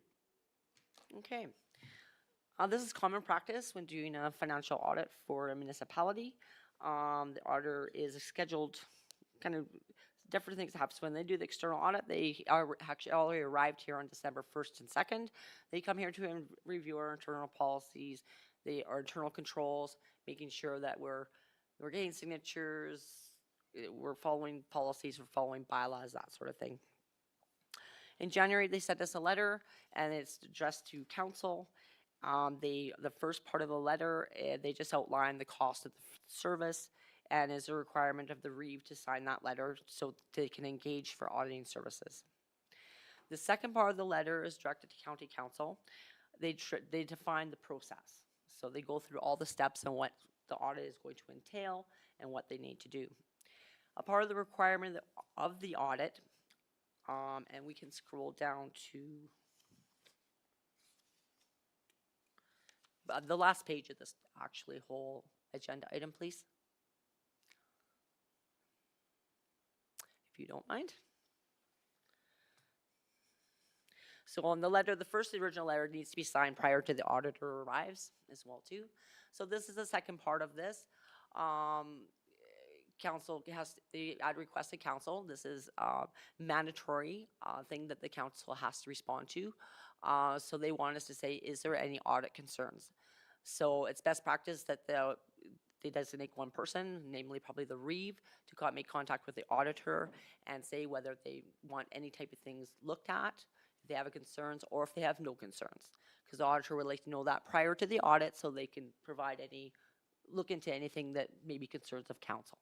Okay. This is common practice when doing a financial audit for a municipality. The auditor is scheduled, kind of different things happen. So when they do the external audit, they are actually already arrived here on December 1st and 2nd. They come here to review our internal policies, our internal controls, making sure that we're getting signatures, we're following policies, we're following bylaws, that sort of thing. In January, they sent us a letter, and it's addressed to council. The first part of the letter, they just outline the cost of the service and is a requirement of the REIV to sign that letter so they can engage for auditing services. The second part of the letter is directed to county council. They define the process. So they go through all the steps and what the audit is going to entail and what they need to do. A part of the requirement of the audit, and we can scroll down to the last page of this actually whole agenda item, please. If you don't mind. So on the letter, the original letter needs to be signed prior to the auditor arrives as well too. So this is the second part of this. Council I'd request the council. This is a mandatory thing that the council has to respond to. So they want us to say, is there any audit concerns? So it's best practice that they designate one person, namely probably the REIV, to make contact with the auditor and say whether they want any type of things looked at, if they have concerns, or if they have no concerns. Because the auditor would like to know that prior to the audit so they can look into anything that may be concerns of council.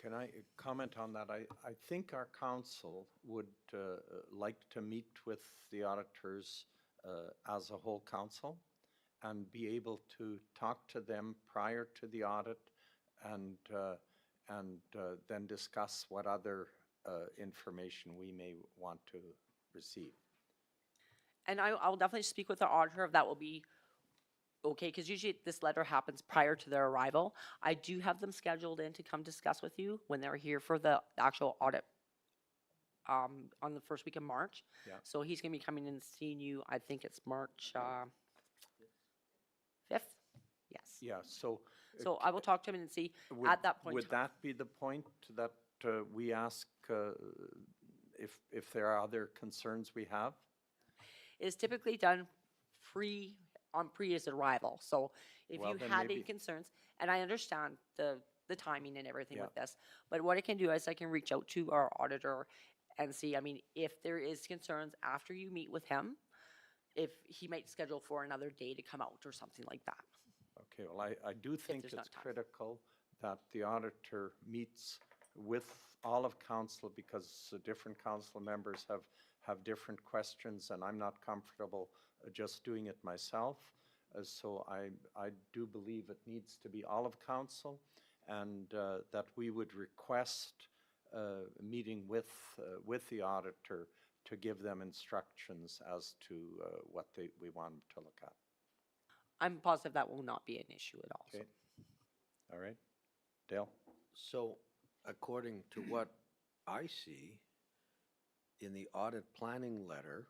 Can I comment on that? I think our council would like to meet with the auditors as a whole council and be able to talk to them prior to the audit and then discuss what other information we may want to receive. And I'll definitely speak with the auditor if that will be okay, because usually this letter happens prior to their arrival. I do have them scheduled in to come discuss with you when they're here for the actual audit on the first week of March. Yeah. So he's going to be coming in and seeing you, I think it's March 5th? Yes. Yeah, so So I will talk to him and see at that point. would that be the point that we ask if there are other concerns we have? Is typically done on his arrival. So if Well, you then had any maybe- concerns, and I understand the timing and everything Yeah. with this, but what I can do is I can reach out to our auditor and see, if there is concerns after you meet with him, if he might schedule for another day to come out or something like that. Okay, well, I do think there's it's not time. critical that the auditor meets with all of council because the different council members have different questions and I'm not comfortable just doing it myself. So I do believe it needs to be all of council and that we would request a meeting with the auditor to give them instructions as to what we want them to look at. I'm positive that will not be an issue at all. so. Okay. All right. Dale? So according to what I see in the audit planning letter,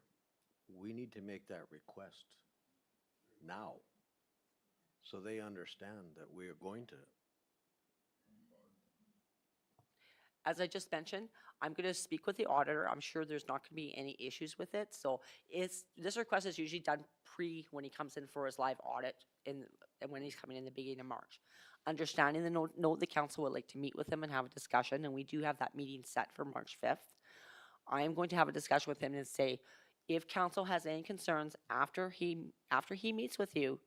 we need to make that request now so they understand that we are going to. As I just mentioned, I'm going to speak with the auditor. I'm sure there's not going to be any issues with it. So this request is usually done when he comes in for his live audit and when he's coming in the beginning of March. Understanding the note the council would like to meet with him and have a discussion, and we do have that meeting set for March 5th. I am going to have a discussion with him and say, if council has any concerns after he meets with you,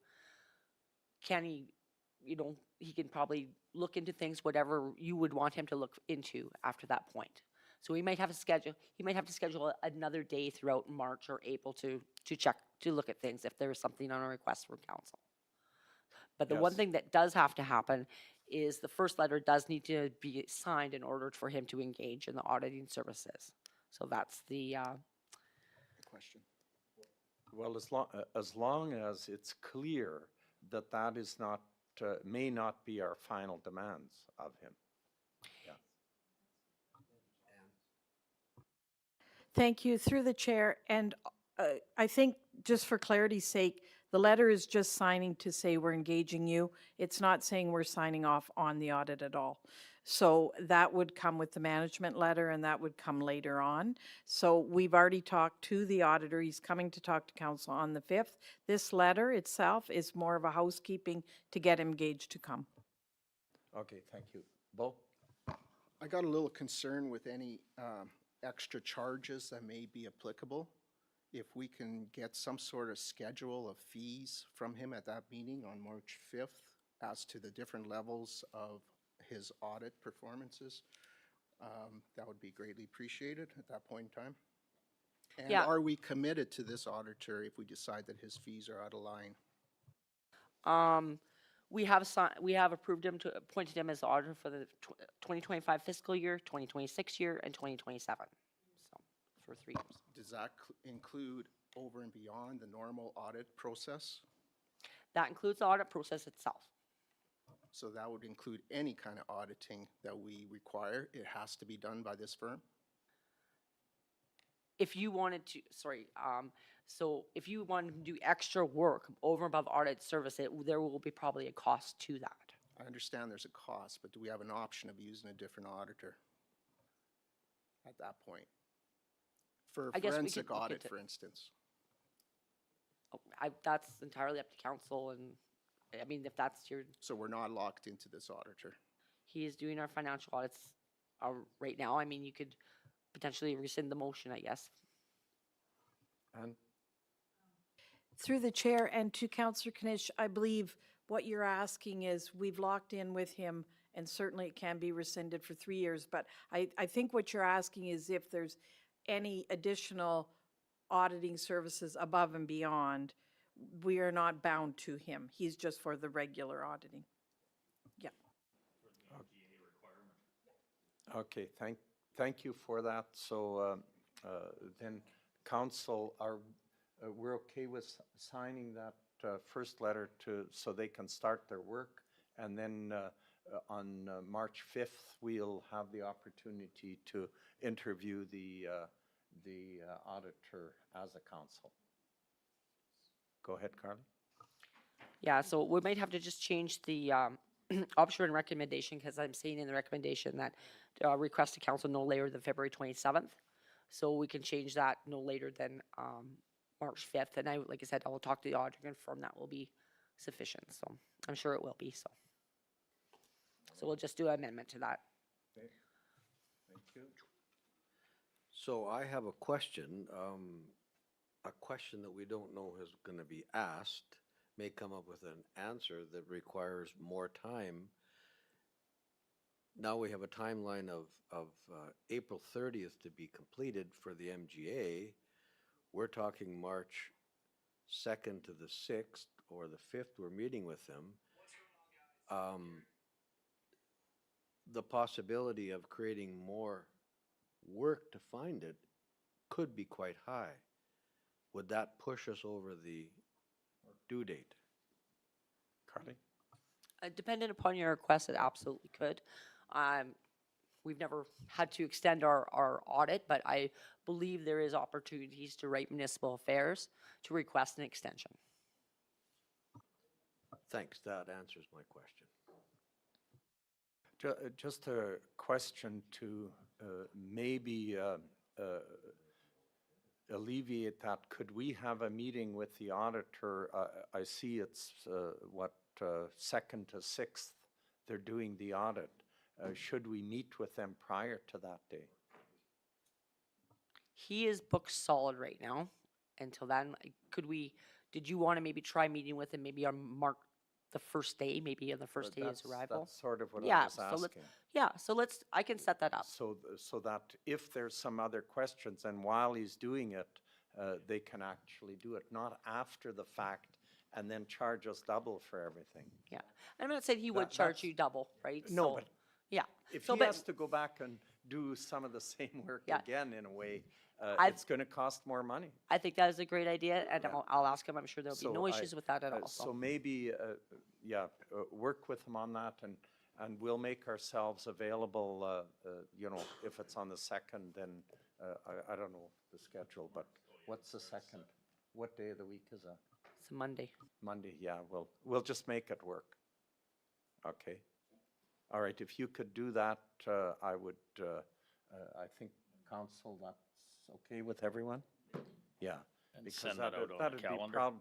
can he can probably look into things, whatever you would want him to look into after that point. So he might have to schedule another day throughout March or April to look at things if there is something on a request from council. But the one Yes. thing that does have to happen is the first letter does need to be signed in order for him to engage in the auditing services. So that's the Question. Well, as long as it's clear that is not, may not be our final demands of him. Thank you, through the chair. And I think, just for clarity's sake, the letter is just signing to say we're engaging you. It's not saying we're signing off on the audit at all. So that would come with the management letter, and that would come later on. So we've already talked to the auditor. He's coming to talk to council on the 5th. This letter itself is more of a housekeeping to get him engaged to come. Okay, thank you. Bo? I got a little concern with any extra charges that may be applicable. If we can get some sort of schedule of fees from him at that meeting on March 5th as to the different levels of his audit performances, that would be greatly appreciated at that point in time. And Yeah. are we committed to this auditor if we decide that his fees are out of line? We have approved him appointed him as the auditor for the 2025 fiscal year, 2026 year, and 2027. So, for 3 years. Does that include over and beyond the normal audit process? That includes the audit process itself. So that would include any kind of auditing that we require. It has to be done by this firm? If you wanted to, so if you wanted to do extra work over and above audit service, there will be probably a cost to that. I understand there's a cost, but do we have an option of using a different auditor at that point? For I guess we forensic could look audit, into- for instance. That's entirely up to council, and, I mean, if that's your, So we're not locked into this auditor. he is doing our financial audits right now. I mean, you could potentially rescind the motion, I guess. And Through the chair and to Councillor Knish, I believe what you're asking is, we've locked in with him, and certainly it can be rescinded for 3 years, but I think what you're asking is if there's any additional auditing services above and beyond, we are not bound to him. He's just for the regular auditing. Yeah. okay, thank you for that. So then, council, we're okay with signing that first letter so they can start their work, and then on March 5th, we'll have the opportunity to interview the auditor as a council. Go ahead, Carly. Yeah, so we might have to just change the option and recommendation, because I'm seeing in the recommendation that request to council no later than February 27th. So we can change that no later than March 5th. And like I said, I will talk to the auditor and confirm that will be sufficient. So I'm sure it will be, so. So we'll just do an amendment to that. Okay. Thank you. So I have a question that we don't know is going to be asked, may come up with an answer that requires more time. Now we have a timeline of April 30th to be completed for the MGA. We're talking March 2nd to the 6th or the 5th, we're meeting with them. The possibility of creating more work to find it could be quite high. Would that push us over the due date? Carly? Dependent upon your request, it absolutely could. We've never had to extend our audit, but I believe there is opportunities to write municipal affairs to request an extension. Thanks, that answers my question. Just a question to maybe alleviate that. Could we have a meeting with the auditor? I see it's 2nd to 6th they're doing the audit. Should we meet with them prior to that day? He is booked solid right now. Until then, did you want to maybe try meeting with him maybe on the first day, maybe on the first day of his arrival? That's sort of what I Yeah, was asking. so I can set that up. So that if there's some other questions, and while he's doing it, they can actually do it, not after the fact and then charge us double for everything. Yeah, I'm not saying he would charge you double, right? No, So, but yeah. if So, he but- has to go back and do some of the same work Yeah. again, in a way, it's gonna cost more money. I think that is a great idea, and Yeah. I'll ask him. I'm sure there'll be So no I- issues with that at all. So maybe, work with them on that and we'll make ourselves available, you know, if it's on the second, then, I don't know the schedule, but what's the second? What day of the week is that? It's a Monday. Monday, yeah, we'll just make it work. Okay. All right, if you could do that, I would, I think council, that's okay with everyone? Yeah. And because send that out on the that'd be calendar.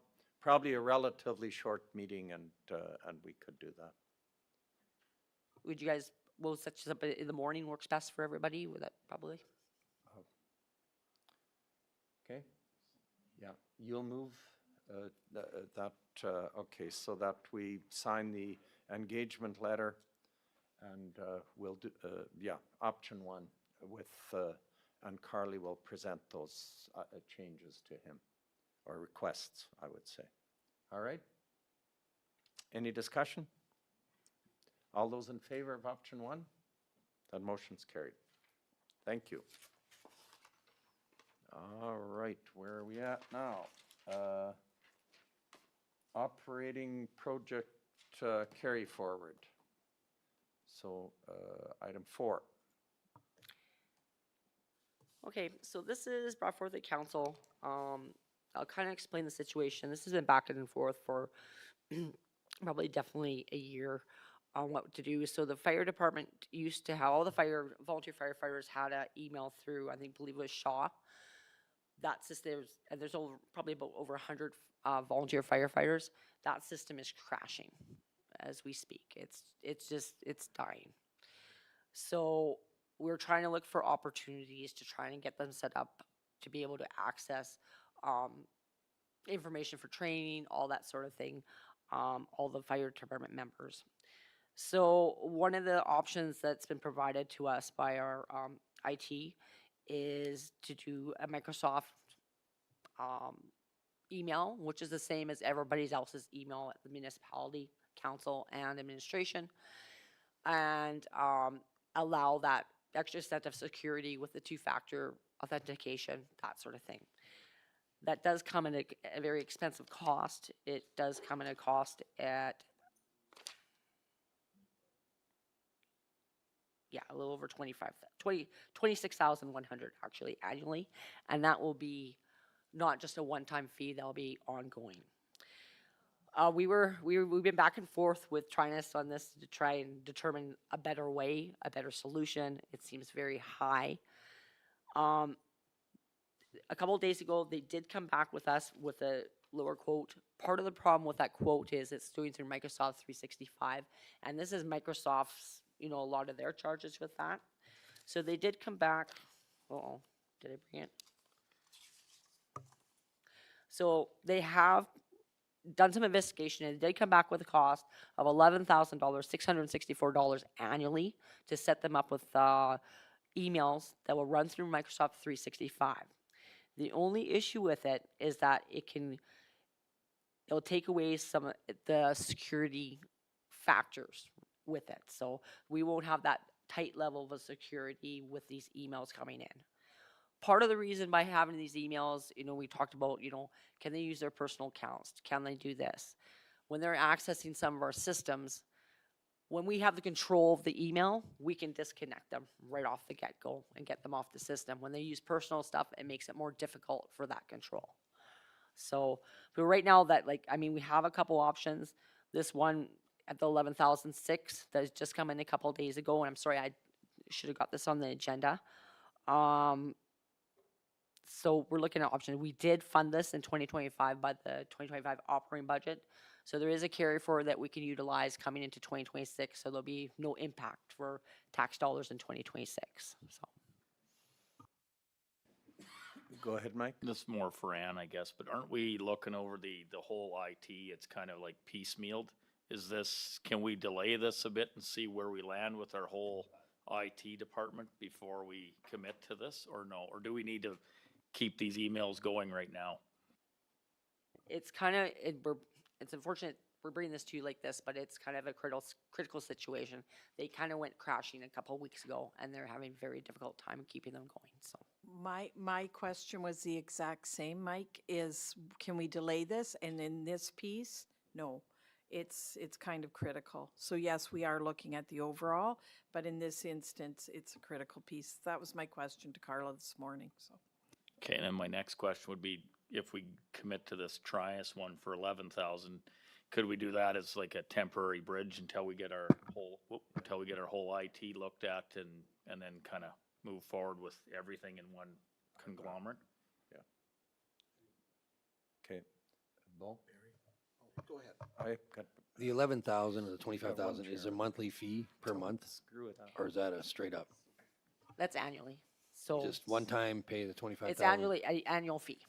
Probably a relatively short meeting and we could do that. Would you guys, will such up in the morning works best for everybody? Would that probably? Okay? Yeah, you'll move that, okay, so that we sign the engagement letter and we'll do, option one with, and Carly will present those changes to him, or requests, I would say. All right? Any discussion? All those in favor of option one? That motion's carried. Thank you. All right, where are we at now? Operating project carry forward. So, item 4. Okay, so this is brought forth at council. I'll kind of explain the situation. This has been back and forth for probably definitely a year on what to do. So the fire department used to have, all the volunteer firefighters had an email through, I think, believe it was Shaw. That system, and there's probably about over 100 volunteer firefighters. That system is crashing as we speak. It's dying. So we're trying to look for opportunities to try and get them set up to be able to access information for training, all that sort of thing, all the fire department members. So one of the options that's been provided to us by our IT is to do a Microsoft email, which is the same as everybody else's email at the municipality, council, and administration, and allow that extra set of security with the 2-factor authentication, that sort of thing. That does come at a very expensive cost. It does come at a cost at, a little over 26,100 actually annually, and that will be not just a one-time fee, that'll be ongoing. We've been back and forth with Trinus on this to try and determine a better way, a better solution. It seems very high. A couple of days ago, they did come back with us with a lower quote. Part of the problem with that quote is it's doing through Microsoft 365, and this is Microsoft's, a lot of their charges with that. So they did come back. Uh-oh, did I bring it? So they have done some investigation, and they did come back with a cost of $11,000, $664 annually to set them up with emails that will run through Microsoft 365. The only issue with it is that it'll take away some of the security factors with it. So we won't have that tight level of security with these emails coming in. Part of the reason by having these emails, we talked about, can they use their personal accounts? Can they do this? When they're accessing some of our systems, when we have the control of the email, we can disconnect them right off the get-go and get them off the system. When they use personal stuff, it makes it more difficult for that control. So, but right now we have a couple options. This one at the 11,006 that has just come in a couple of days ago, and I'm sorry, I should have got this on the agenda. So we're looking at options. We did fund this in 2025 by the 2025 operating budget. So there is a carry forward that we can utilize coming into 2026. So there'll be no impact for tax dollars in 2026. So. Go ahead, Mike. This is more for Ann, I guess, but aren't we looking over the whole IT? It's kind of like piecemealed. Can we delay this a bit and see where we land with our whole IT department before we commit to this, or no? Or do we need to keep these emails going right now? It's kind of, it's unfortunate we're bringing this to you like this, but it's kind of a critical situation. They kind of went crashing a couple of weeks ago, and they're having a very difficult time keeping them going. So My question was the exact same, Mike, is can we delay this? And in this piece, no, it's kind of critical. So yes, we are looking at the overall, but in this instance, it's a critical piece. That was my question to Carla this morning, so. Okay, and then my next question would be, if we commit to this Trias one for 11,000, could we do that as like a temporary bridge until we get our whole IT looked at and then kind of move forward with everything in one conglomerate? Okay. Bo? Go ahead. I got, The 11,000 or the 25,000 is a monthly fee per month, screw it up. or is that a straight up? That's annually. So Just one time pay the 25,000? it's annually, annual fee.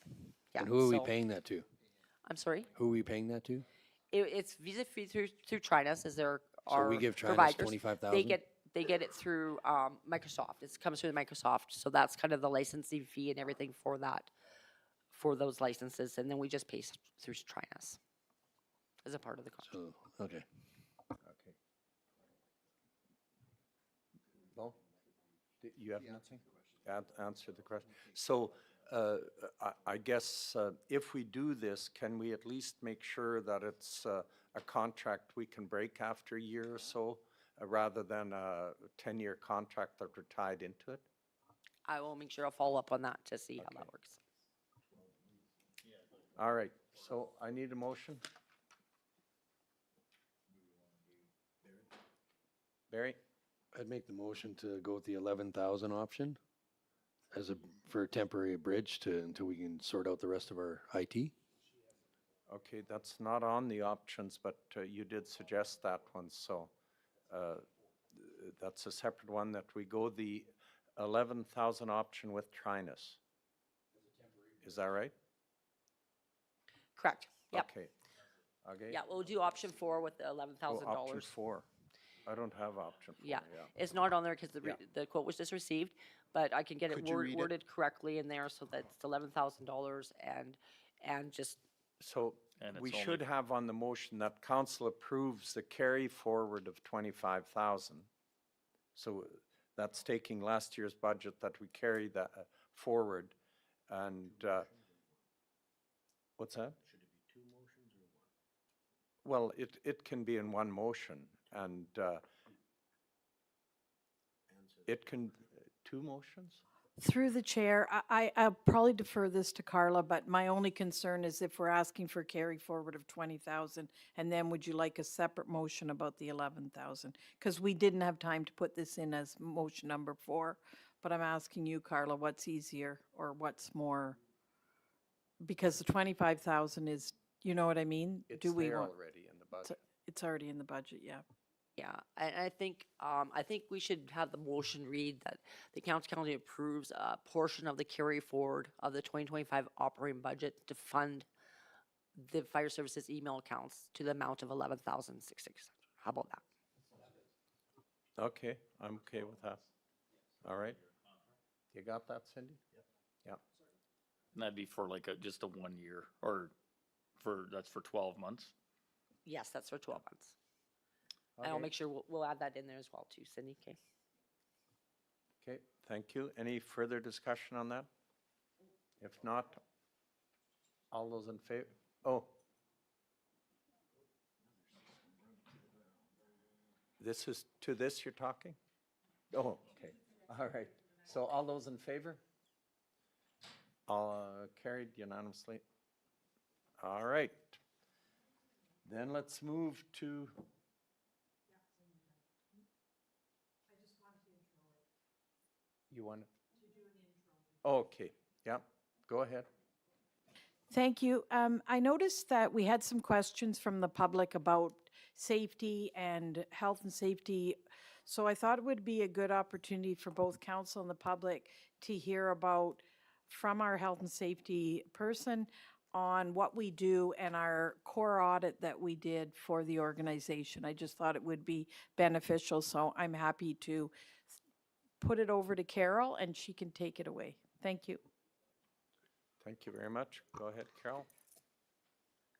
Yeah. And who are we so- paying that to? I'm sorry? Who are we paying that to? It's Visa free through Trinas as their, So our we give Trinas providers. 25,000? They get it through, Microsoft. It comes through Microsoft. So that's kind of the licensing fee and everything for that, for those licenses. And then we just pay through Trinas as a part of the contract. So, okay. Okay. Bo? You have nothing? Answer the question. So, I guess, if we do this, can we at least make sure that it's a contract we can break after a year or so, rather than a 10-year contract that we're tied into it? I will make sure I'll follow up on that to see how that works. All right, so I need a motion. Barry? I'd make the motion to go with the 11,000 option as for a temporary bridge until we can sort out the rest of our IT. Okay, that's not on the options, but you did suggest that one, so that's a separate one, that we go the 11,000 option with Trinus. Is that right? Correct. Yep. Okay. Okay. Yeah, we'll do option 4 with the Oh, $11,000. option 4. I don't have option 4, Yeah, yeah. it's not on there because Yeah. the quote was just received, but I can get it Could you read it? worded correctly in there so that it's $11,000 and just, So And we it's should only- have on the motion that council approves the carry forward of 25,000. So that's taking last year's budget that we carry that forward, and what's that? Should it be 2 motions or 1? Well, it can be in one motion, and it can, 2 motions? Through the chair, I'll probably defer this to Carla, but my only concern is if we're asking for carry forward of 20,000, and then would you like a separate motion about the 11,000? Because we didn't have time to put this in as motion number 4, but I'm asking you, Carla, what's easier or what's more? Because the 25,000 is, you know what I mean? It's Do we there want? already in the budget. It's already in the budget, yeah. yeah. And I think we should have the motion read that the county approves a portion of the carry forward of the 2025 operating budget to fund the fire services email accounts to the amount of $11,600. How about that? Okay, I'm okay with that. All right. You got that, Cindy? Yep. And that'd be for like just a 1 year, or that's for 12 months? Yes, that's for 12 months. And I'll Okay. make sure we'll add that in there as well too, Cindy, okay? Okay, thank you. Any further discussion on that? If not, all those in favor? Oh. This is, to this you're talking? Oh, okay, all right. So all those in favor? All carried unanimously. All right. Then let's move to. You want to do an intro? Okay, yeah, go ahead. Thank you. I noticed that we had some questions from the public about safety and health and safety. So I thought it would be a good opportunity for both council and the public to hear about, from our health and safety person, on what we do and our core audit that we did for the organization. I just thought it would be beneficial, so I'm happy to put it over to Carol and she can take it away. Thank you. Thank you very much. Go ahead, Carol.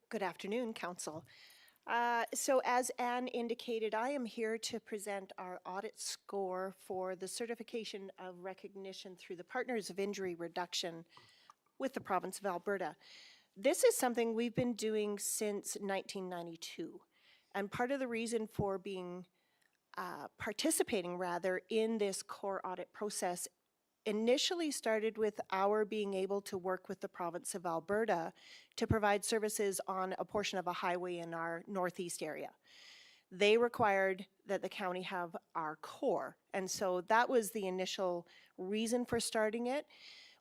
Good afternoon, Council. So as Anne indicated, I am here to present our audit score for the certification of recognition through the Partners of Injury Reduction with the province of Alberta. This is something we've been doing since 1992. And part of the reason for being participating rather in this core audit process initially started with our being able to work with the province of Alberta to provide services on a portion of a highway in our northeast area. They required that the county have our core, and so that was the initial reason for starting it.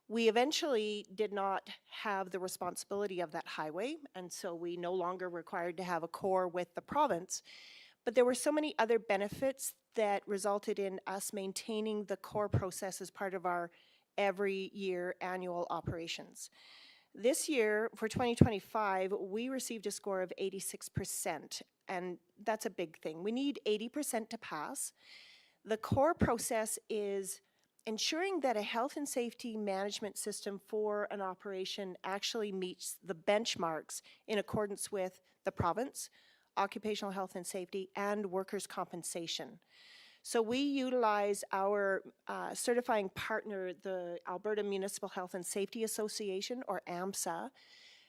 We eventually did not have the responsibility of that highway, and so we no longer required to have a core with the province. But there were so many other benefits that resulted in us maintaining the core process as part of our every year annual operations. This year, for 2025, we received a score of 86%, and that's a big thing. We need 80% to pass. The core process is ensuring that a health and safety management system for an operation actually meets the benchmarks in accordance with the province, occupational health and safety, and workers' compensation. So we utilize our certifying partner, the Alberta Municipal Health and Safety Association, or AMSA.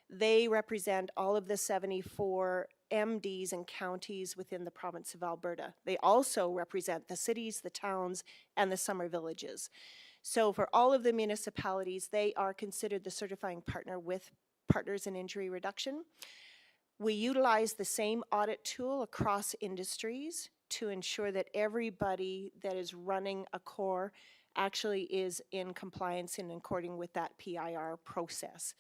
They represent all of the 74 MDs and counties within the province of Alberta. They also represent the cities, the towns, and the summer villages. So for all of the municipalities, they are considered the certifying partner with Partners in Injury Reduction. We utilize the same audit tool across industries to ensure that everybody that is running a core actually is in compliance and according with that PIR process.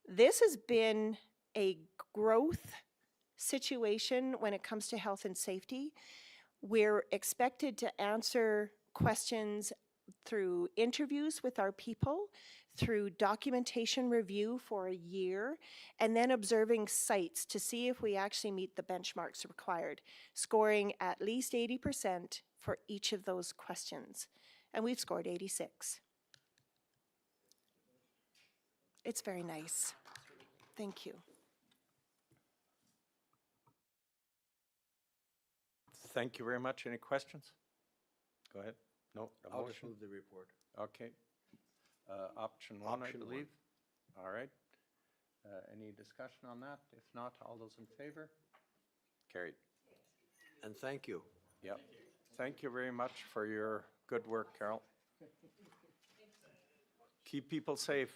This has been a growth situation when it comes to health and safety. We're expected to answer questions through interviews with our people, through documentation review for a year, and then observing sites to see if we actually meet the benchmarks required, scoring at least 80% for each of those questions. And we've scored 86. It's very nice. Thank you. Thank you very much. Any questions? Go ahead. No, a I'll just motion? move the report. Okay. Option one, I Option one. believe. All right. Any discussion on that? If not, all those in favor? Carried. And thank you. Yep. Thank you very much for your good work, Carol. Keep people safe.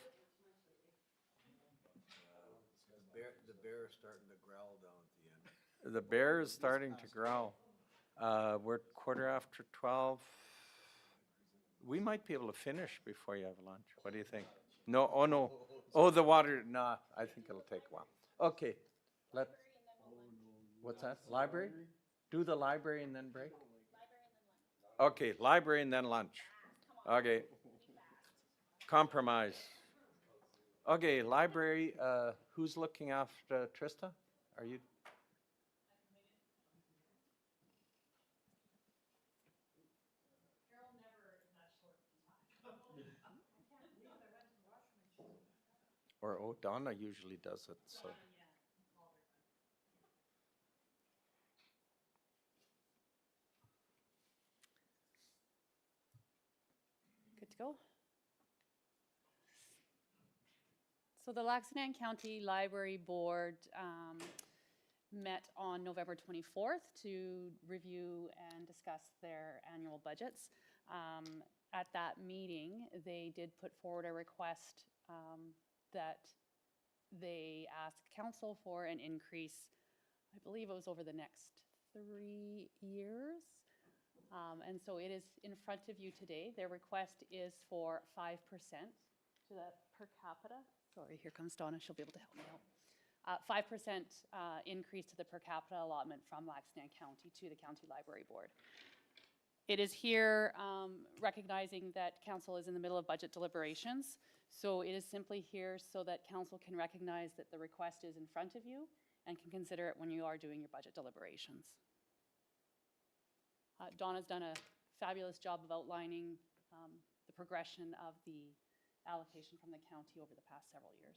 The bear is starting to growl down at the end. The bear is starting to growl. We're 12:15. We might be able to finish before you have lunch. What do you think? No, oh no. Oh, the water, nah, I think it'll take a while. Okay, what's that? Library? Do the library and then break? Okay, library and then lunch. Okay. Compromise. Okay, library, who's looking after Trista? Are you? Or, oh, Donna usually does it, so. Good to go. So the Lac-Saint-Anne County Library Board met on November 24th to review and discuss their annual budgets. At that meeting, they did put forward a request that they ask council for an increase, I believe it was over the next 3 years. And so it is in front of you today. Their request is for 5% to the per capita. Sorry, here comes Donna. She'll be able to help me out. 5% increase to the per capita allotment from Lac-Saint-Anne County to the County Library Board. It is here recognizing that council is in the middle of budget deliberations. So it is simply here so that council can recognize that the request is in front of you and can consider it when you are doing your budget deliberations. Donna's done a fabulous job of outlining the progression of the allocation from the county over the past several years.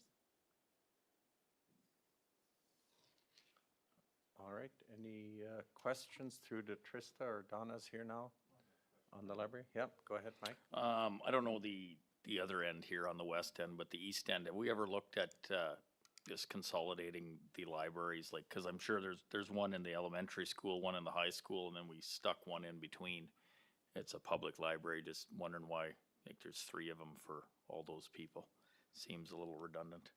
Any questions through to Trista or Donna's here now on the library? Yep, go ahead, Mike. I don't know the other end here on the west end, but the east end, have we ever looked at, just consolidating the libraries? Like, cause I'm sure there's one in the elementary school, one in the high school, and then we stuck one in between. It's a public library, just wondering why, like, there's 3 of them for all those people. Seems a little redundant.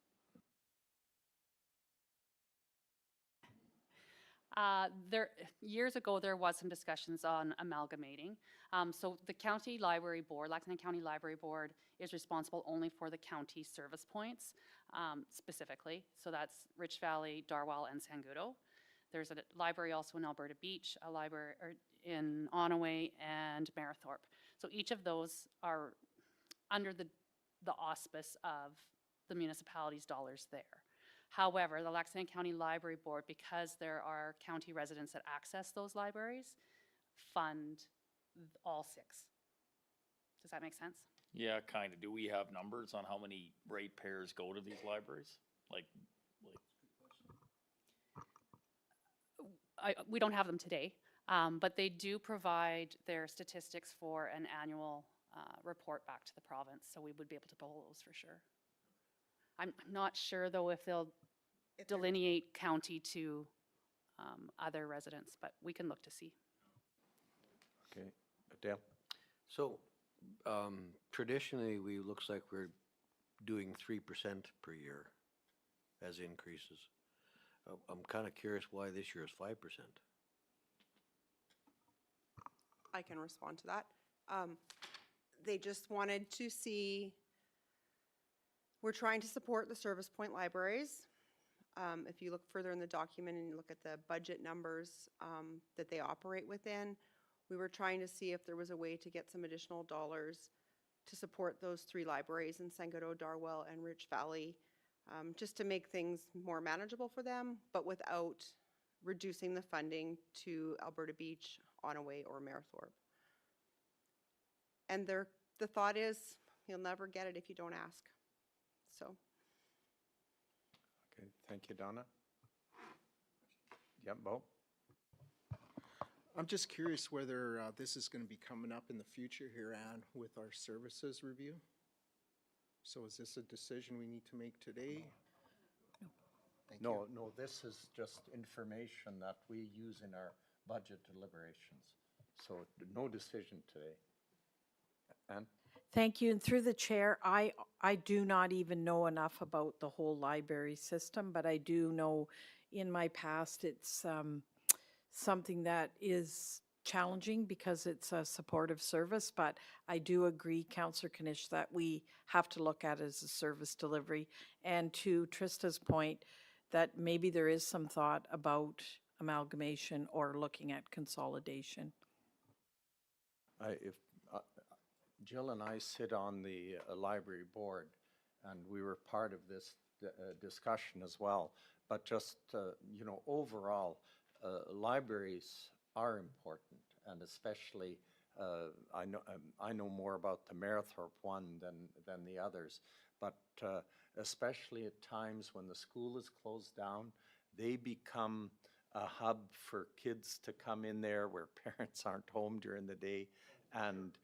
Years ago, there was some discussions on amalgamating. So the county library board, Lac County Library Board, is responsible only for the county service points, specifically. So that's Rich Valley, Darwell, and Sangudo. There's a library also in Alberta Beach, a library in Onaway, and Marithorpe. So each of those are under the auspice of the municipality's dollars there. However, the Lac County Library Board, because there are county residents that access those libraries, fund all 6. Does that make sense? Yeah, kind of. Do we have numbers on how many ratepayers go to these libraries? We don't have them today, but they do provide their statistics for an annual report back to the province, so we would be able to pull those for sure. I'm not sure, though, if they'll delineate county to other residents, but we can look to see. Okay, Dale? So, traditionally, looks like we're doing 3% per year as increases. I'm kind of curious why this year is 5%. I can respond to that. They just wanted to see, we're trying to support the service point libraries. If you look further in the document and you look at the budget numbers that they operate within, we were trying to see if there was a way to get some additional dollars to support those 3 libraries in Sangudo, Darwell, and Rich Valley, just to make things more manageable for them, but without reducing the funding to Alberta Beach, Onaway, or Marithorpe. And the thought is, you'll never get it if you don't ask. So. Okay, thank you, Donna. Yep, Bo? I'm just curious whether this is going to be coming up in the future here, Ann, with our services review. So is this a decision we need to make today? Thank you. No, this is just information that we use in our budget deliberations. So no decision today. Ann? Thank you. And through the chair, I do not even know enough about the whole library system, but I do know in my past it's something that is challenging because it's a supportive service, but I do agree, Councillor Knish, that we have to look at it as a service delivery. And to Trista's point, that maybe there is some thought about amalgamation or looking at consolidation. Jill and I sit on the library board, and we were part of this discussion as well. But just, overall, libraries are important, and especially, I know more about the Marithorpe one than the others, but especially at times when the school is closed down, they become a hub for kids to come in there where parents aren't home during the day, and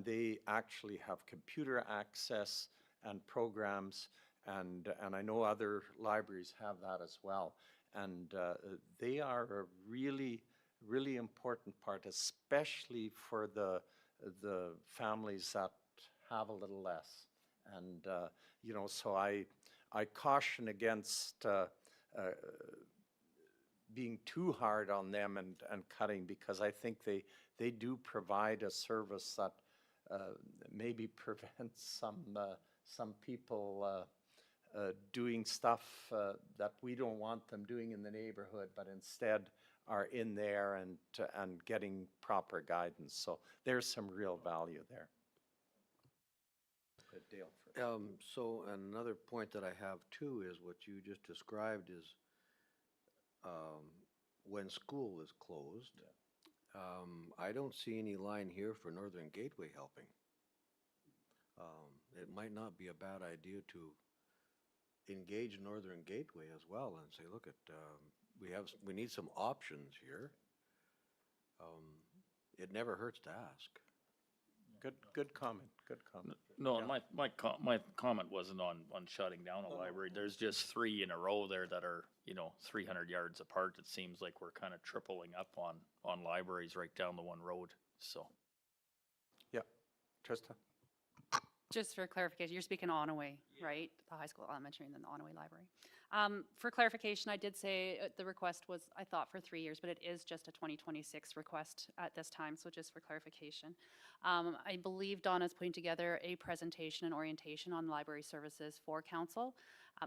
they actually have computer access and programs, and I know other libraries have that as well. And they are a really, really important part, especially for the families that have a little less. And, so I caution against being too hard on them and cutting, because I think they do provide a service that maybe prevents some people doing stuff that we don't want them doing in the neighborhood, but instead are in there and getting proper guidance. So there's some real value there. Dale. So another point that I have too is what you just described is when school is closed, I don't see any line here for Northern Gateway helping. It might not be a bad idea to engage Northern Gateway as well and say, look at, we need some options here. It never hurts to ask. Good comment, good comment. No, and my comment wasn't on shutting down a library. There's just 3 in a row there that are, 300 yards apart. It seems like we're kind of tripling up on libraries right down the one road, so. Yeah, Trista? Just for clarification, you're speaking Onaway, right? The high school, elementary, and then the Onaway Library. For clarification, I did say the request was, I thought, for 3 years, but it is just a 2026 request at this time, so just for clarification. I believe Donna's putting together a presentation and orientation on library services for council,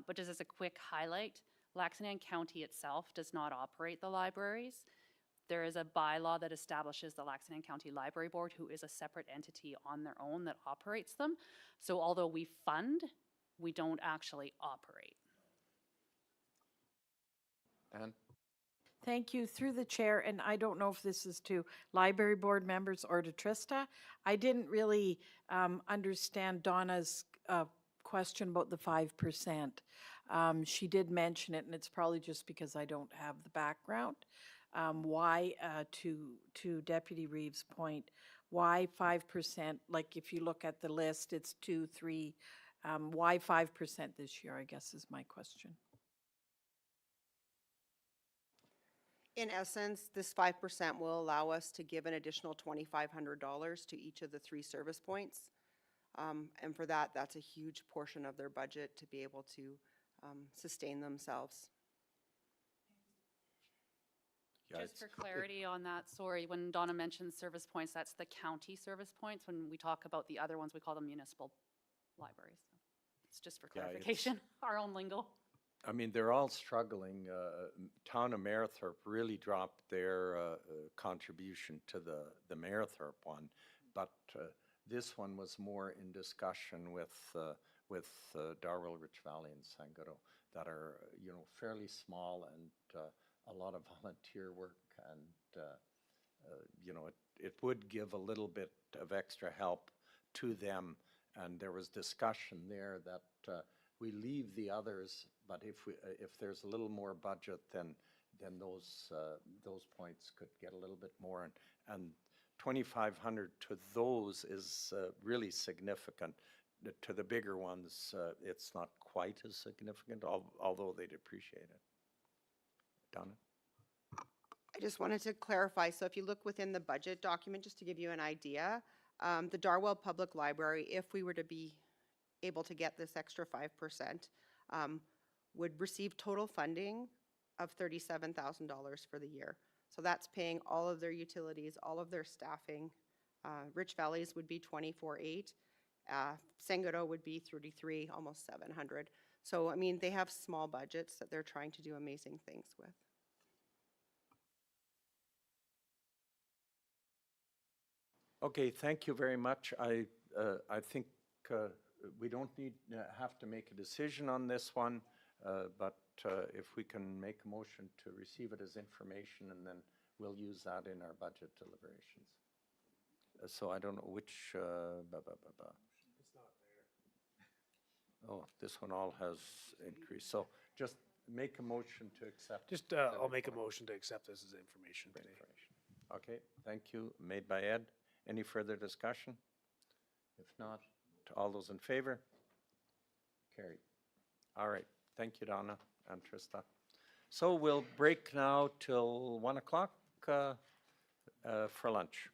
but just as a quick highlight, Lac-Saint-Anne County itself does not operate the libraries. There is a bylaw that establishes the Lac-Saint-Anne County Library Board, who is a separate entity on their own that operates them. So although we fund, we don't actually operate. Ann? Thank you. Through the chair, and I don't know if this is to library board members or to Trista, I didn't really understand Donna's question about the 5%. She did mention it, and it's probably just because I don't have the background. Why, to Deputy Reeves' point, why 5%? Like if you look at the list, it's 2, 3. Why 5% this year, I guess is my question. In essence, this 5% will allow us to give an additional $2,500 to each of the 3 service points. And for that, that's a huge portion of their budget to be able to sustain themselves. Yeah, Just for clarity on that, sorry, when Donna mentions service points, that's the county service points. When we talk about the other ones, we call them municipal libraries. It's just for Yeah, it's- clarification, our own lingo. I mean, they're all struggling. Town of Mayerthorpe really dropped their contribution to the Mayerthorpe one, but this one was more in discussion with Darwell, Rich Valley, and Sangudo that are fairly small and a lot of volunteer work, and it would give a little bit of extra help to them. And there was discussion there that we leave the others, but if there's a little more budget, then those points could get a little bit more, and 2,500 to those is really significant. To the bigger ones, it's not quite as significant, although they'd appreciate it. Donna? I just wanted to clarify, so if you look within the budget document, just to give you an idea, the Darwell Public Library, if we were to be able to get this extra 5%, would receive total funding of $37,000 for the year. So that's paying all of their utilities, all of their staffing. Rich Valleys would be 24,800. Sangudo would be 33, almost 700. So, I mean, they have small budgets that they're trying to do amazing things with. Okay, thank you very much. I think we don't have to make a decision on this one, but if we can make a motion to receive it as information, and then we'll use that in our budget deliberations. So I don't know which. It's not there. Oh, this one all has increased. So just make a motion to accept. Just, I'll make a motion to accept this as information today. Okay, thank you. Made by Ed. Any further discussion? If not, to all those in favor? Carried. All right. Thank you, Donna and Trista. So we'll break now till 1 o'clock for lunch.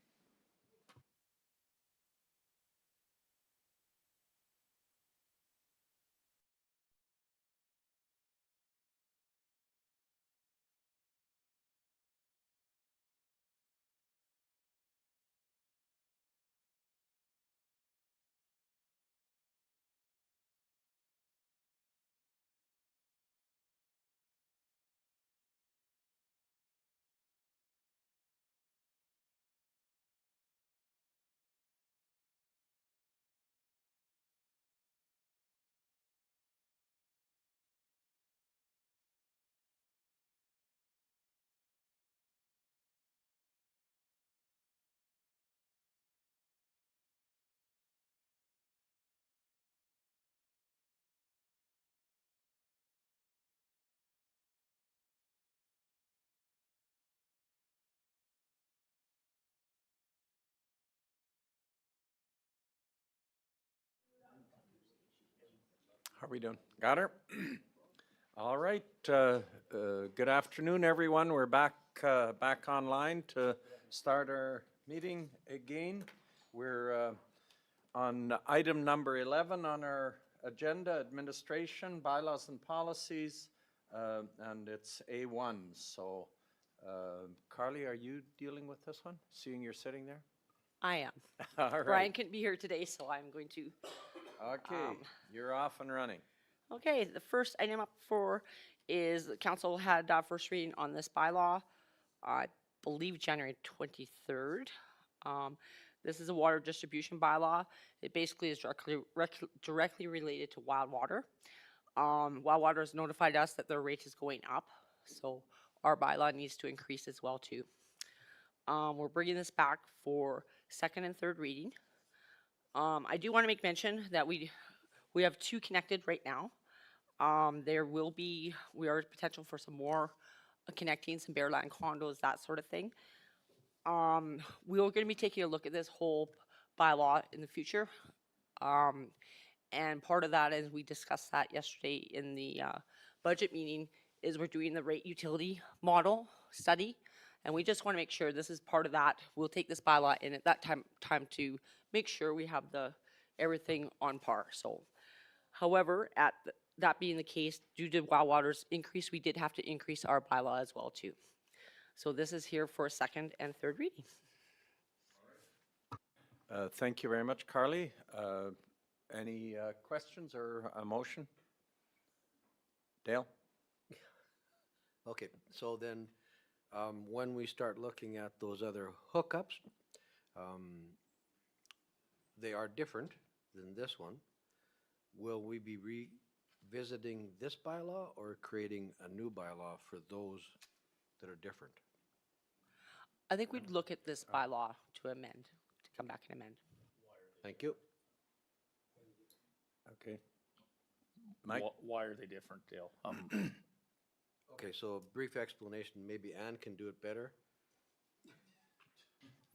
How are we doing? Got her? All right. Good afternoon, everyone. We're back online to start our meeting again. We're on item number 11 on our agenda, administration, bylaws and policies, and it's A1. So, Carly, are you dealing with this one? Seeing you're sitting there? I am. All right. Brian couldn't be here today, so I'm going to. Okay, you're off and running. Okay, the first item up for is the council had first reading on this bylaw, I believe January 23rd. This is a water distribution bylaw. It basically is directly related to Wild Water. Wild Water has notified us that their rate is going up, so our bylaw needs to increase as well too. We're bringing this back for second and third reading. I do want to make mention that we have two connected right now. We are potential for some more connecting, some Bearland condos, that sort of thing. We are going to be taking a look at this whole bylaw in the future. And part of that, as we discussed that yesterday in the budget meeting, is we're doing the rate utility model study. And we just want to make sure this is part of that. We'll take this bylaw in at that time to make sure we have everything on par. So, however, that being the case, due to Wild Water's increase, we did have to increase our bylaw as well too. So this is here for a second and third reading. Thank you very much, Carly. Any questions or a motion? Dale? Okay, so then, when we start looking at those other hookups, they are different than this one. Will we be revisiting this bylaw or creating a new bylaw for those that are different? I think we'd look at this bylaw to come back and amend. Thank you. Okay. Mike? Why are they different, Dale? Okay, so a brief explanation, maybe Ann can do it better.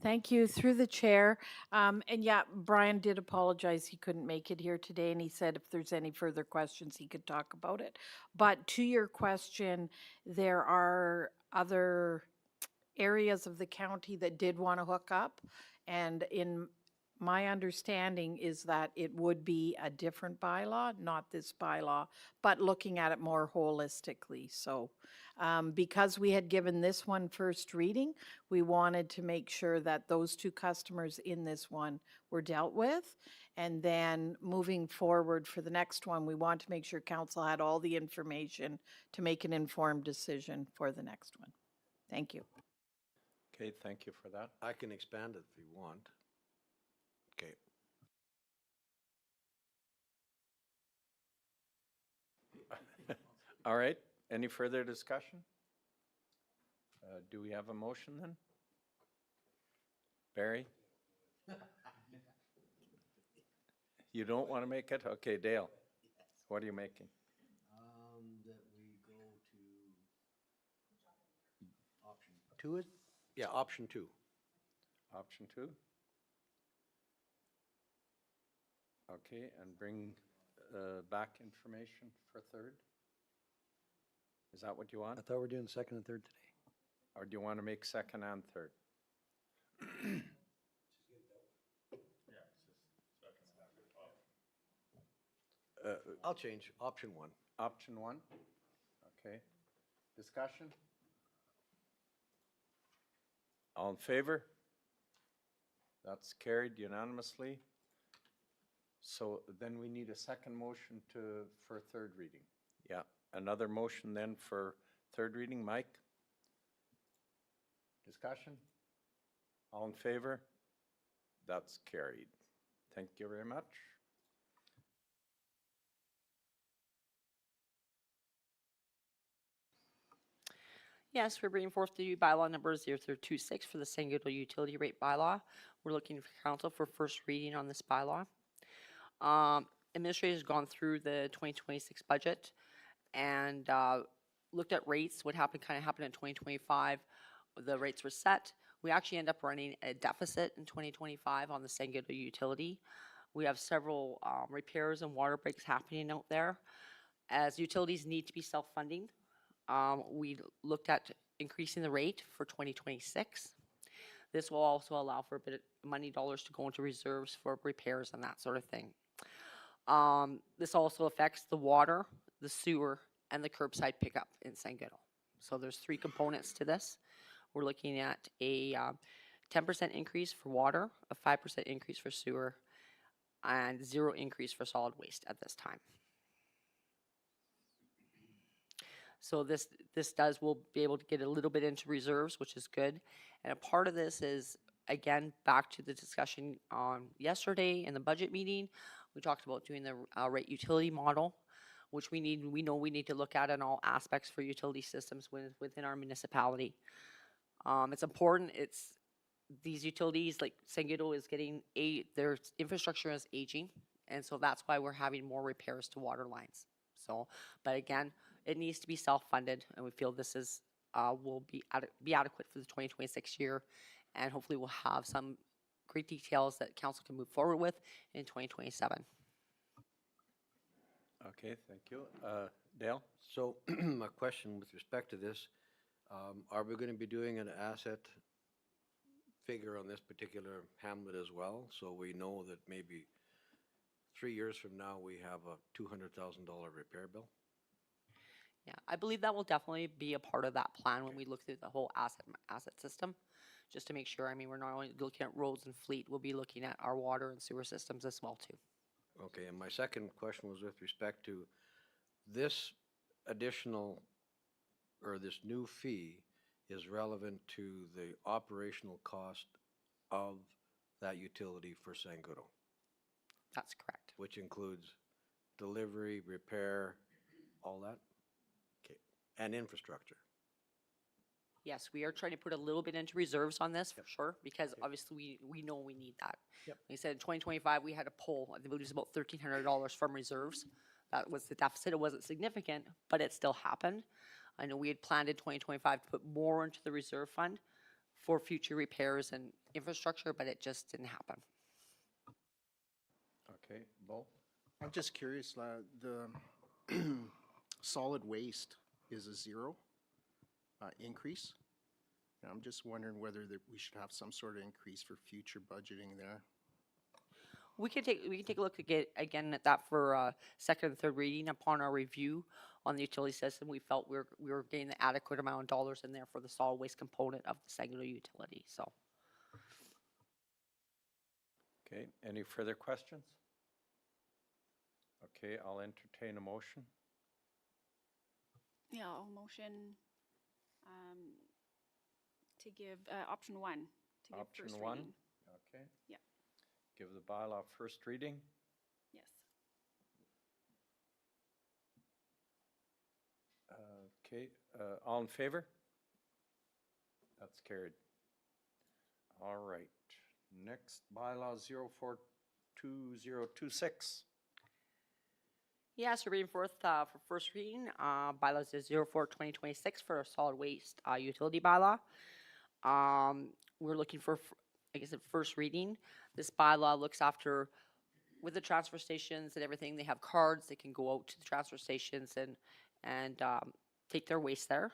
Thank you, through the chair. And yeah, Brian did apologize, he couldn't make it here today, and he said if there's any further questions, he could talk about it. But to your question, there are other areas of the county that did want to hook up, and in my understanding is that it would be a different bylaw, not this bylaw, but looking at it more holistically. So because we had given this one first reading, we wanted to make sure that those two customers in this one were dealt with. And then moving forward for the next one, we want to make sure council had all the information to make an informed decision for the next one. Thank you. Okay, thank you for that. I can expand it if you want. Okay. All right, any further discussion? Do we have a motion then? Barry? You don't want to make it? Okay, Dale, what are you making? That we go to option 2 is? Yeah, option 2. Option 2? Okay, and bring back information for third? Is that what you want? I thought we were doing second and third today. Or do you want to make second and third? I'll change option 1. Option 1? Okay. Discussion? All in favor? That's carried unanimously. So then we need a second motion for third reading. Yeah, another motion then for third reading. Mike? Discussion? All in favor? That's carried. Thank you very much. Yes, we're bringing forth the bylaw number 0326 for the Sangodo utility rate bylaw. We're looking for council for first reading on this bylaw. Administrator has gone through the 2026 budget and looked at rates. What happened in 2025. The rates were set. We actually end up running a deficit in 2025 on the Sangodo utility. We have several repairs and water breaks happening out there. As utilities need to be self-funding, we looked at increasing the rate for 2026. This will also allow for a bit of money dollars to go into reserves for repairs and that sort of thing. This also affects the water, the sewer, and the curbside pickup in Sangado. So there's 3 components to this. We're looking at a 10% increase for water, a 5% increase for sewer, and 0 increase for solid waste at this time. So we'll be able to get a little bit into reserves, which is good. And a part of this is, again, back to the discussion on yesterday in the budget meeting. We talked about doing the rate utility model, which we know we need to look at in all aspects for utility systems within our municipality. It's important. These utilities, like Sangado, is getting their infrastructure is aging, and so that's why we're having more repairs to water lines. So, but again, it needs to be self-funded, and we feel this will be adequate for the 2026 year, and hopefully we'll have some great details that council can move forward with in 2027. Okay, thank you. Dale? So my question with respect to this, are we going to be doing an asset figure on this particular hamlet as well? So we know that maybe 3 years from now, we have a $200,000 repair bill? Yeah, I believe that will definitely be a part of that plan when we look through the whole asset system, just to make sure. I mean, we're not only looking at roads and fleet, we'll be looking at our water and sewer systems as well too. Okay, and my second question was with respect to this additional, or this new fee is relevant to the operational cost of that utility for Sangado, That's correct. which includes delivery, repair, all that? Okay, and infrastructure. Yes, we are trying to put a little bit into reserves on this for sure, because obviously we know we need that. Yep. Like I said, in 2025, we had to pull, I believe it was about $1,300 from reserves. That was the deficit. It wasn't significant, but it still happened. I know we had planned in 2025 to put more into the reserve fund for future repairs and infrastructure, but it just didn't happen. Okay, Bo? I'm just curious, the solid waste is a 0 increase. And I'm just wondering whether we should have some sort of increase for future budgeting there. We can take a look again at that for second and third reading. Upon our review on the utility system, we felt we were getting the adequate amount of dollars in there for the solid waste component of the Sangado utility. So, Okay, any further questions? Okay, I'll entertain a motion. Yeah, I'll motion to give option 1 to give Option first 1? reading. Okay. Yeah. Give the bylaw first reading. Yes. Okay, all in favor? That's carried. All right, next bylaw 042026. yes, we're bringing forth for first reading bylaws 04/2026 for a solid waste utility bylaw. We're looking for, like I said, first reading. This bylaw looks after, with the transfer stations and everything, they have cards, they can go out to the transfer stations and take their waste there.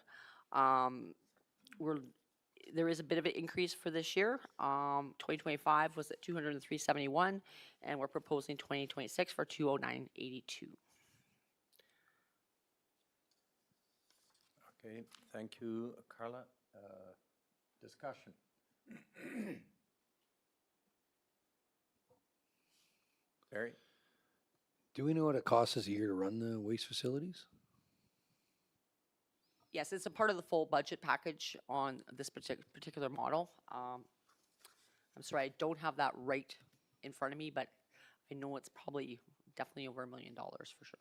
There is a bit of an increase for this year. 2025 was at $203.71, and we're proposing 2026 for $209.82. Okay, thank you, Carla. Discussion. Barry? Do we know what it costs us a year to run the waste facilities? Yes, it's a part of the full budget package on this particular model. I'm sorry, I don't have that right in front of me, but I know it's probably definitely over $1 million for sure.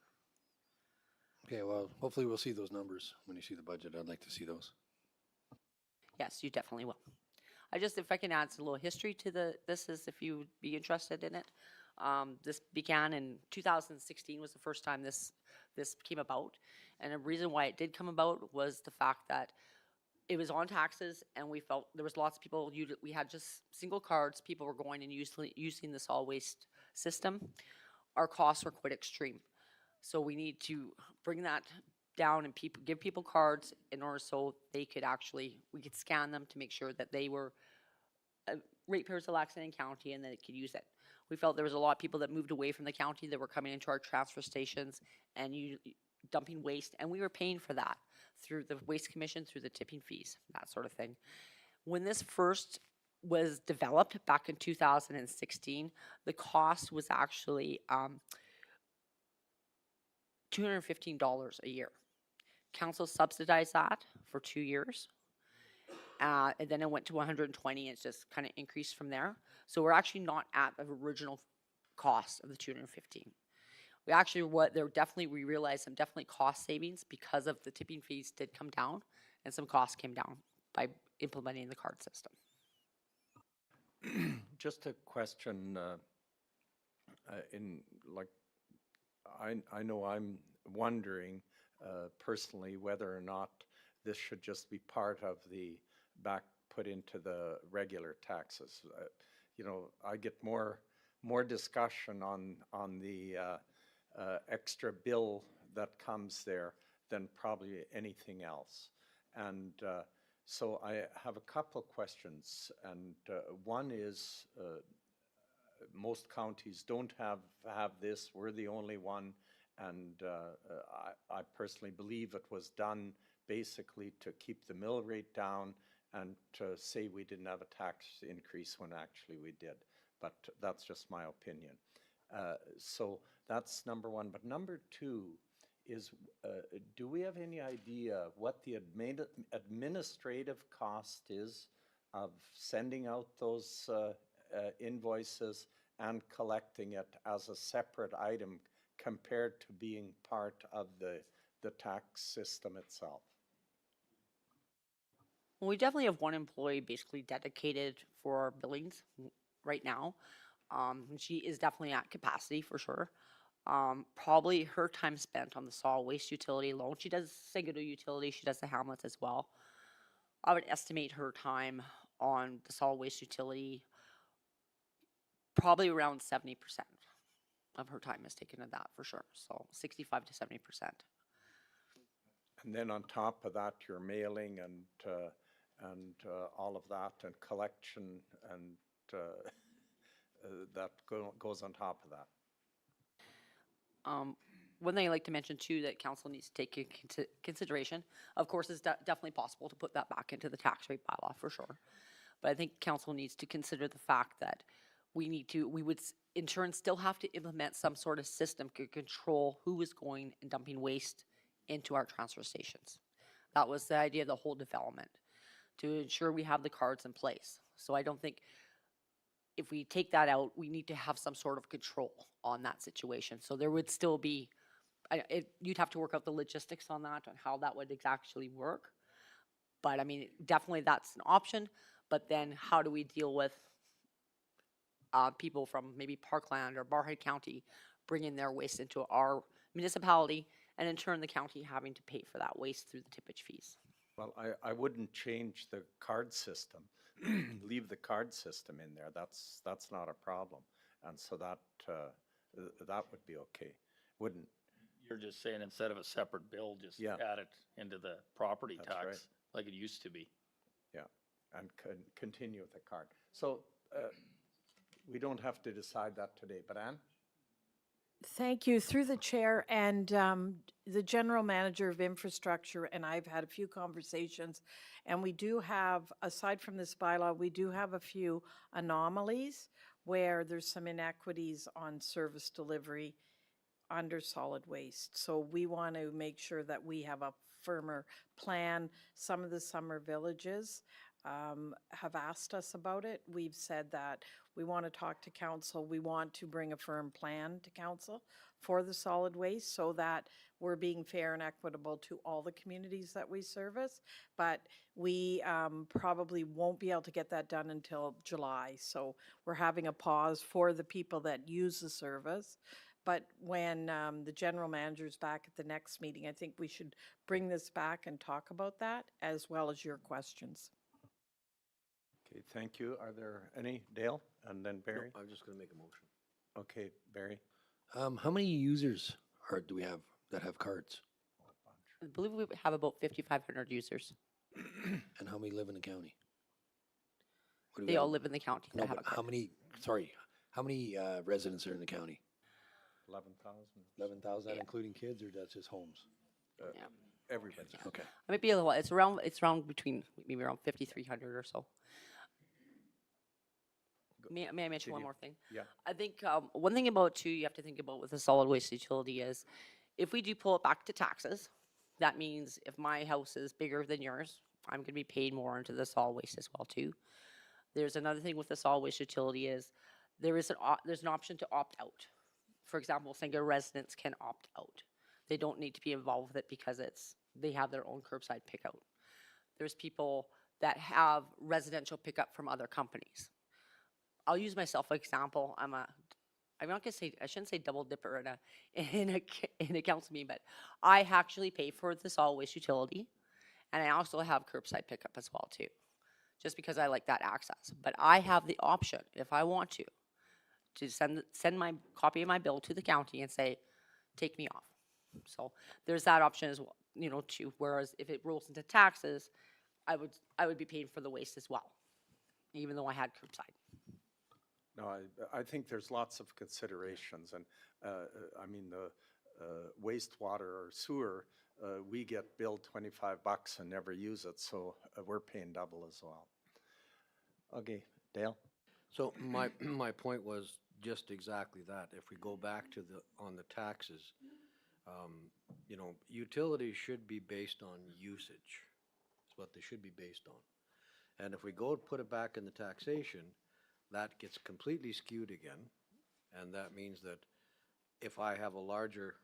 Okay, well, hopefully we'll see those numbers when you see the budget. I'd like to see those. Yes, you definitely will. If I can add a little history to this, is if you would be interested in it. This began in 2016 was the first time this came about. And the reason why it did come about was the fact that it was on taxes, and we felt there was lots of people, we had just single cards, people were going and using the solid waste system, our costs were quite extreme. So we need to bring that down and give people cards in order so they could actually, we could scan them to make sure that they were ratepayers of Lac-Saint County and that it could use it. We felt there was a lot of people that moved away from the county that were coming into our transfer stations and dumping waste, and we were paying for that through the waste commission, through the tipping fees, that sort of thing. When this first was developed back in 2016, the cost was actually $215 a year. Council subsidized that for 2 years. And then it went to 120 and it's just kind of increased from there. So we're actually not at the original cost of the 215. We actually, we realized some definitely cost savings because of the tipping fees did come down and some costs came down by implementing the card system. Just a question, I know I'm wondering personally whether or not this should just be part of the put into the regular taxes. You know, I get more discussion on the extra bill that comes there than probably anything else. And so I have a couple of questions, and one is most counties don't have this. We're the only one, and I personally believe it was done basically to keep the mill rate down and to say we didn't have a tax increase when actually we did. But that's just my opinion. So that's number one. But number two is, do we have any idea what the administrative cost is of sending out those invoices and collecting it as a separate item compared to being part of the tax system itself? Well, we definitely have one employee basically dedicated for our billings right now. She is definitely at capacity for sure. Probably her time spent on the solid waste utility alone. She does Saguto utility, she does the Hamlets as well. I would estimate her time on the solid waste utility probably around 70% of her time is taken to that for sure. So 65 to 70%. And then on top of that, your mailing and all of that, and collection, and that goes on top of that. One thing I'd like to mention too that council needs to take into consideration, of course, is definitely possible to put that back into the tax rate bylaw for sure. But I think council needs to consider the fact that we would in turn still have to implement some sort of system to control who is going and dumping waste into our transfer stations. That was the idea of the whole development, to ensure we have the cards in place. So I don't think if we take that out, we need to have some sort of control on that situation. So there would still be, you'd have to work out the logistics on that, on how that would actually work. But I mean, definitely that's an option. But then how do we deal with people from maybe Parkland or Barhead County bringing their waste into our municipality, and in turn the county having to pay for that waste through the tippage fees? Well, I wouldn't change the card system. Leave the card system in there. That's not a problem. And so that would be okay. Wouldn't. You're just saying instead of a separate bill, just add it into the property That's tax right. like it used to be. Yeah, and continue with the card. So we don't have to decide that today, but Anne? Thank you. Through the chair and the general manager of infrastructure and I've had a few conversations, and we do have, aside from this bylaw, we do have a few anomalies where there's some inequities on service delivery under solid waste. So we want to make sure that we have a firmer plan. Some of the summer villages have asked us about it. We've said that we want to talk to council. We want to bring a firm plan to council for the solid waste so that we're being fair and equitable to all the communities that we service. But we probably won't be able to get that done until July. So we're having a pause for the people that use the service. But when the general manager's back at the next meeting, I think we should bring this back and talk about that as well as your questions. Okay, thank you. Are there any? Dale and then Barry? I was just going to make a motion. Okay, Barry? How many users do we have that have cards? I believe we have about 5,500 users. And how many live in the county? What do we They have? all live in the county No, that have but a card. how many residents are in the county? 11,000. 11,000, Yeah. including kids, or that's just homes? Yeah. Everybody. Okay. It might be a little, it's around between, maybe around 5,300 or so. May I mention Did one you- more thing? Yeah. I think one thing about too, you have to think about with the solid waste utility is, if we do pull it back to taxes, that means if my house is bigger than yours, I'm gonna be paid more into the solid waste as well too. There's another thing with the solid waste utility is, there's an option to opt out. For example, single residents can opt out. They don't need to be involved with it because they have their own curbside pickup. There's people that have residential pickup from other companies. I'll use myself for example. I'm not gonna say, I shouldn't say double dipper in a council meeting, but I actually pay for the solid waste utility, and I also have curbside pickup as well too, just because I like that access. But I have the option, if I want to send my copy of my bill to the county and say, take me off. So there's that option as well, too. Whereas if it rolls into taxes, I would be paying for the waste as well, even though I had curbside. No, I think there's lots of considerations, and I mean, the wastewater or sewer, we get billed $25 and never use it, so we're paying double as well. Okay, Dale? So my point was just exactly that. If we go back to on the taxes, utilities should be based on usage. That's what they should be based on. And if we go put it back in the taxation, that gets completely skewed again. And that means that if I have a larger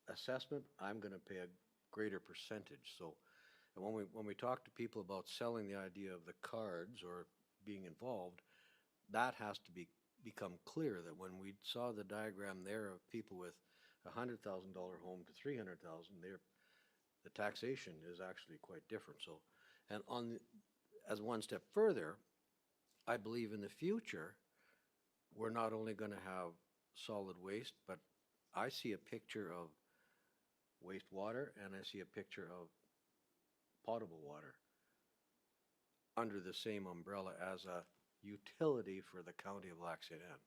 assessment, I'm gonna pay a greater percentage. So, and when we talk to people about selling the idea of the cards or being involved, that has to become clear, that when we saw the diagram there of people with $100,000 home to $300,000, the taxation is actually quite different. So, and as one step further, I believe in the future, we're not only gonna have solid waste, but I see a picture of wastewater and I see a picture of potable water under the same umbrella as a utility for the county of Lac Ste. Anne,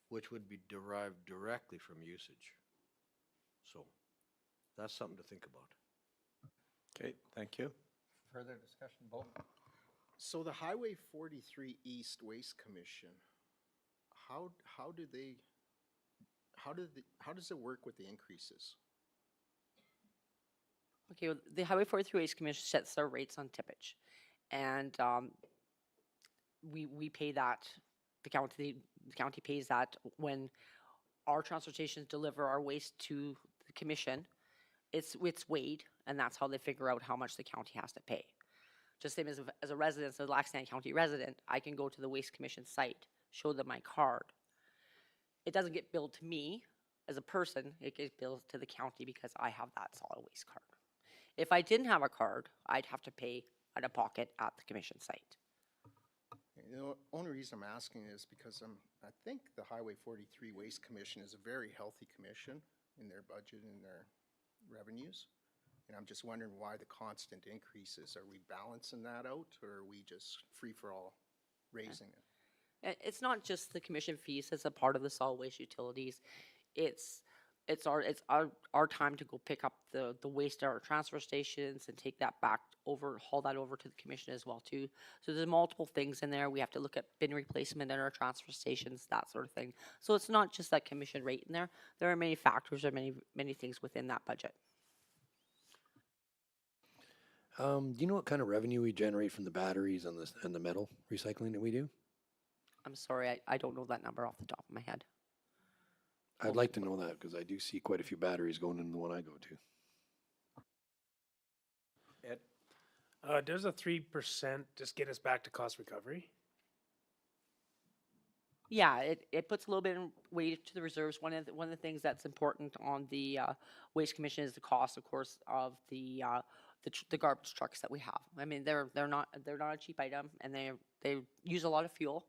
which would be derived directly from usage. So that's something to think about. Okay, thank you. Further discussion, Bo? So the Highway 43 East Waste Commission, how does it work with the increases? Okay, well, the Highway 43 Waste Commission sets their rates on tippage, and we pay that. The county pays that when our transfer stations deliver our waste to the commission. It's weighed, and that's how they figure out how much the county has to pay. Just same as a resident, as a Lac Ste. Anne County resident, I can go to the Waste Commission site, show them my card. It doesn't get billed to me as a person, it gets billed to the county because I have that solid waste card. If I didn't have a card, I'd have to pay out of pocket at the commission site. The only reason I'm asking is because I think the Highway 43 Waste Commission is a very healthy commission in their budget and their revenues. And I'm just wondering why the constant increases. Are we balancing that out, or are we just free-for-all raising it? It's not just the commission fees as a part of the solid waste utilities. It's our time to go pick up the waste at our transfer stations and take that back over, haul that over to the commission as well too. So there's multiple things in there. We have to look at bin replacement at our transfer stations, that sort of thing. So it's not just that commission rate in there. There are many factors or many things within that budget. Do you know what kind of revenue we generate from the batteries and the metal recycling that we do? I'm sorry, I don't know that number off the top of my head. I'd like to know that because I do see quite a few batteries going in the one I go to. Ed? Does a 3% just get us back to cost recovery? Yeah, it puts a little bit of weight to the reserves. One of the things that's important on the Waste Commission is the cost, of course, of the garbage trucks that we have. I mean, they're not a cheap item, and they use a lot of fuel.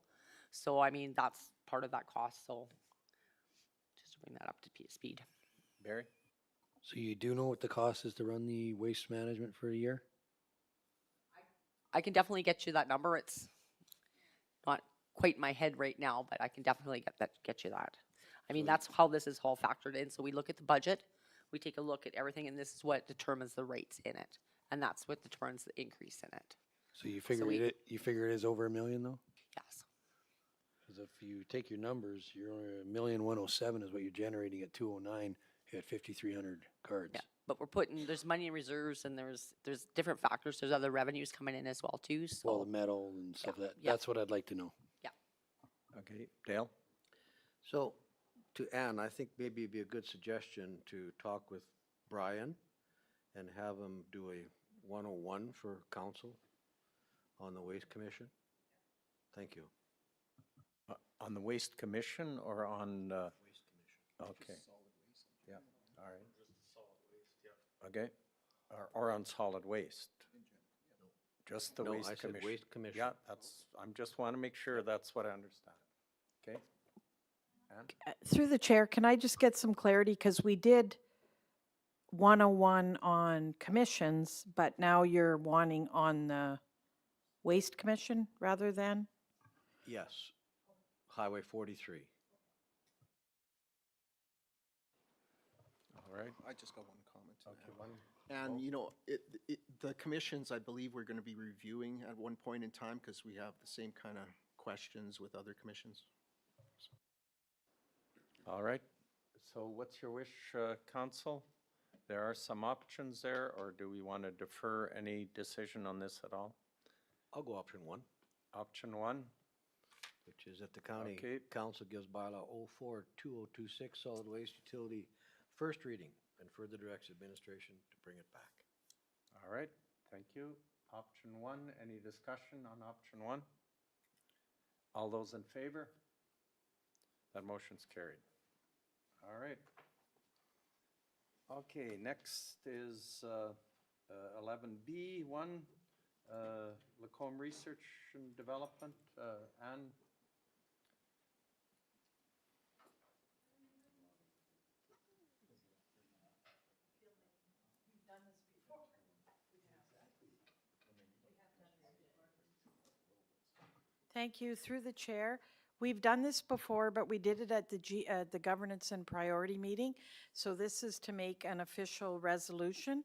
So I mean, that's part of that cost. So to bring that up to speed. Barry? So you do know what the cost is to run the waste management for a year? I can definitely get you that number. It's not quite in my head right now, but I can definitely get you that. I mean, that's how this is all factored in. So we look at the budget, we take a look at everything, and this is what determines the rates in it. And that's what determines the increase in it. So you figure you figure it is over $1 million though? Yes. Because if you take your numbers, you're only $1,107,000 is what you're generating at 209 at 5,300 cards. Yeah, but we're putting, there's money in reserves and there's different factors. There's other revenues coming in as well too, so. Well, the metal and stuff yeah. that's what I'd like to know. Yeah. Okay, Dale? So, to Ann, I think maybe it'd be a good suggestion to talk with Brian and have him do a 101 for council on the Waste Commission. Thank you. On the Waste Commission or on? Waste Commission. Okay. Yeah, all right. Okay, or on solid waste? Just the No, Waste I said Commission? Waste Commission. Yeah, I'm just want to make sure that's what I understand. Okay? Ann? Through the chair, can I just get some clarity? Because we did 101 on commissions, but now you're wanting on the Waste Commission rather than? Yes, Highway 43. All right. I just got one comment to Okay, that. one. And, you know, the commissions, I believe we're going to be reviewing at one point in time because we have the same kind of questions with other commissions. All right. So what's your wish, council? There are some options there, or do we want to defer any decision on this at all? I'll go option 1, Option 1? which is that the county Okay. council gives bylaw 04-2026 solid waste utility first reading and further directs administration to bring it back. All right, thank you. Option 1, any discussion on option 1? All those in favor? That motion's carried. All right. Okay, next is 11B1, Lacombe Research and Development. Ann? Thank you. Through the chair, we've done this before, but we did it at the governance and priority meeting. So this is to make an official resolution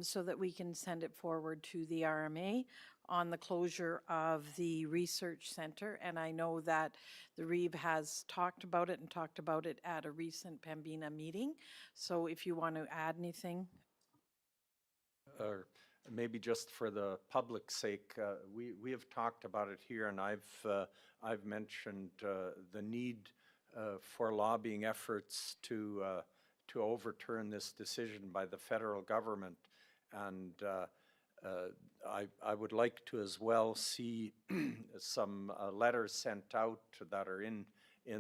so that we can send it forward to the RMA on the closure of the research center. And I know that the REIB has talked about it and talked about it at a recent Pembina meeting. So if you want to add anything. Or maybe just for the public's sake, we have talked about it here, and I've mentioned the need for lobbying efforts to overturn this decision by the federal government, and I would like to as well see some letters sent out that are in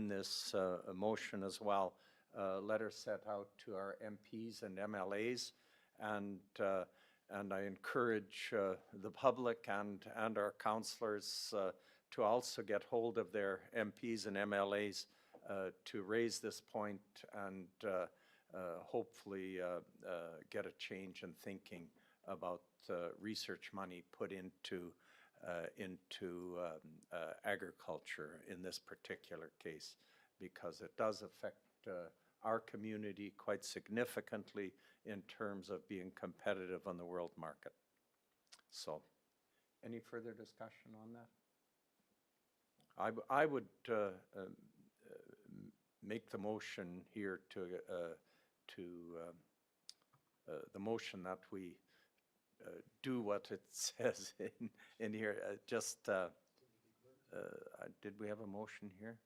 this motion as well. Letters sent out to our MPs and MLAs, and I encourage the public and our councillors to also get hold of their MPs and MLAs to raise this point and hopefully get a change in thinking about research money put into agriculture in this particular case, because it does affect our community quite significantly in terms of being competitive on the world market. So, any further discussion on that? I would make the motion here to the motion that we do what it says in here. Did we have a motion here?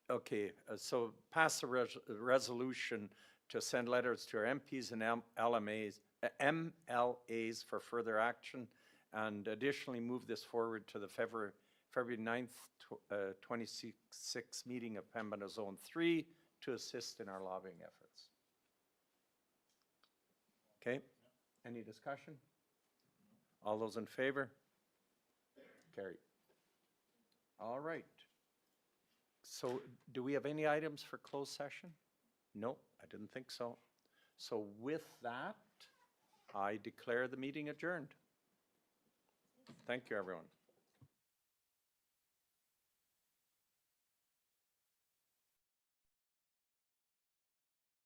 Okay, so pass a resolution to send letters to our MPs and MLAs for further action, and additionally move this forward to the February 9th, 2026 meeting of Pembina Zone 3 to assist in our lobbying efforts. Okay, any discussion? All those in favor? Carried. All right. So do we have any items for closed session? No, I didn't think so. So with that, I declare the meeting adjourned. Thank you, everyone.